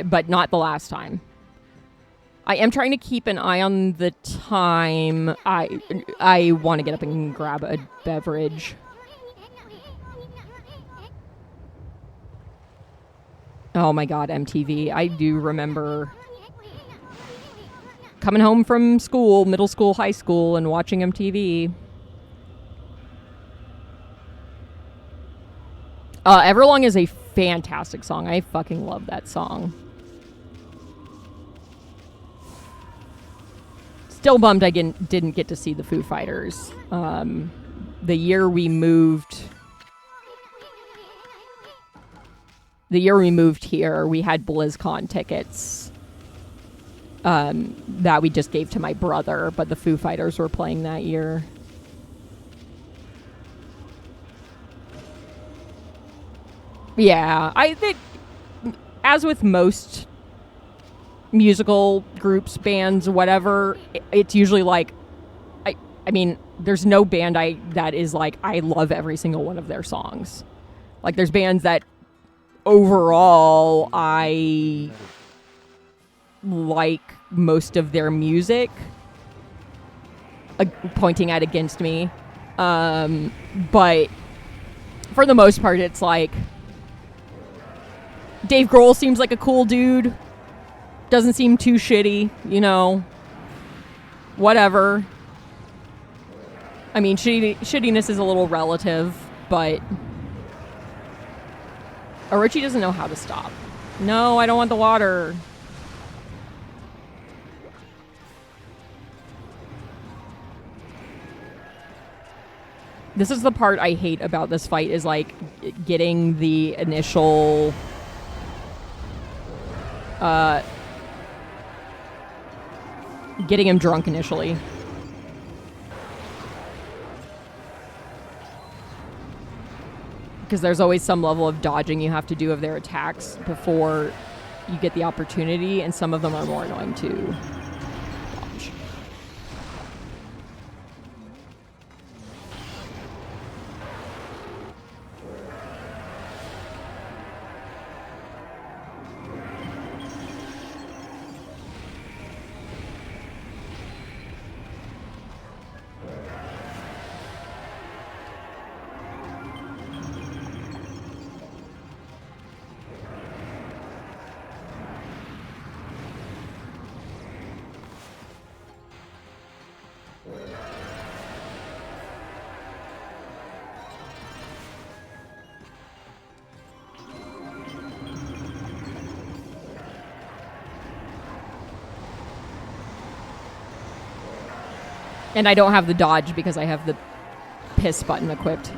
S1: But not the last time. I am trying to keep an eye on the time. I want to get up and grab a beverage. Oh my god, MTV. I do remember coming home from school, middle school, high school, and watching MTV. Everlong is a fantastic song. I fucking love that song. Still bummed I didn't get to see the Foo Fighters. The year we moved here, we had BlizzCon tickets that we just gave to my brother, but the Foo Fighters were playing that year. Yeah, I think, as with most musical groups, bands, whatever, it's usually like, I mean, there's no band that is like, I love every single one of their songs. Like, there's bands that overall I like most of their music, pointing at Against Me, but for the most part, it's like, Dave Grohl seems like a cool dude. Doesn't seem too shitty, you know. Whatever. I mean, shittiness is a little relative, but Orochi doesn't know how to stop. No, I don't want the water. This is the part I hate about this fight, is like getting the initial getting him drunk initially. Because there's always some level of dodging you have to do of their attacks before you get the opportunity, and some of them are more annoying to dodge. And I don't have the dodge because I have the piss button equipped.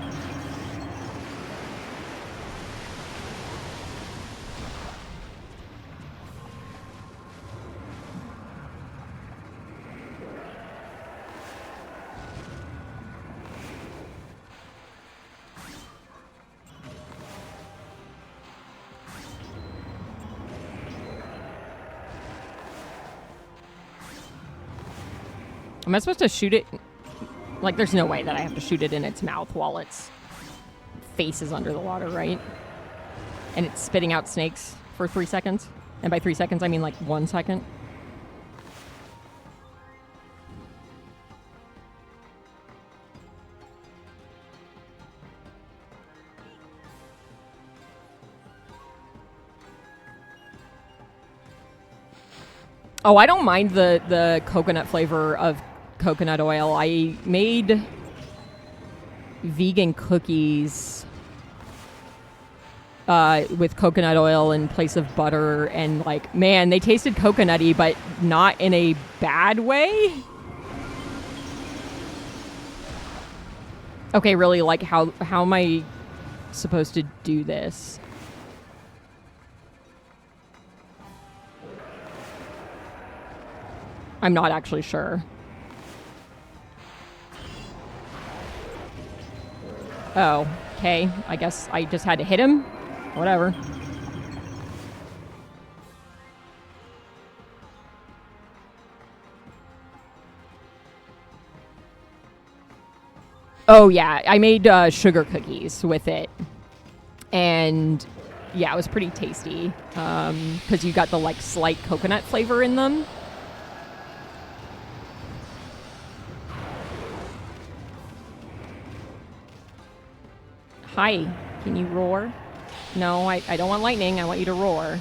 S1: Am I supposed to shoot it? Like, there's no way that I have to shoot it in its mouth while its face is under the water, right? And it's spitting out snakes for 3 seconds. And by 3 seconds, I mean like 1 second. Oh, I don't mind the coconut flavor of coconut oil. I made vegan cookies with coconut oil in place of butter, and like, man, they tasted coconutty, but not in a bad way. Okay, really, like, how am I supposed to do this? I'm not actually sure. Oh. Okay, I guess I just had to hit him. Whatever. Oh, yeah. I made sugar cookies with it. And, yeah, it was pretty tasty. Because you got the, like, slight coconut flavor in them. Hi. Can you roar? No, I don't want lightning. I want you to roar.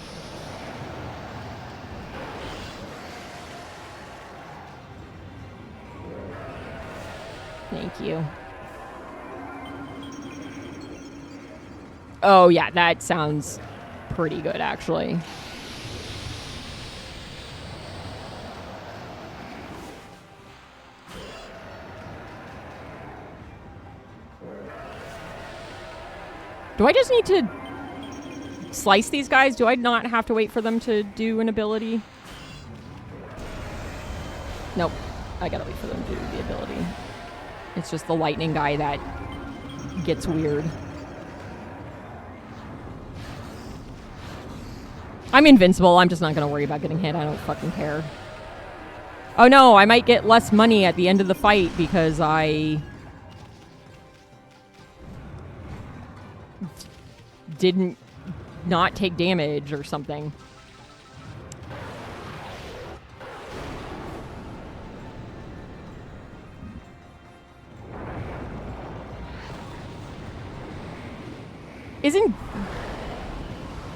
S1: Thank you. Oh, yeah, that sounds pretty good, actually. Do I just need to slice these guys? Do I not have to wait for them to do an ability? Nope. I gotta wait for them to do the ability. It's just the lightning guy that gets weird. I'm invincible. I'm just not gonna worry about getting hit. I don't fucking care. Oh no, I might get less money at the end of the fight because I didn't not take damage or something.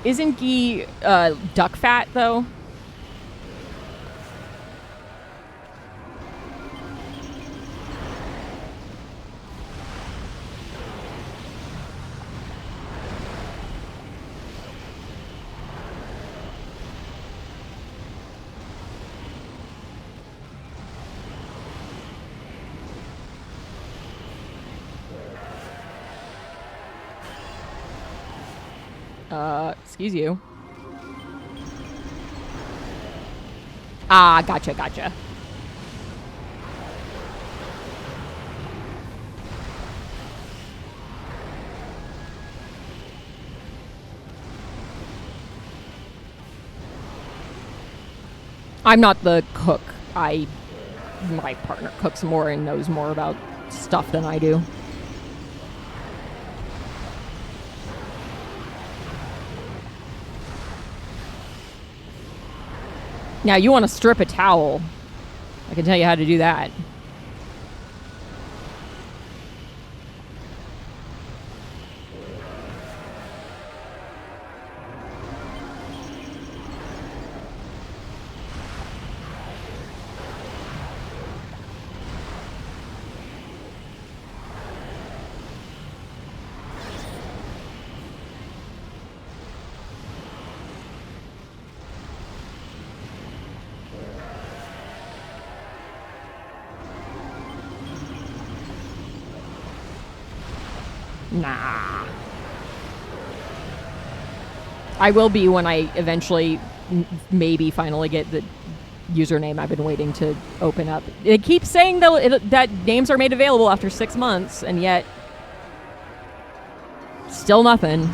S1: Isn't ghee duck fat though? Excuse you. Ah, gotcha. I'm not the cook. My partner cooks more and knows more about stuff than I do. Now, you want to strip a towel. I can tell you how to do that. Nah. I will be when I eventually maybe finally get the username I've been waiting to open up. It keeps saying that names are made available after 6 months, and yet still nothing.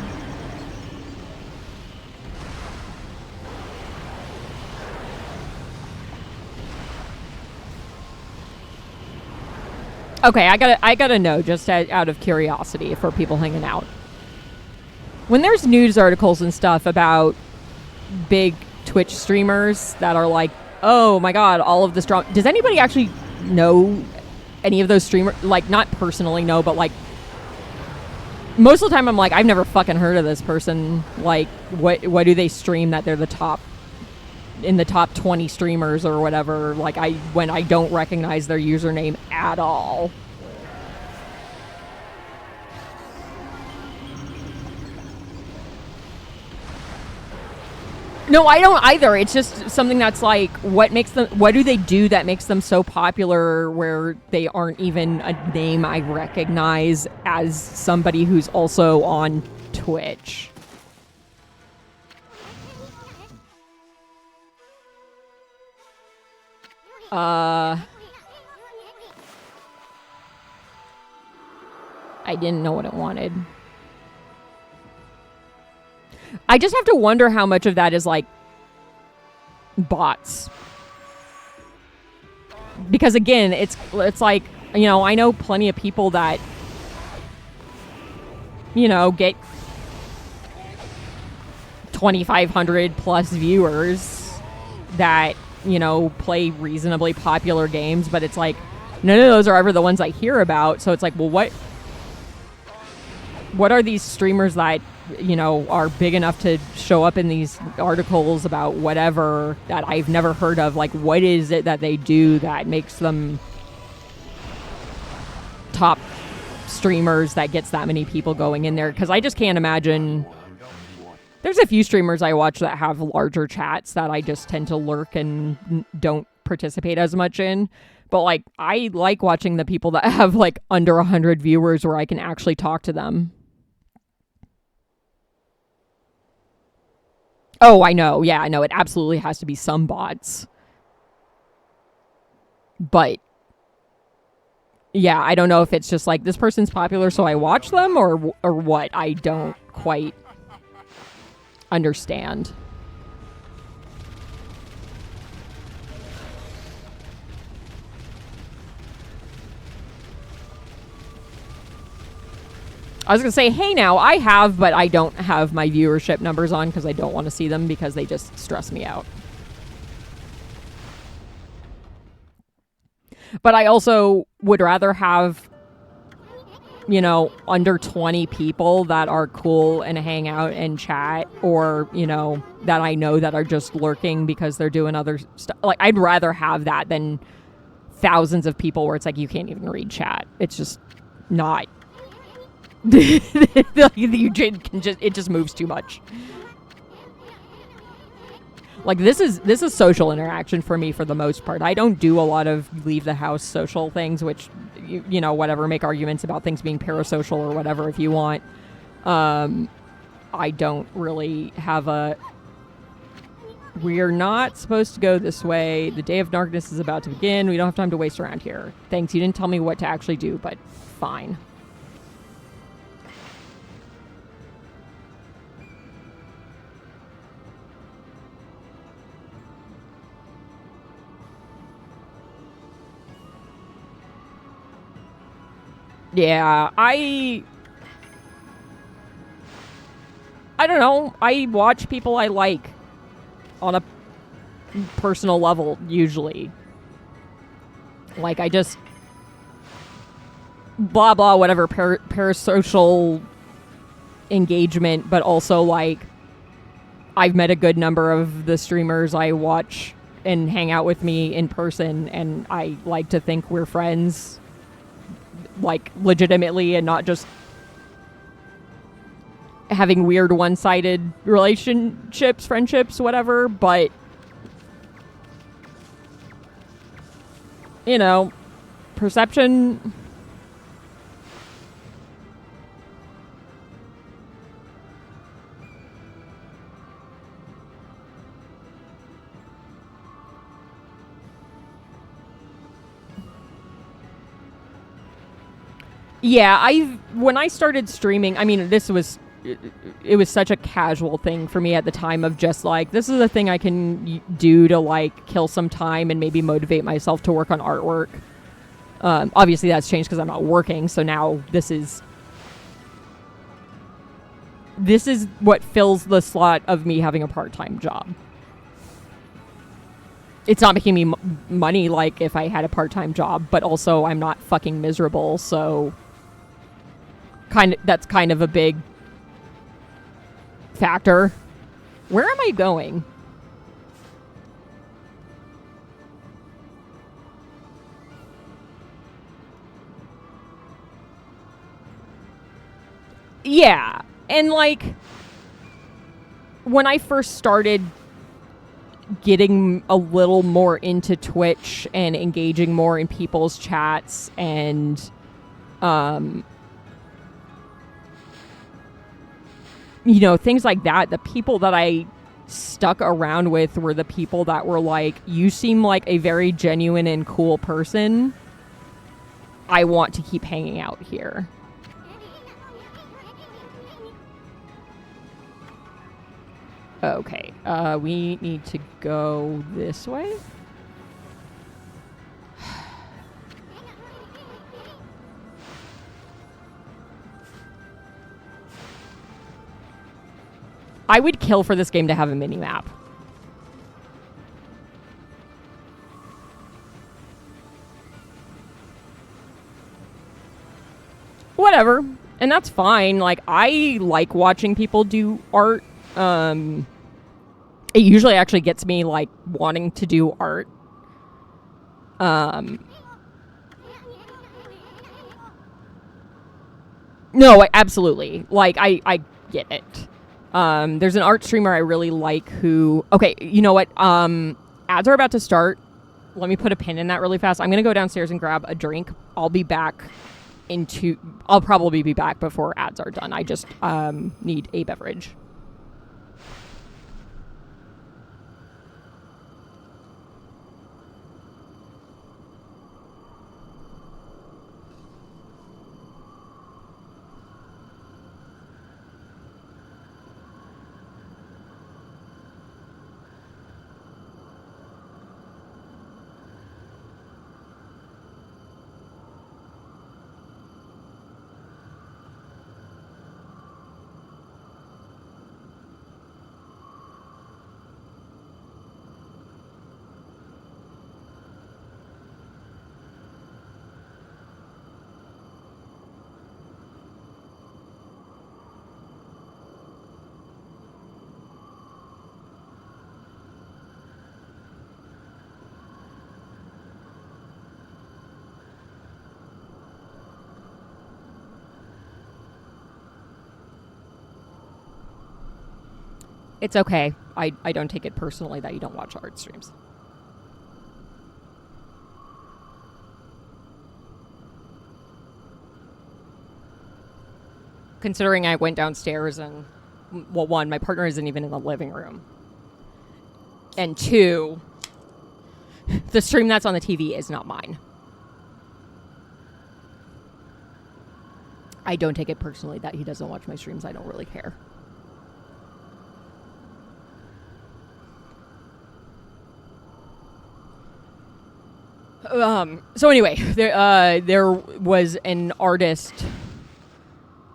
S1: Okay, I gotta know, just out of curiosity for people hanging out. When there's news articles and stuff about big Twitch streamers that are like, oh my god, all of this drama, does anybody actually know any of those streamers? Like, not personally know, but like, most of the time I'm like, I've never fucking heard of this person. Like, what do they stream that they're in the top 20 streamers or whatever, like when I don't recognize their username at all. No, I don't either. It's just something that's like, what do they do that makes them so popular where they aren't even a name I recognize as somebody who's also on Twitch? I didn't know what it wanted. I just have to wonder how much of that is like bots. Because again, it's like, you know, I know plenty of people that, you know, get 2,500 plus viewers that, you know, play reasonably popular games, but it's like none of those are ever the ones I hear about. So it's like, well, what are these streamers that, you know, are big enough to show up in these articles about whatever that I've never heard of? Like, what is it that they do that makes them top streamers that gets that many people going in there? Because I just can't imagine. There's a few streamers I watch that have larger chats that I just tend to lurk and don't participate as much in. But like, I like watching the people that have like under 100 viewers where I can actually talk to them. Oh, I know. Yeah, I know. It absolutely has to be some bots. But yeah, I don't know if it's just like this person's popular so I watch them or what. I don't quite understand. I was going to say, hey now, I have, but I don't have my viewership numbers on because I don't want to see them because they just stress me out. But I also would rather have, you know, under 20 people that are cool and hang out and chat, or, you know, that I know that are just lurking because they're doing other stuff. Like, I'd rather have that than thousands of people where it's like you can't even read chat. It's just not. It just moves too much. Like, this is social interaction for me for the most part. I don't do a lot of leave the house social things, which, you know, whatever, make arguments about things being parasocial or whatever if you want. I don't really have a, we're not supposed to go this way. The day of darkness is about to begin. We don't have time to waste around here. Thanks, you didn't tell me what to actually do, but fine. Yeah, I don't know. I watch people I like on a personal level, usually. Like, I just blah, blah, whatever, parasocial engagement, but also, like, I've met a good number of the streamers I watch and hang out with me in person, and I like to think we're friends, like, legitimately, and not just having weird one-sided relationships, friendships, whatever. But, you know, perception. Yeah, when I started streaming, I mean, it was such a casual thing for me at the time of just like, this is a thing I can do to like kill some time and maybe motivate myself to work on artwork. Obviously that's changed because I'm not working, so now this is what fills the slot of me having a part-time job. It's not making me money like if I had a part-time job, but also I'm not fucking miserable, so that's kind of a big factor. Where am I going? Yeah, and like when I first started getting a little more into Twitch and engaging more in people's chats and you know, things like that, the people that I stuck around with were the people that were like, you seem like a very genuine and cool person. I want to keep hanging out here. Okay, we need to go this way. I would kill for this game to have a mini-map. Whatever. And that's fine. Like, I like watching people do art. It usually actually gets me, like, wanting to do art. No, absolutely. Like, I get it. There's an art streamer I really like who... Okay, you know what? Ads are about to start. Let me put a pin in that really fast. I'm going to go downstairs and grab a drink. I'll be back I'll probably be back before ads are done. I just need a beverage. It's okay. I don't take it personally that you don't watch art streams. Considering I went downstairs and, well, one, my partner isn't even in the living room. And two, the stream that's on the TV is not mine. I don't take it personally that he doesn't watch my streams. I don't really care. So anyway, there was an artist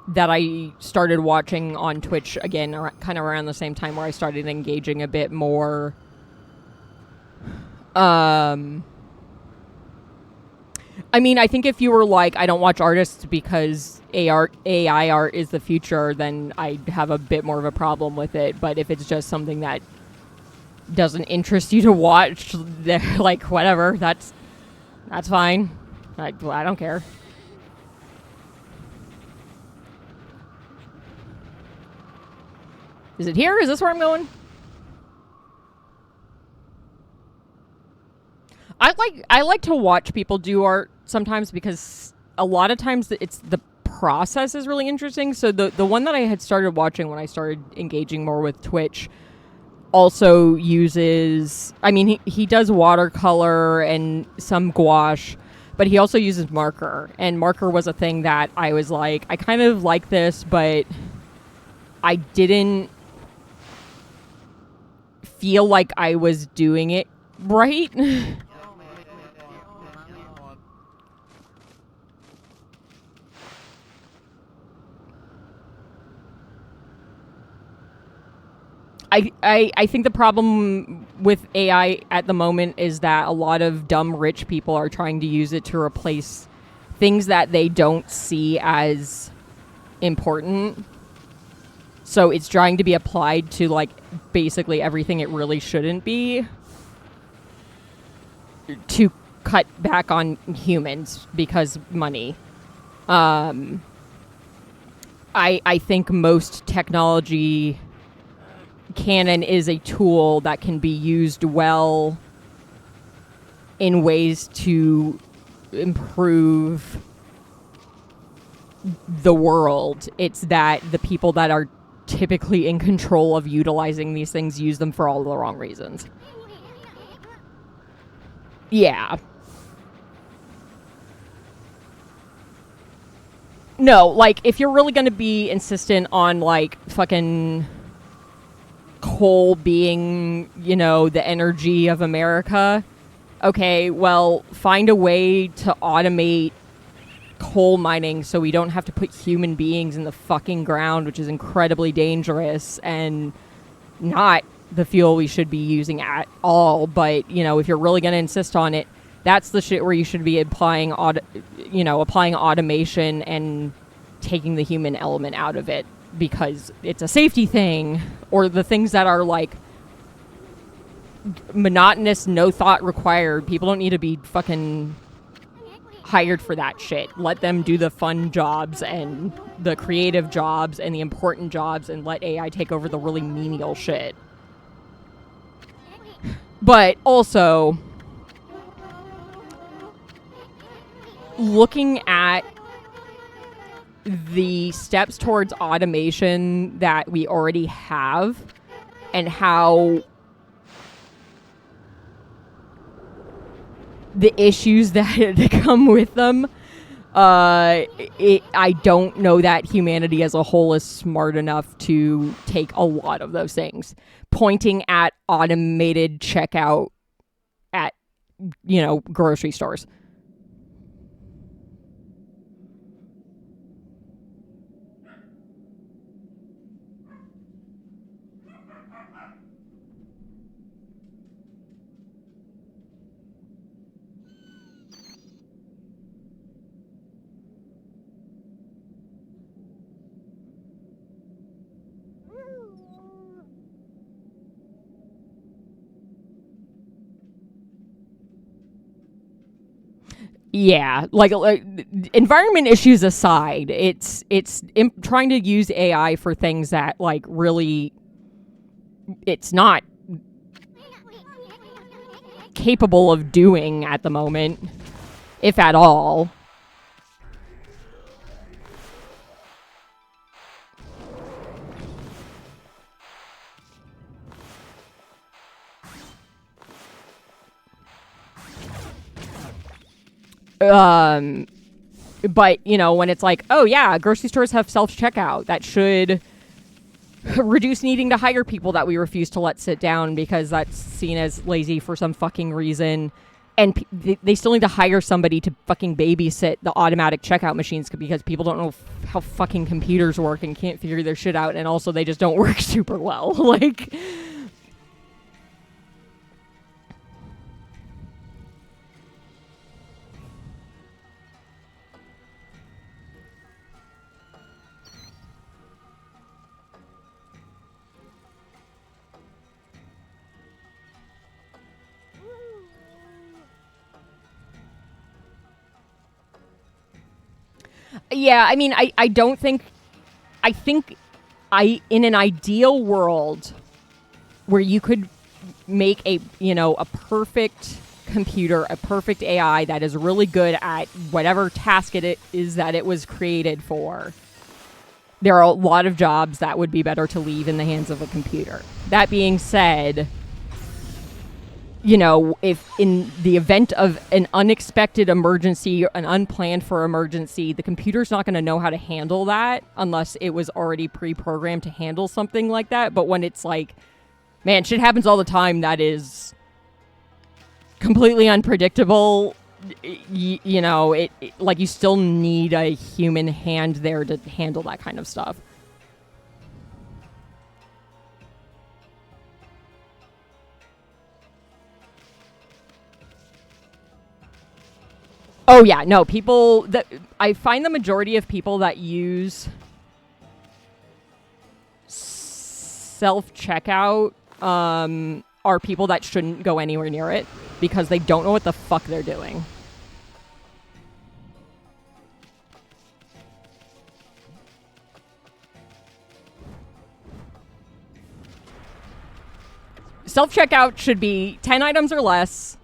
S1: that I started watching on Twitch again, kind of around the same time where I started engaging a bit more. I mean, I think if you were like, I don't watch artists because AI art is the future, then I'd have a bit more of a problem with it. But if it's just something that doesn't interest you to watch, like, whatever, that's fine. I don't care. Is it here? Is this where I'm going? I like to watch people do art sometimes because a lot of times it's the process is really interesting. So the one that I had started watching when I started engaging more with Twitch also uses, I mean, he does watercolor and some gouache, but he also uses marker. And marker was a thing that I was like, I kind of like this, but I didn't feel like I was doing it right. I think the problem with AI at the moment is that a lot of dumb rich people are trying to use it to replace things that they don't see as important. So it's trying to be applied to, like, basically everything it really shouldn't be to cut back on humans because money. I think most technology canon is a tool that can be used well in ways to improve the world. It's that the people that are typically in control of utilizing these things use them for all the wrong reasons. Yeah. No, like, if you're really going to be insistent on, like, fucking coal being, you know, the energy of America. Okay, well, find a way to automate coal mining so we don't have to put human beings in the fucking ground, which is incredibly dangerous and not the fuel we should be using at all. But, you know, if you're really going to insist on it, that's the shit where you should be applying automation and taking the human element out of it, because it's a safety thing. Or the things that are like monotonous, no thought required, people don't need to be fucking hired for that shit. Let them do the fun jobs and the creative jobs and the important jobs, and let AI take over the really menial shit. But also, looking at the steps towards automation that we already have and how the issues that come with them, I don't know that humanity as a whole is smart enough to take a lot of those things. Pointing at automated checkout at, you know, grocery stores. Yeah, like environment issues aside, it's trying to use AI for things that like really it's not capable of doing at the moment, if at all. But, you know, when it's like, oh yeah, grocery stores have self-checkout, that should reduce needing to hire people that we refuse to let sit down because that's seen as lazy for some fucking reason. And they still need to hire somebody to fucking babysit the automatic checkout machines because people don't know how fucking computers work and can't figure their shit out. And also they just don't work super well. Like... Yeah, I mean, I don't think... I think in an ideal world where you could make a, you know, a perfect computer, a perfect AI that is really good at whatever task it is that it was created for, there are a lot of jobs that would be better to leave in the hands of a computer. That being said, you know, if in the event of an unexpected emergency, an unplanned for emergency, the computer's not going to know how to handle that unless it was already pre-programmed to handle something like that. But when it's like, man, shit happens all the time that is completely unpredictable, you know, it like you still need a human hand there to handle that kind of stuff. Oh yeah, no, people that I find the majority of people that use self-checkout are people that shouldn't go anywhere near it because they don't know what the fuck they're doing. Self-checkout should be 10 items or less.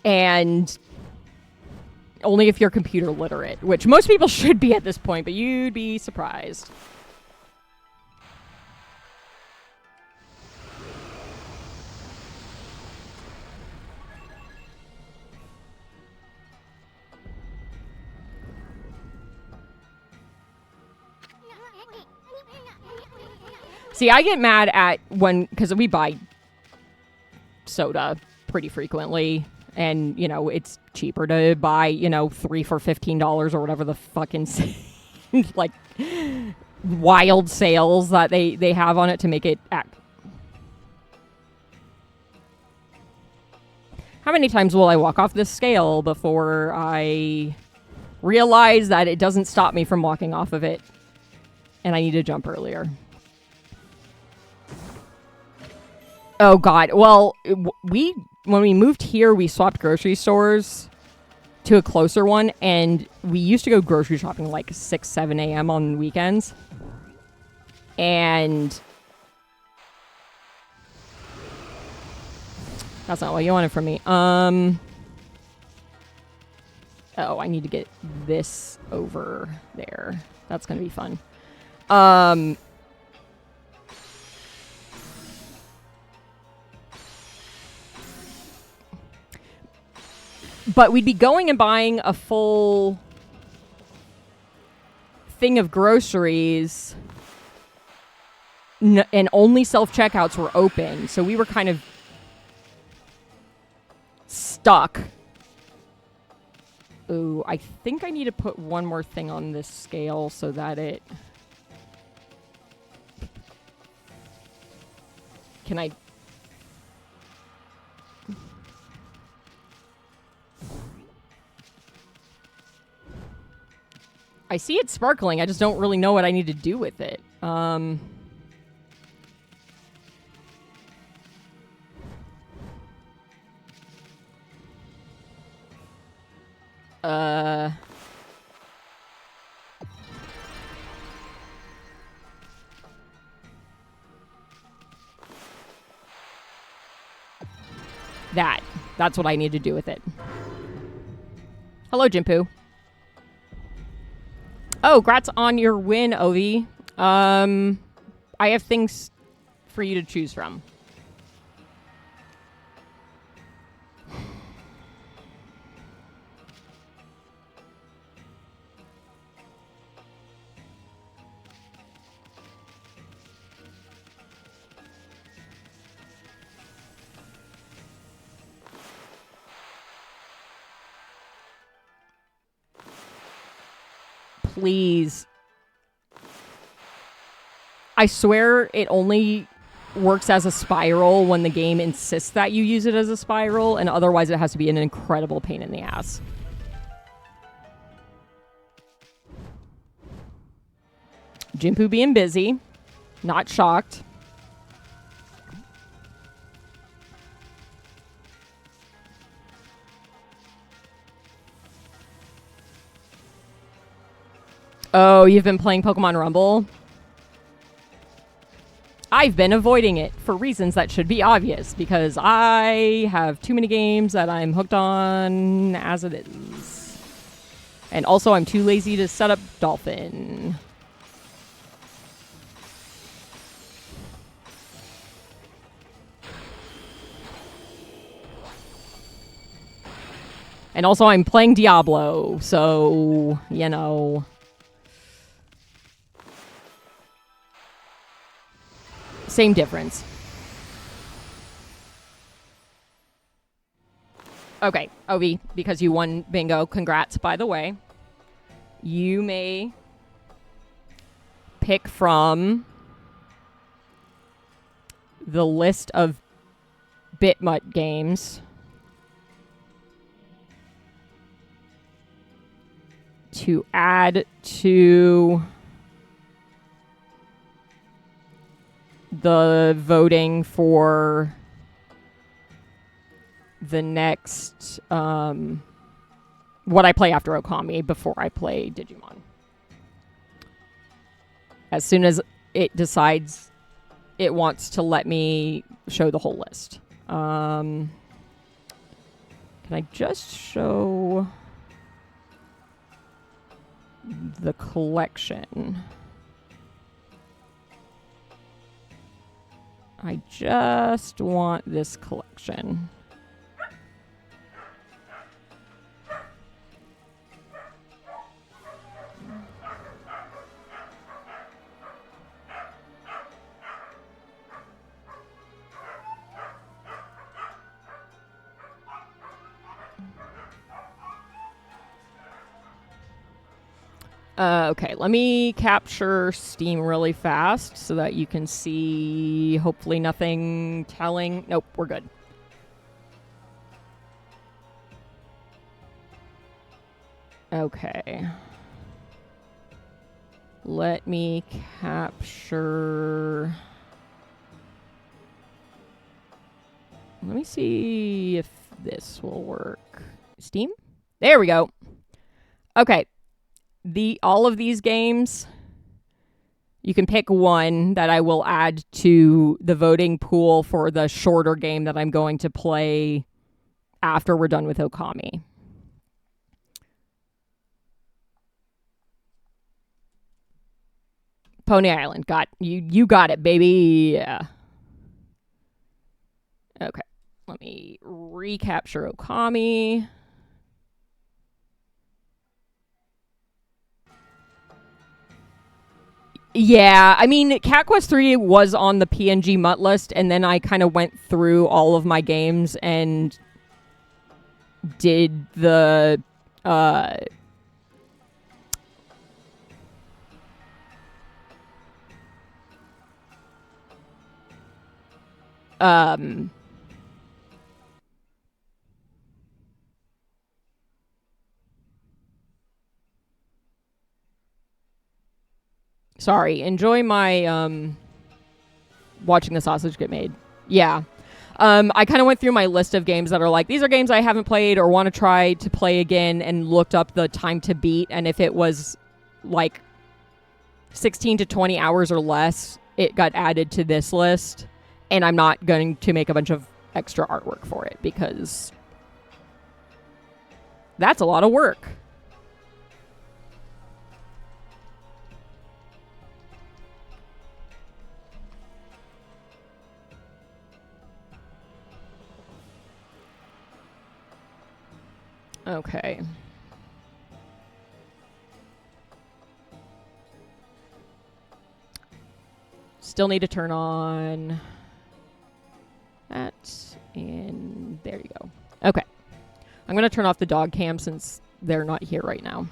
S1: And only if you're computer literate, which most people should be at this point, but you'd be surprised. See, I get mad at because we buy soda pretty frequently, and, you know, it's cheaper to buy, you know, 3 for $15 or whatever the fucking, like, wild sales that they have on it to make it act. How many times will I walk off this scale before I realize that it doesn't stop me from walking off of it, and I need to jump earlier? Oh, God. Well, when we moved here, we swapped grocery stores to a closer one, and we used to go grocery shopping like 6, 7 a.m. on weekends. And that's not what you wanted from me. Oh, I need to get this over there. That's going to be fun. But we'd be going and buying a full thing of groceries, and only self-checkouts were open. So we were kind of stuck. Ooh, I think I need to put one more thing on this scale so that it... Can I... I see it sparkling. I just don't really know what I need to do with it. That's what I need to do with it. Hello, Jimpu. Oh, grats on your win, Ovi. I have things for you to choose from. Please. I swear it only works as a spiral when the game insists that you use it as a spiral, and otherwise it has to be an incredible pain in the ass. Jimpu being busy. Not shocked. Oh, you've been playing Pokemon Rumble? I've been avoiding it for reasons that should be obvious, because I have too many games that I'm hooked on as it is. And also, I'm too lazy to set up Dolphin. And also, I'm playing Diablo, so, you know... Same difference. Okay, Ovi, because you won bingo, congrats, by the way. You may pick from the list of PNGmuht games to add to the voting for the next what I play after Okami before I play Digimon. As soon as it decides it wants to let me show the whole list. Can I just show the collection? I just want this collection. Okay, let me capture Steam really fast so that you can see, hopefully nothing telling. Nope, we're good. Okay. Let me capture... Let me see if this will work. Steam? There we go. Okay. All of these games, you can pick one that I will add to the voting pool for the shorter game that I'm going to play after we're done with Okami. Pony Island. You got it, baby. Yeah. Okay. Let me recapture Okami. Yeah, I mean, Cat Quest 3 was on the PNGmuht list, and then I kind of went through all of my games and did the sorry, enjoy my watching the sausage get made. Yeah. I kind of went through my list of games that are like, these are games I haven't played or want to try to play again, and looked up the time to beat, and if it was like 16 to 20 hours or less, it got added to this list, and I'm not going to make a bunch of extra artwork for it because that's a lot of work. Okay. Still need to turn on that, and there you go. Okay. I'm going to turn off the dog cam since they're not here right now.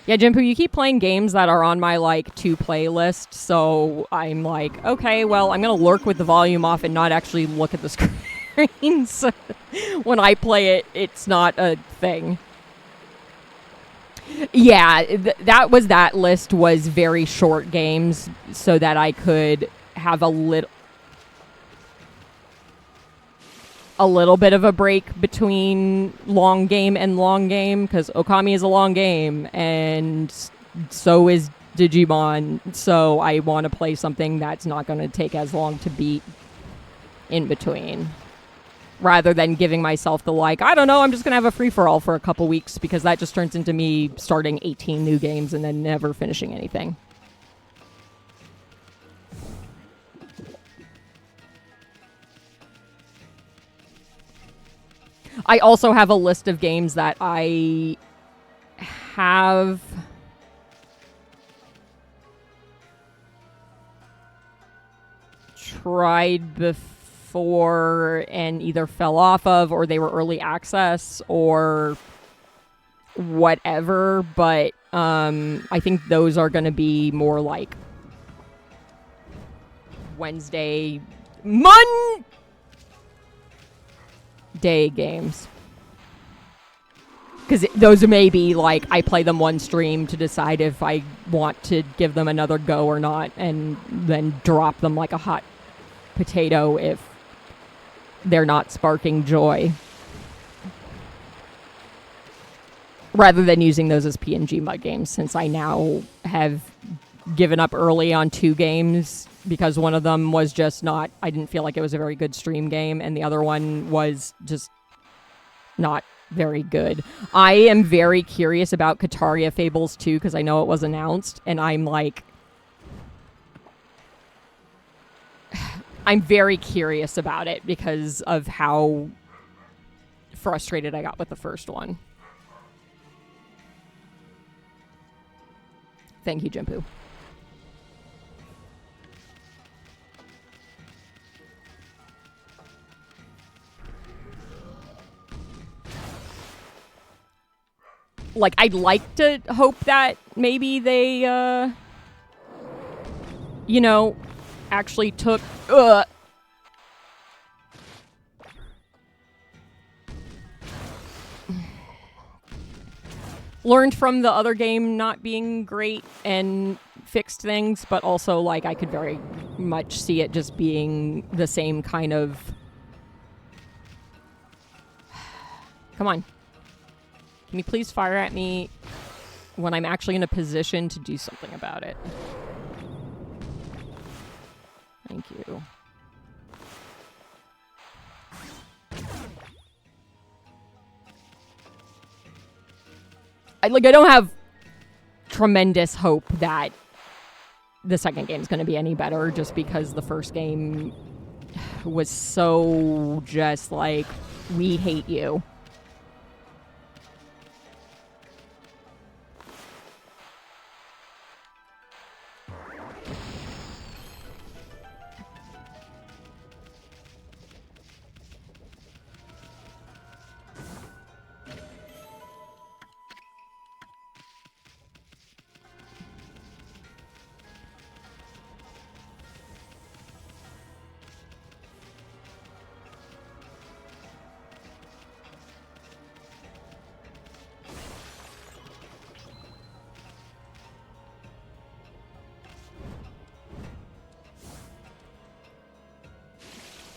S1: Yeah, Jimpu, you keep playing games that are on my, like, to-play list, so I'm like, okay, well, I'm going to lurk with the volume off and not actually look at the screen. So when I play it, it's not a thing. Yeah, that list was very short games so that I could have a little bit of a break between long game and long game, because Okami is a long game and so is Digimon, so I want to play something that's not going to take as long to beat in between, rather than giving myself the, like, I don't know, I'm just going to have a free-for-all for a couple weeks, because that just turns into me starting 18 new games and then never finishing anything. I also have a list of games that I have tried before and either fell off of, or they were early access, or whatever, but I think those are going to be more like Wednesday, Monday games. Because those may be like, I play them one stream to decide if I want to give them another go or not, and then drop them like a hot potato if they're not sparking joy. Rather than using those as PNGmuht games, since I now have given up early on 2 games, because one of them was just not, I didn't feel like it was a very good stream game, and the other one was just not very good. I am very curious about Kataria Fables 2, because I know it was announced, and I'm like, I'm very curious about it because of how frustrated I got with the first one. Thank you, Jimpu. like, I'd like to hope that maybe they, you know, actually took, learned from the other game not being great and fixed things, but also, like, I could very much see it just being the same kind of... Come on. Can you please fire at me when I'm actually in a position to do something about it? Thank you. I don't have tremendous hope that the second game is going to be any better, just because the first game was so just like, we hate you.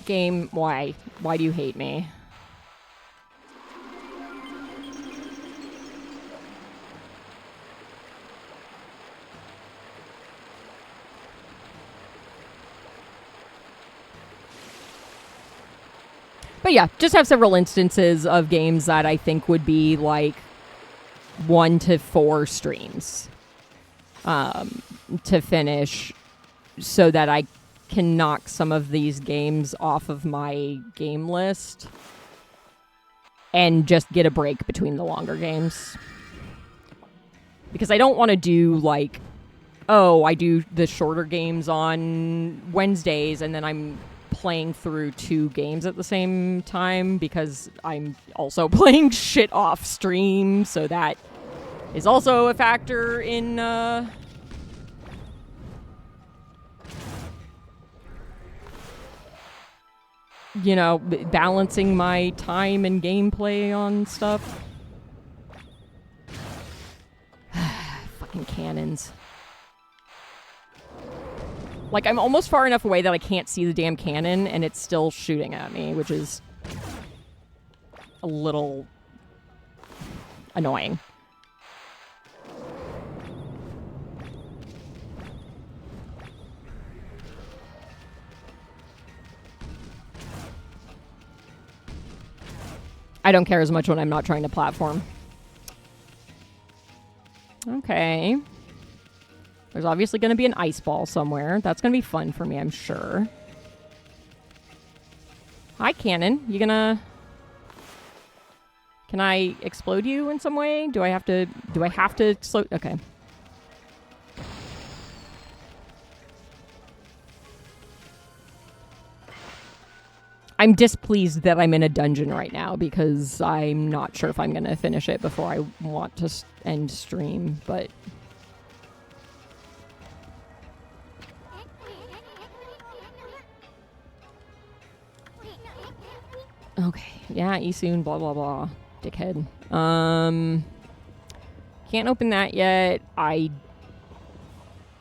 S1: Game, why? Why do you hate me? But yeah, just have several instances of games that I think would be like 1 to 4 streams to finish, so that I can knock some of these games off of my game list and just get a break between the longer games. Because I don't want to do like, oh, I do the shorter games on Wednesdays and then I'm playing through 2 games at the same time, because I'm also playing shit off stream, so that is also a factor in you know, balancing my time and gameplay on stuff. Fucking cannons. Like, I'm almost far enough away that I can't see the damn cannon, and it's still shooting at me, which is a little annoying. I don't care as much when I'm not trying to platform. Okay. There's obviously going to be an ice ball somewhere. That's going to be fun for me, I'm sure. Hi, cannon. You gonna... Can I explode you in some way? Do I have to slow... Okay. I'm displeased that I'm in a dungeon right now, because I'm not sure if I'm going to finish it before I want to end stream, but... Okay, yeah, soon, blah, blah, blah. Dickhead. Can't open that yet. I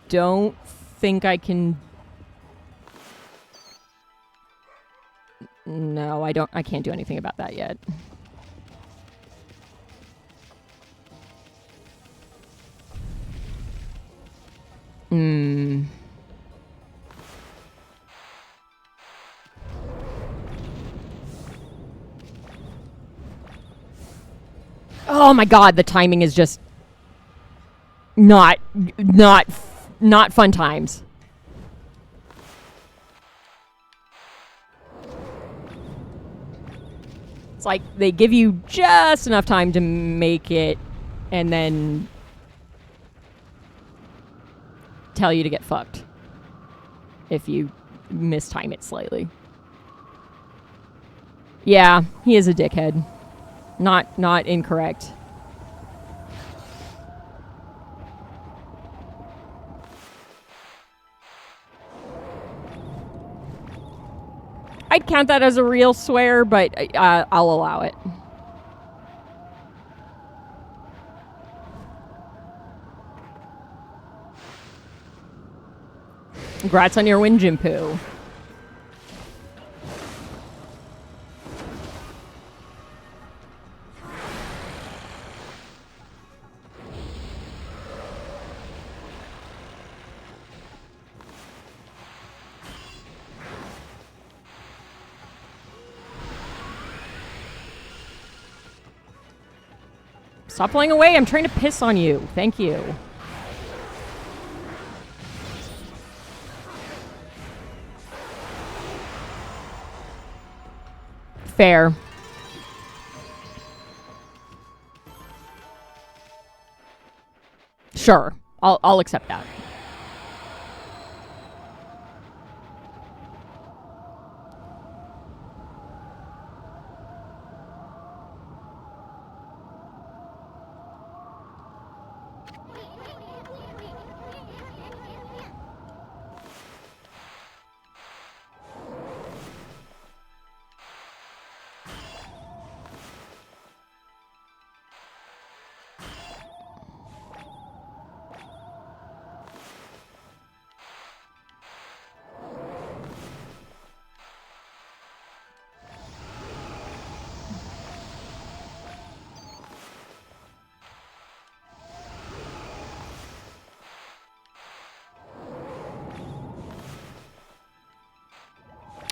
S1: don't think I can... No, I can't do anything about that yet. Oh my god, the timing is just not fun times. It's like they give you just enough time to make it and then tell you to get fucked if you mistime it slightly. Yeah, he is a dickhead. Not incorrect. I'd count that as a real swear, but I'll allow it. Congrats on your win, Jimpu. Stop playing away. I'm trying to piss on you. Thank you. Fair. Sure. I'll accept that.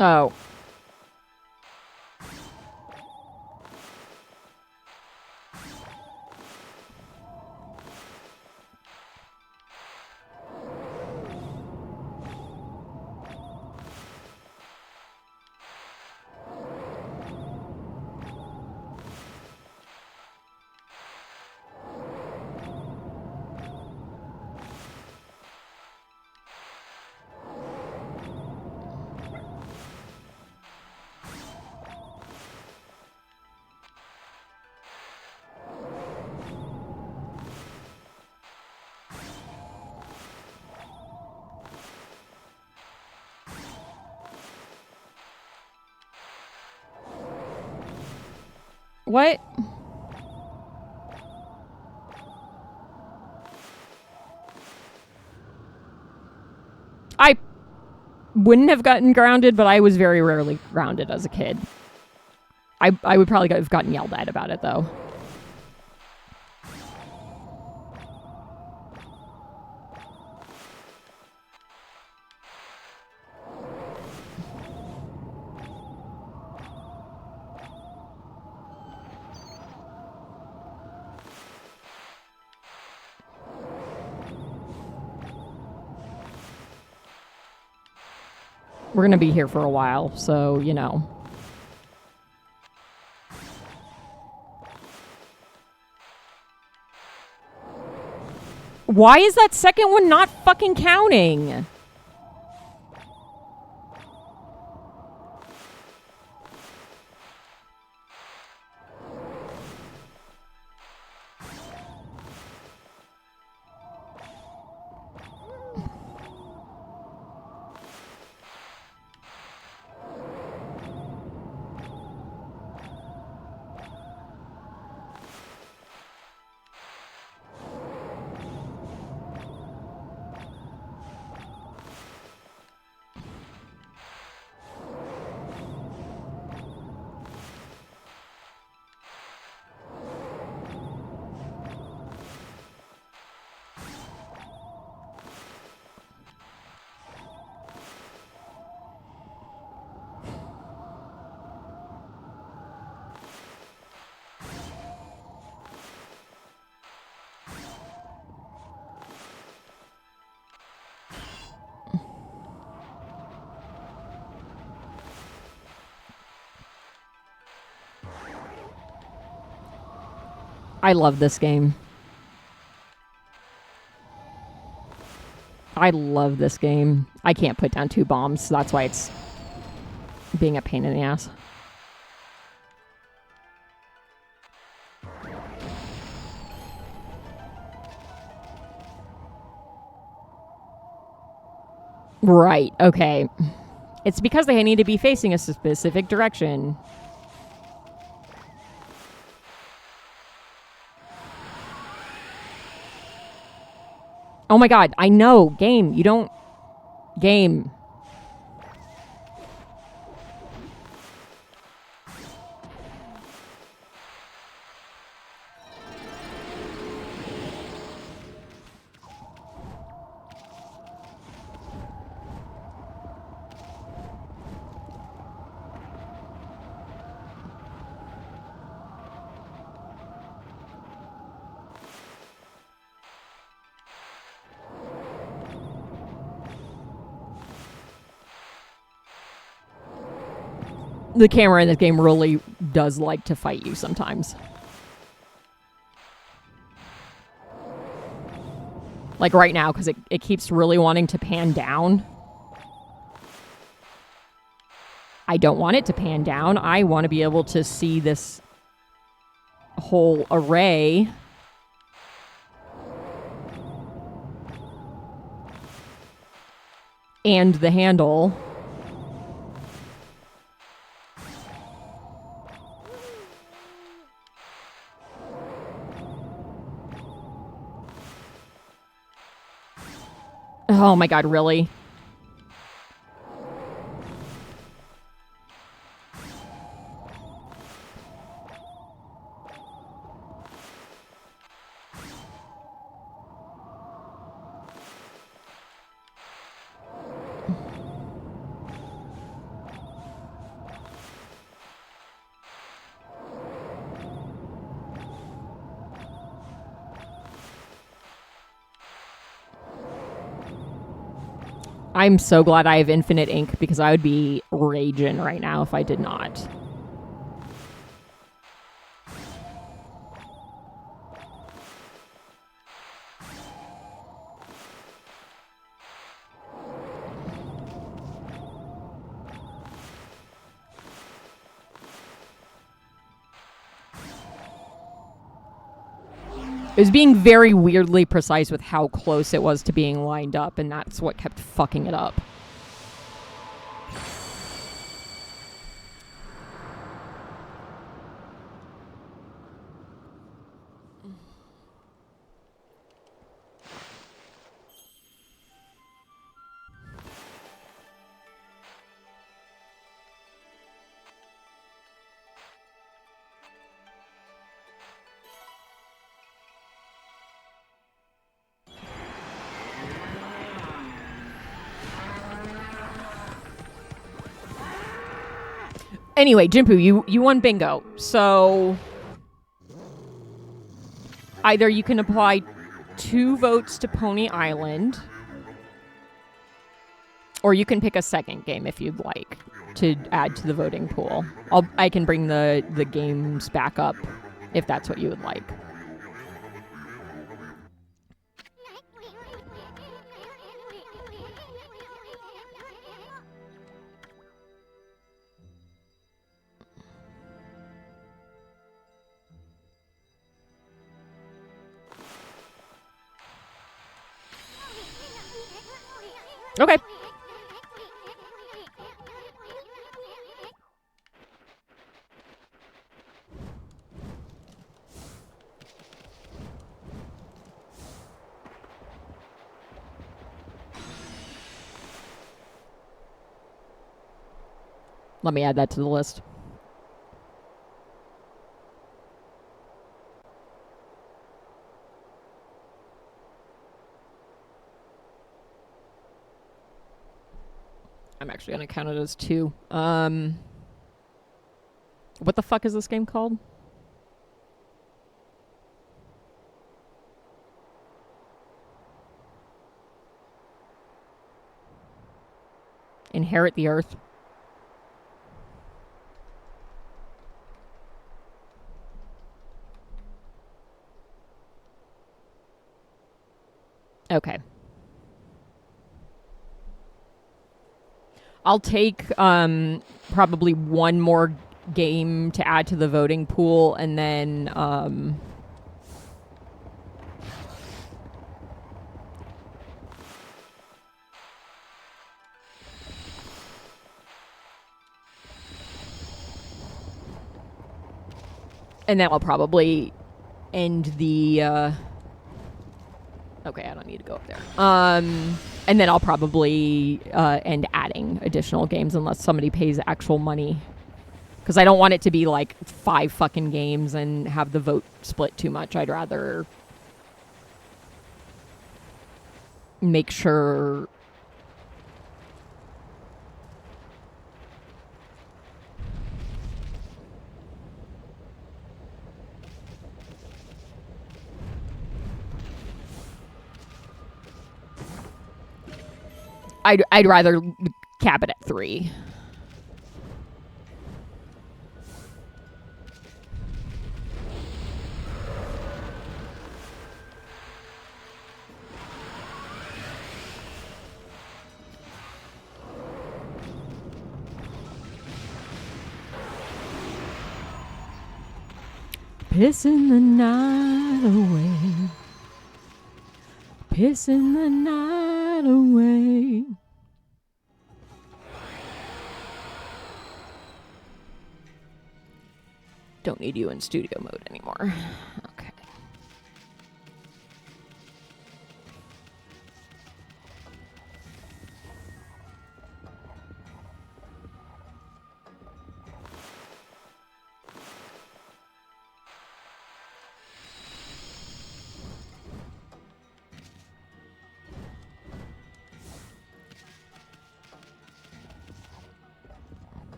S1: Oh. What? I wouldn't have gotten grounded, but I was very rarely grounded as a kid. I would probably have gotten yelled at about it, though. We're going to be here for a while, so, you know. Why is that second one not fucking counting? I love this game. I love this game. I can't put down 2 bombs, so that's why it's being a pain in the ass. Right, okay. It's because they need to be facing a specific direction. Oh my god, I know. Game, you don't... Game. The camera in this game really does like to fight you sometimes. Like right now, because it keeps really wanting to pan down. I don't want it to pan down. I want to be able to see this whole array. And the handle. Oh my god, really? I'm so glad I have infinite ink because I would be raging right now if I did not. It was being very weirdly precise with how close it was to being lined up, and that's what kept fucking it up. Anyway, Jinpu, you won bingo. So either you can apply 2 votes to Pony Island, or you can pick a second game if you'd like to add to the voting pool. I can bring the games back up if that's what you would like. Okay. Let me add that to the list. I'm actually going to count it as 2. What the fuck is this game called? Inherit the Earth. Okay. I'll take probably one more game to add to the voting pool, and then And then I'll probably end the okay, I don't need to go up there. And then I'll probably end adding additional games unless somebody pays actual money. Because I don't want it to be like 5 fucking games and have the vote split too much. I'd rather make sure I'd rather cap it at 3. Pissing the night away. Pissing the night away. Don't need you in studio mode anymore. Okay.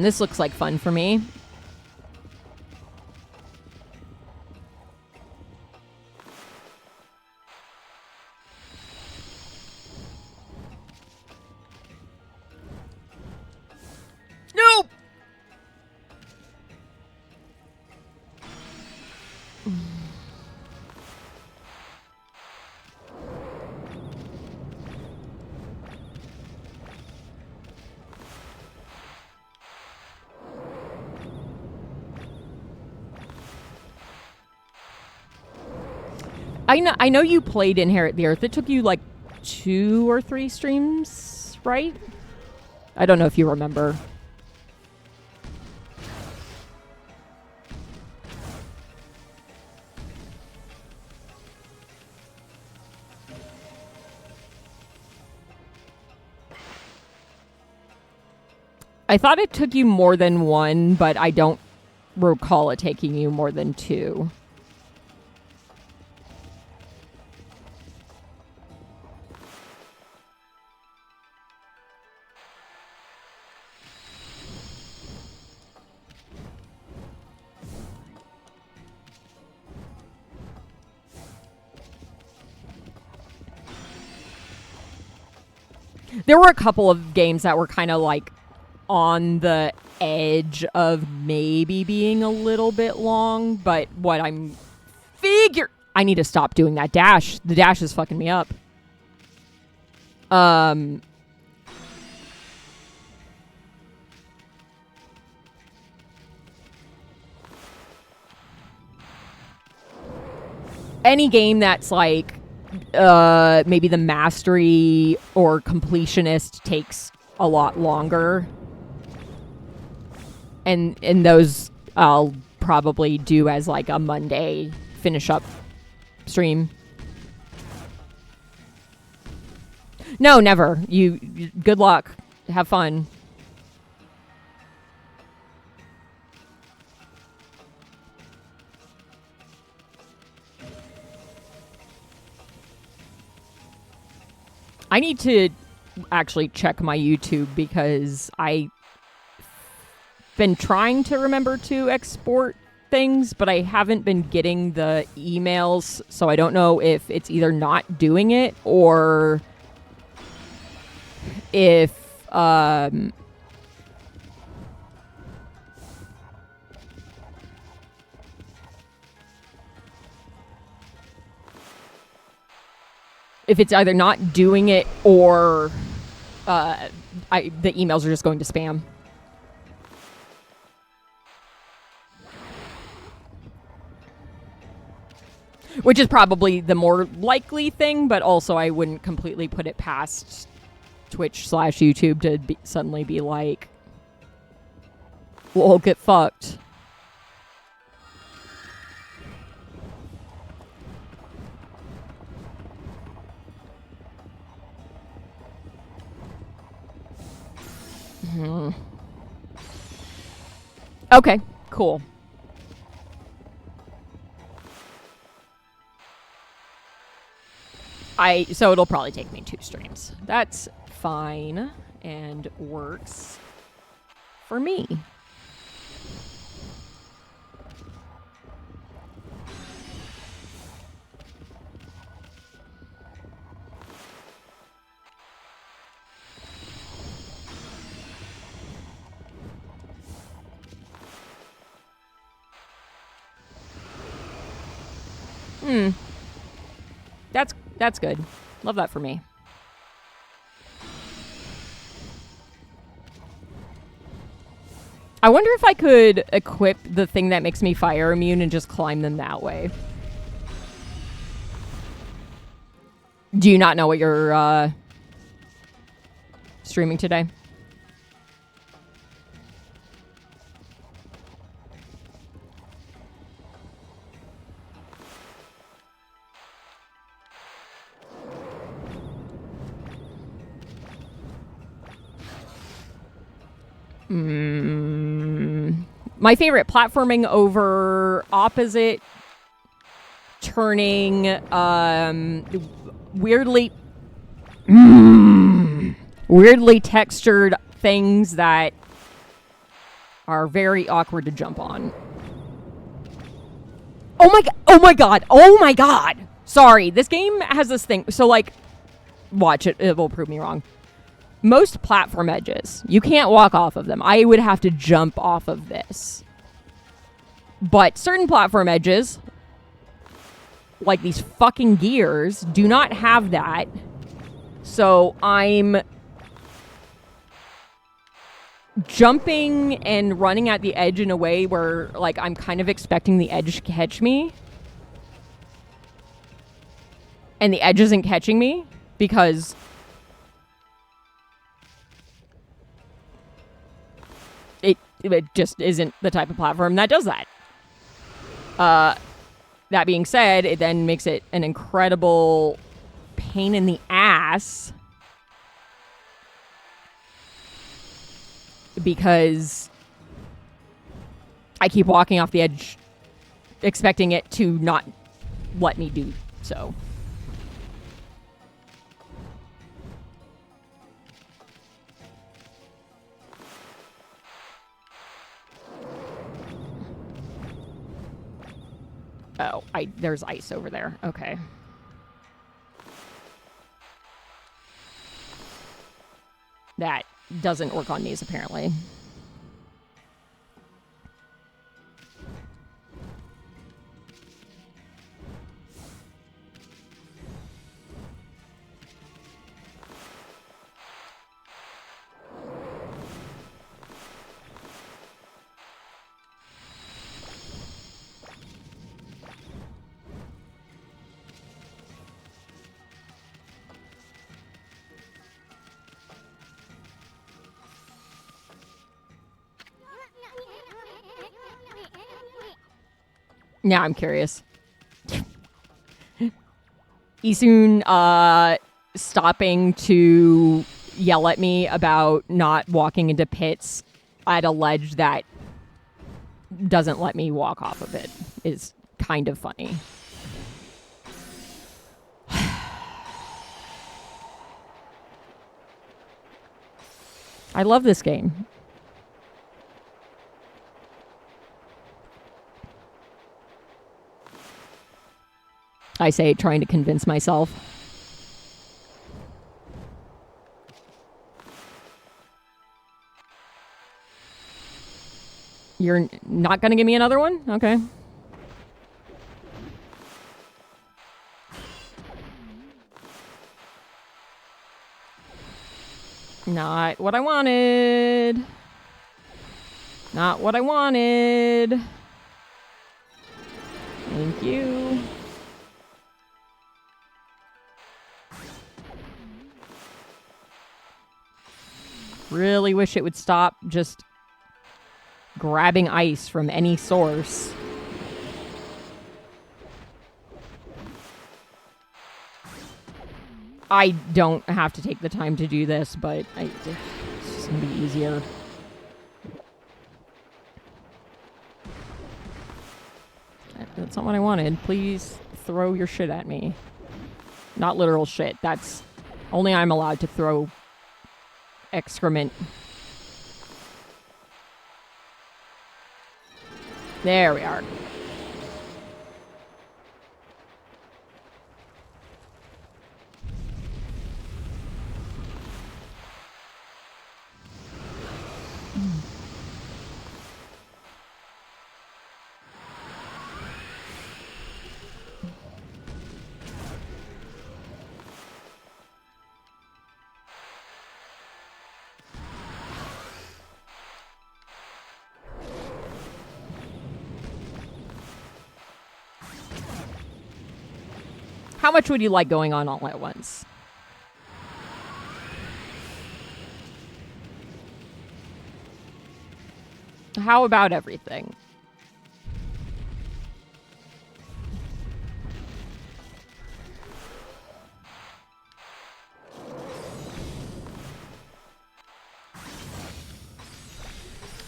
S1: This looks like fun for me. Nope. I know you played Inherit the Earth. It took you like 2 or 3 streams, right? I don't know if you remember. I thought it took you more than 1, but I don't recall it taking you more than 2. There were a couple of games that were kind of like on the edge of maybe being a little bit long, but what I'm I need to stop doing that dash. The dash is fucking me up. Any game that's like maybe the mastery or completionist takes a lot longer, and those I'll probably do as like a Monday finish up stream. No, never. You good luck. Have fun. I need to actually check my YouTube because I've been trying to remember to export things, but I haven't been getting the emails, so I don't know if it's either not doing it or if if it's either not doing it or the emails are just going to spam. Which is probably the more likely thing, but also I wouldn't completely put it past Twitch/YouTube to suddenly be like, "Well, get fucked." Okay, cool. So it'll probably take me 2 streams. That's fine and works for me. That's good. Love that for me. I wonder if I could equip the thing that makes me fire immune and just climb them that way. Do you not know what you're streaming today? My favorite, platforming over opposite turning weirdly textured things that are very awkward to jump on. Oh my god. Sorry, this game has this thing. So like, watch it. It will prove me wrong. Most platform edges, you can't walk off of them. I would have to jump off of this. But certain platform edges, like these fucking gears, do not have that. So I'm jumping and running at the edge in a way where, like, I'm kind of expecting the edge to catch me. And the edge isn't catching me because it just isn't the type of platform that does that. That being said, it then makes it an incredible pain in the ass because I keep walking off the edge expecting it to not let me do so. Oh, there's ice over there. Okay. That doesn't work on these, apparently. Now I'm curious. Isun stopping to yell at me about not walking into pits at a ledge that doesn't let me walk off of it is kind of funny. I love this game. I say, trying to convince myself. You're not going to give me another one? Okay. Not what I wanted. Not what I wanted. Thank you. Really wish it would stop just grabbing ice from any source. I don't have to take the time to do this, but it's just going to be easier. That's not what I wanted. Please throw your shit at me. Not literal shit. That's... Only I'm allowed to throw excrement. There we are. How much would you like going on all at once? How about everything?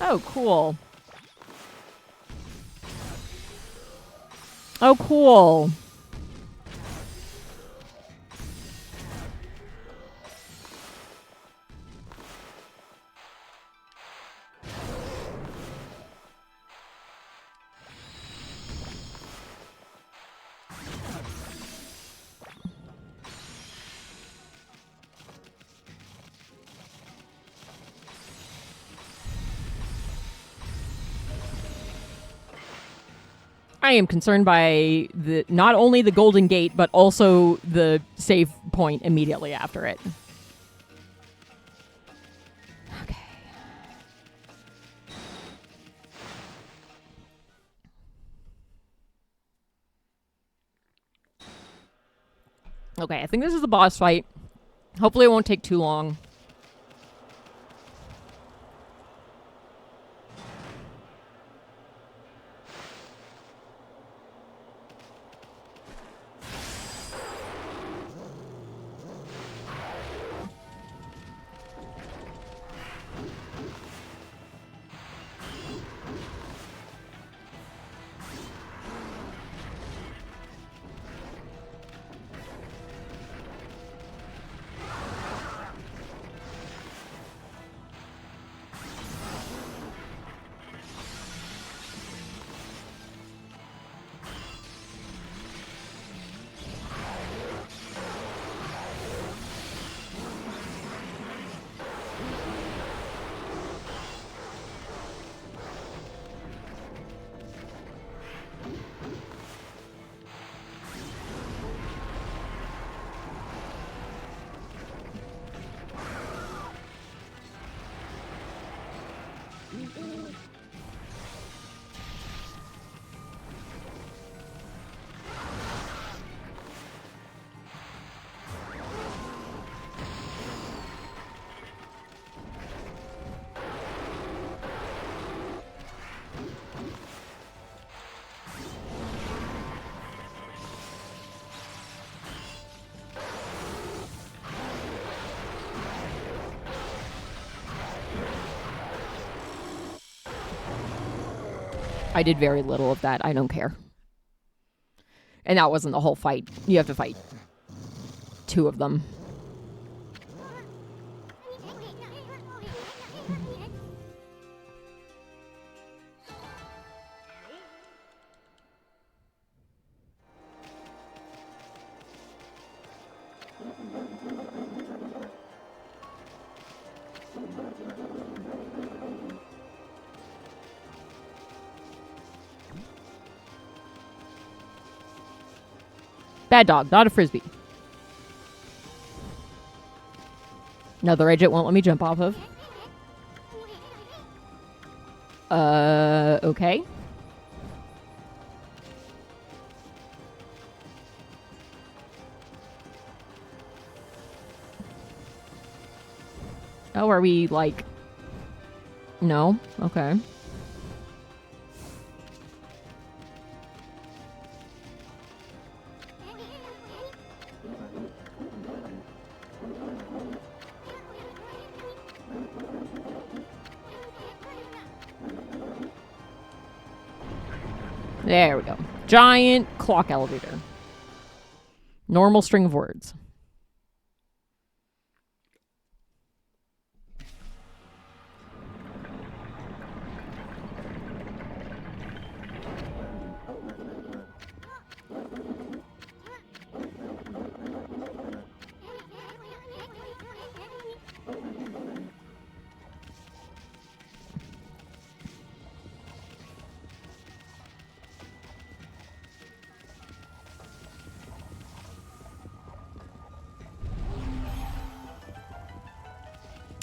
S1: Oh, cool. Oh, cool. I am concerned by not only the Golden Gate, but also the save point immediately after it. Okay. Okay, I think this is the boss fight. Hopefully it won't take too long. I did very little of that. I don't care. And that wasn't the whole fight. You have to fight 2 of them. Bad dog, not a frisbee. Another edge it won't let me jump off of. Okay. Oh, are we like... No? Okay. There we go. Giant clock elevator. Normal string of words.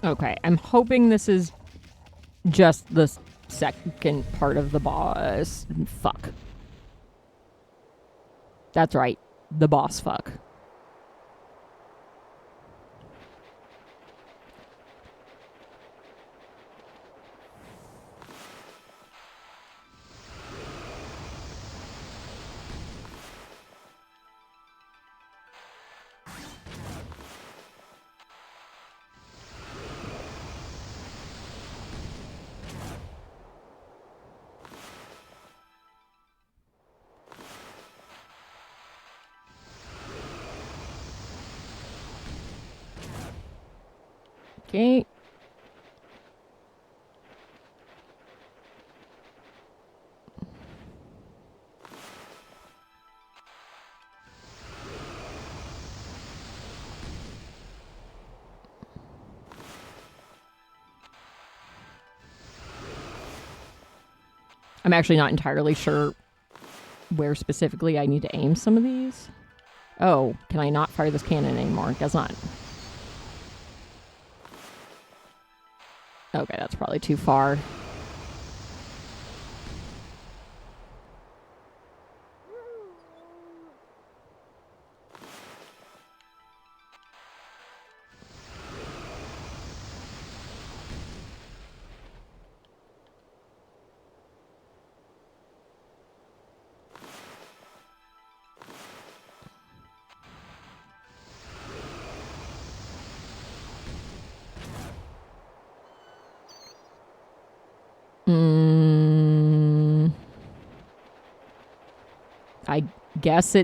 S1: Okay, I'm hoping this is just the second part of the boss. Fuck. That's right. The boss fuck. Okay. I'm actually not entirely sure where specifically I need to aim some of these. Oh, can I not fire this cannon anymore? Guess not. Okay, that's probably too far. I guess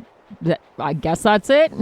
S1: I guess that's it.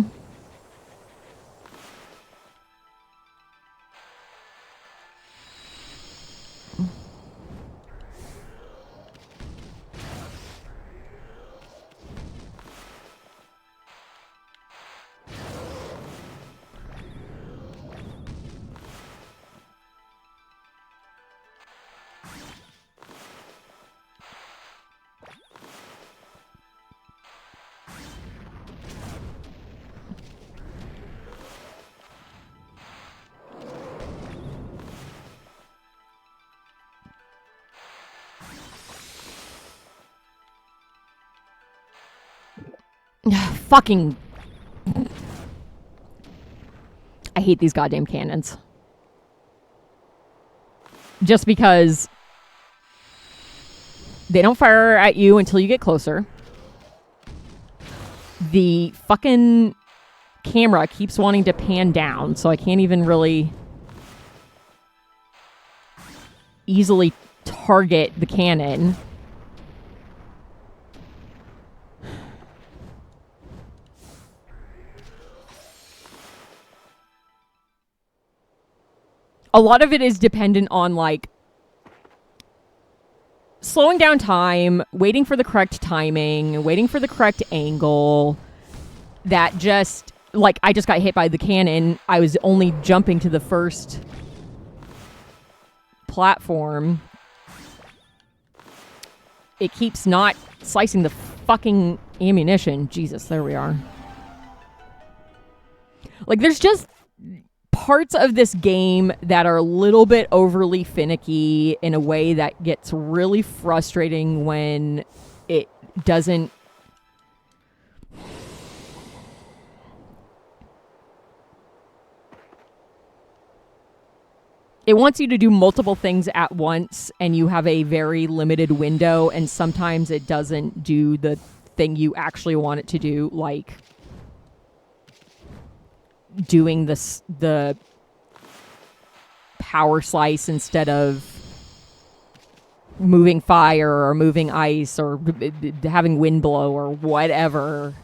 S1: Fucking... I hate these goddamn cannons. Just because they don't fire at you until you get closer. The fucking camera keeps wanting to pan down, so I can't even really easily target the cannon. A lot of it is dependent on, like, slowing down time, waiting for the correct timing, waiting for the correct angle. That just, like, I just got hit by the cannon. I was only jumping to the first platform. It keeps not slicing the fucking ammunition. Jesus, there we are. Like, there's just parts of this game that are a little bit overly finicky in a way that gets really frustrating when it doesn't... it wants you to do multiple things at once, and you have a very limited window, and sometimes it doesn't do the thing you actually want it to do, like doing the power slice instead of moving fire or moving ice or having wind blow or whatever.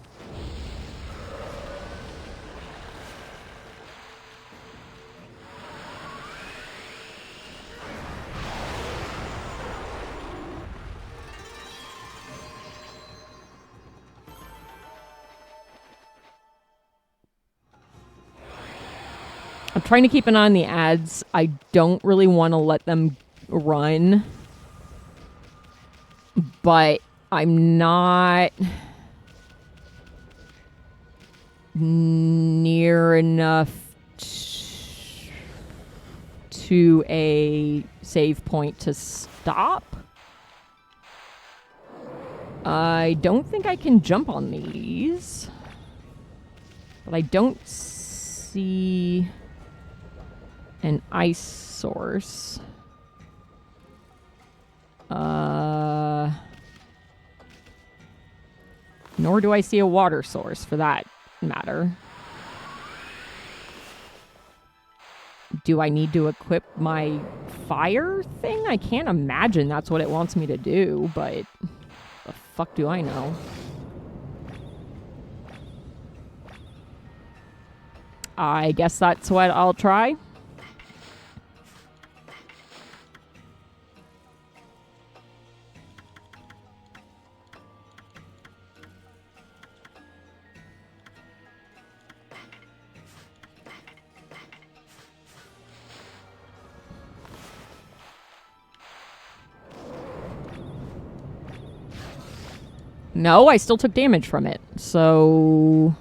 S1: I'm trying to keep an eye on the ads. I don't really want to let them run, but I'm not near enough to a save point to stop. I don't think I can jump on these, but I don't see an ice source. Nor do I see a water source for that matter. Do I need to equip my fire thing? I can't imagine that's what it wants me to do, but the fuck do I know? I guess that's what I'll try. No, I still took damage from it. So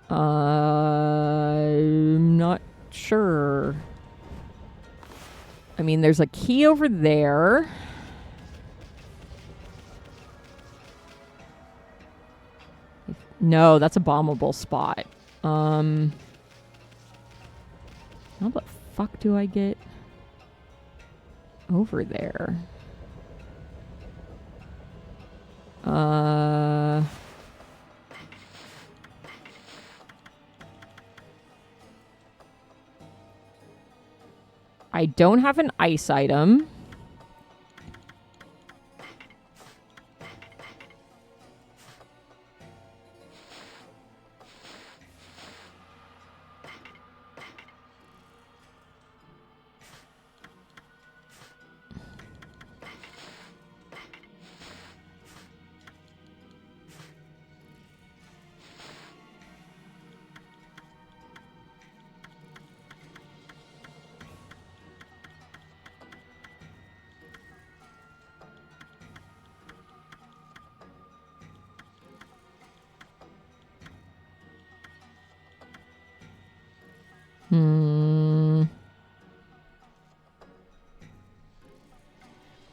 S1: I'm not sure. I mean, there's a key over there. No, that's a bombable spot. How the fuck do I get over there? I don't have an ice item.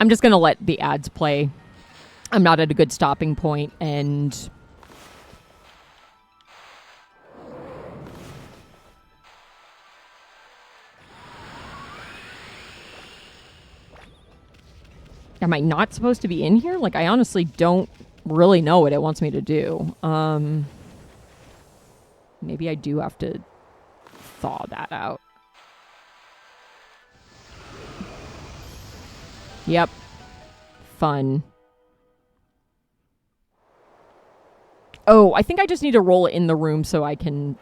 S1: I'm just going to let the ads play. I'm not at a good stopping point, and am I not supposed to be in here? Like, I honestly don't really know what it wants me to do. Maybe I do have to thaw that out. Yep. Fun. Oh, I think I just need to roll it in the room so I can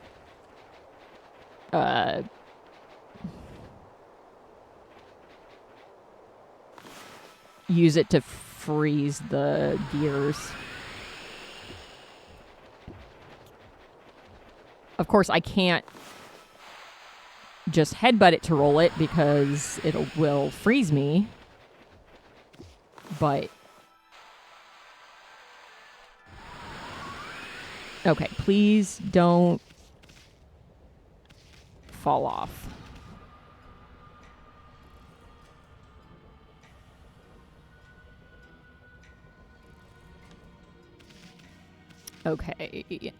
S1: use it to freeze the gears. Of course, I can't just headbutt it to roll it because it will freeze me. But okay, please don't fall off. Okay.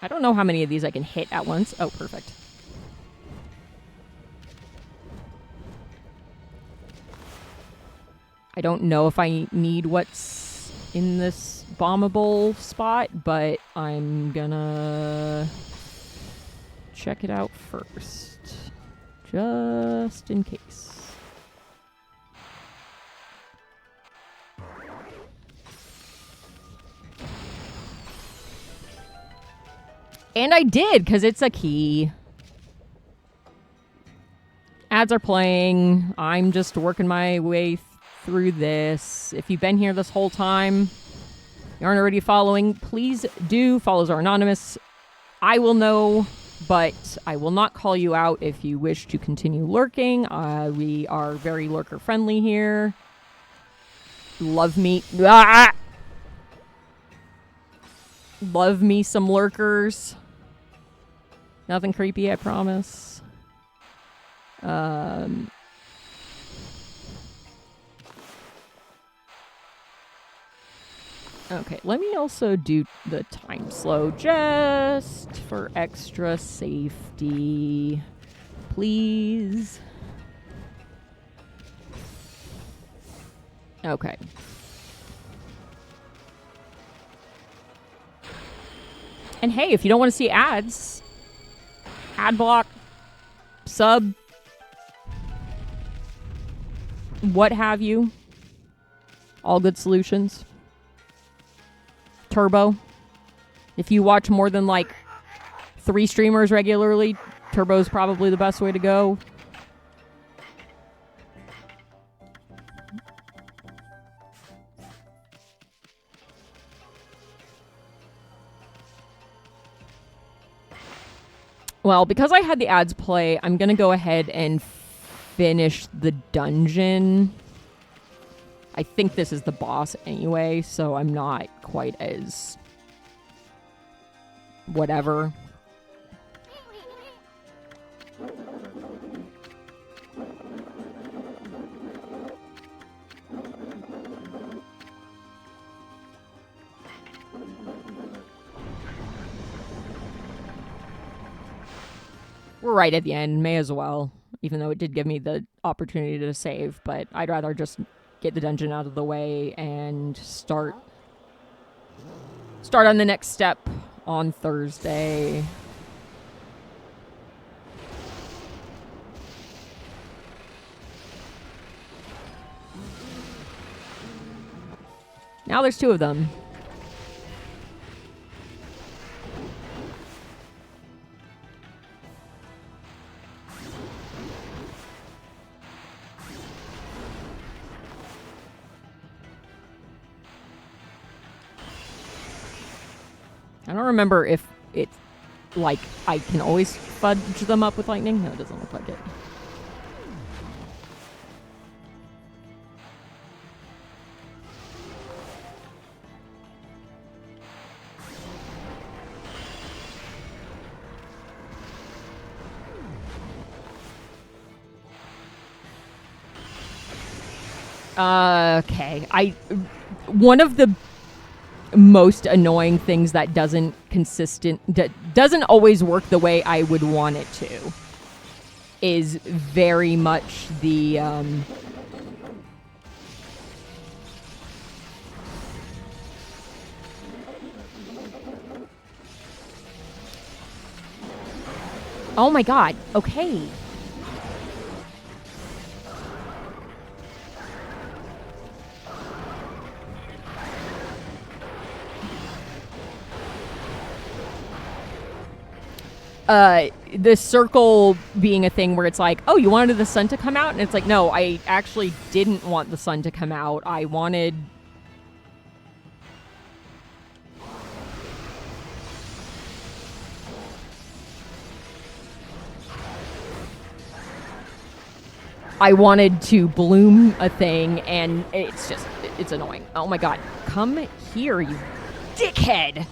S1: I don't know how many of these I can hit at once. Oh, perfect. I don't know if I need what's in this bombable spot, but I'm gonna check it out first. Just in case. And I did, because it's a key. Ads are playing. I'm just working my way through this. If you've been here this whole time, you aren't already following, please do. Follows are anonymous. I will know, but I will not call you out if you wish to continue lurking. We are very lurker friendly here. Love me. Ah! Love me some lurkers. Nothing creepy, I promise. Okay, let me also do the time slow just for extra safety. Please. Okay. And hey, if you don't want to see ads, ad block, sub, what have you. All good solutions. Turbo. If you watch more than like 3 streamers regularly, Turbo's probably the best way to go. Well, because I had the ads play, I'm going to go ahead and finish the dungeon. I think this is the boss anyway, so I'm not quite as whatever. We're right at the end, may as well, even though it did give me the opportunity to save, but I'd rather just get the dungeon out of the way and start on the next step on Thursday. Now there's 2 of them. I don't remember if it's like I can always fudge them up with lightning. No, it doesn't look like it. Okay. One of the most annoying things that doesn't always work the way I would want it to is very much the oh my god, okay. The circle being a thing where it's like, oh, you wanted the sun to come out? And it's like, no, I actually didn't want the sun to come out. I wanted... to bloom a thing, and it's annoying. Oh my god. Come here, you dickhead!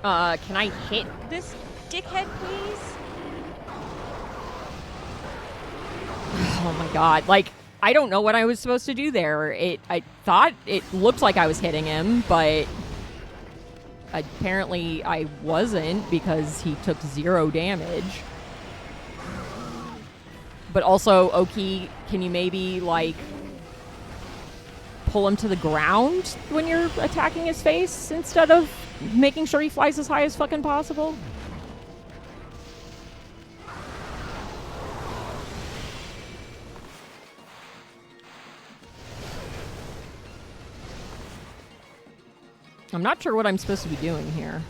S1: Can I hit this dickhead, please? Oh my god. Like, I don't know what I was supposed to do there. I thought it looked like I was hitting him, but apparently I wasn't because he took 0 damage. But also, Oki, can you maybe, like, pull him to the ground when you're attacking his face instead of making sure he flies as high as fucking possible? I'm not sure what I'm supposed to be doing here.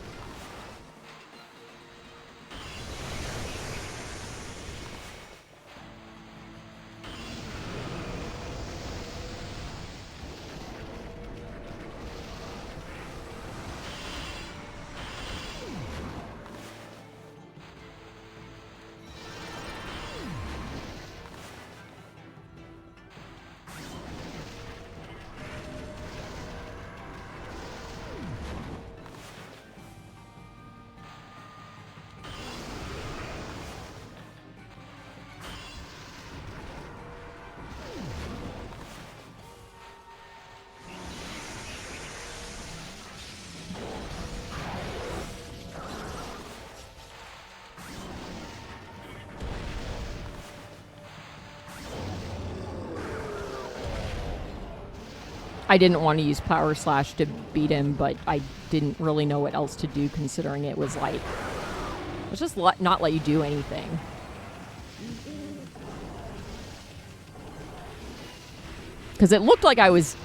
S1: I didn't want to use Power Slash to beat him, but I didn't really know what else to do considering it was like... Let's just not let you do anything. Because it looked like I was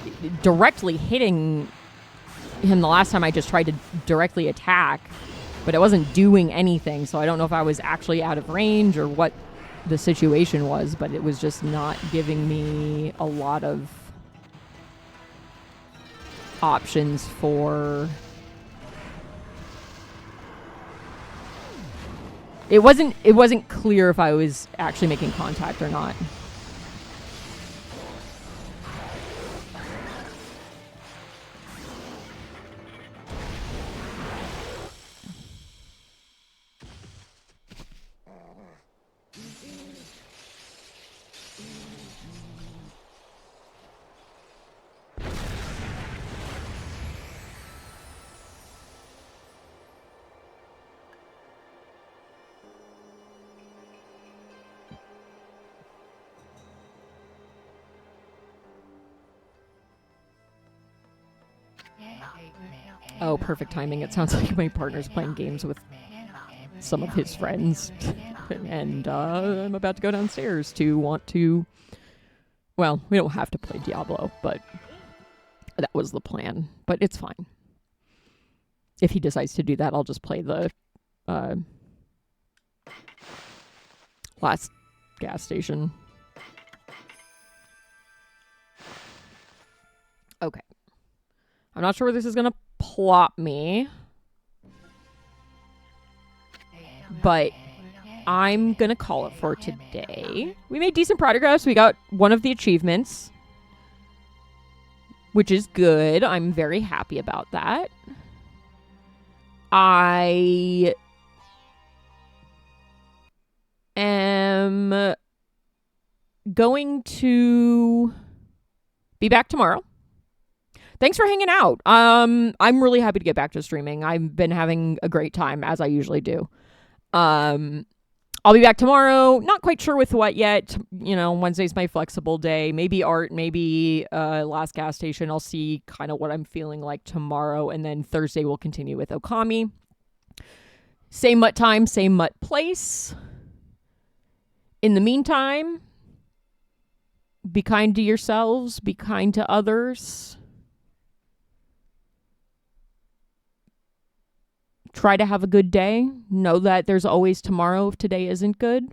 S1: directly hitting him the last time I just tried to directly attack, but it wasn't doing anything, so I don't know if I was actually out of range or what the situation was, but it was just not giving me a lot of options for... It wasn't clear if I was actually making contact or not. Oh, perfect timing. It sounds like my partner's playing games with some of his friends. And I'm about to go downstairs to want to... Well, we don't have to play Diablo, but that was the plan. But it's fine. If he decides to do that, I'll just play the last gas station. Okay. I'm not sure where this is going to plop me, but I'm going to call it for today. We made decent progress. We got one of the achievements, which is good. I'm very happy about that. I am going to be back tomorrow. Thanks for hanging out. I'm really happy to get back to streaming. I've been having a great time, as I usually do. I'll be back tomorrow. Not quite sure with what yet. You know, Wednesday's my flexible day. Maybe art, maybe last gas station. I'll see kind of what I'm feeling like tomorrow. And then Thursday we'll continue with Okami. Same mutt time, same mutt place. In the meantime, be kind to yourselves. Be kind to others. Try to have a good day. Know that there's always tomorrow if today isn't good.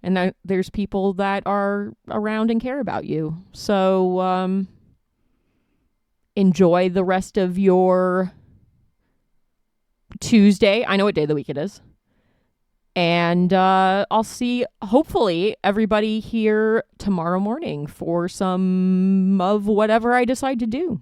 S1: And that there's people that are around and care about you. So enjoy the rest of your Tuesday. I know what day of the week it is. And I'll see, hopefully, everybody here tomorrow morning for some of whatever I decide to do.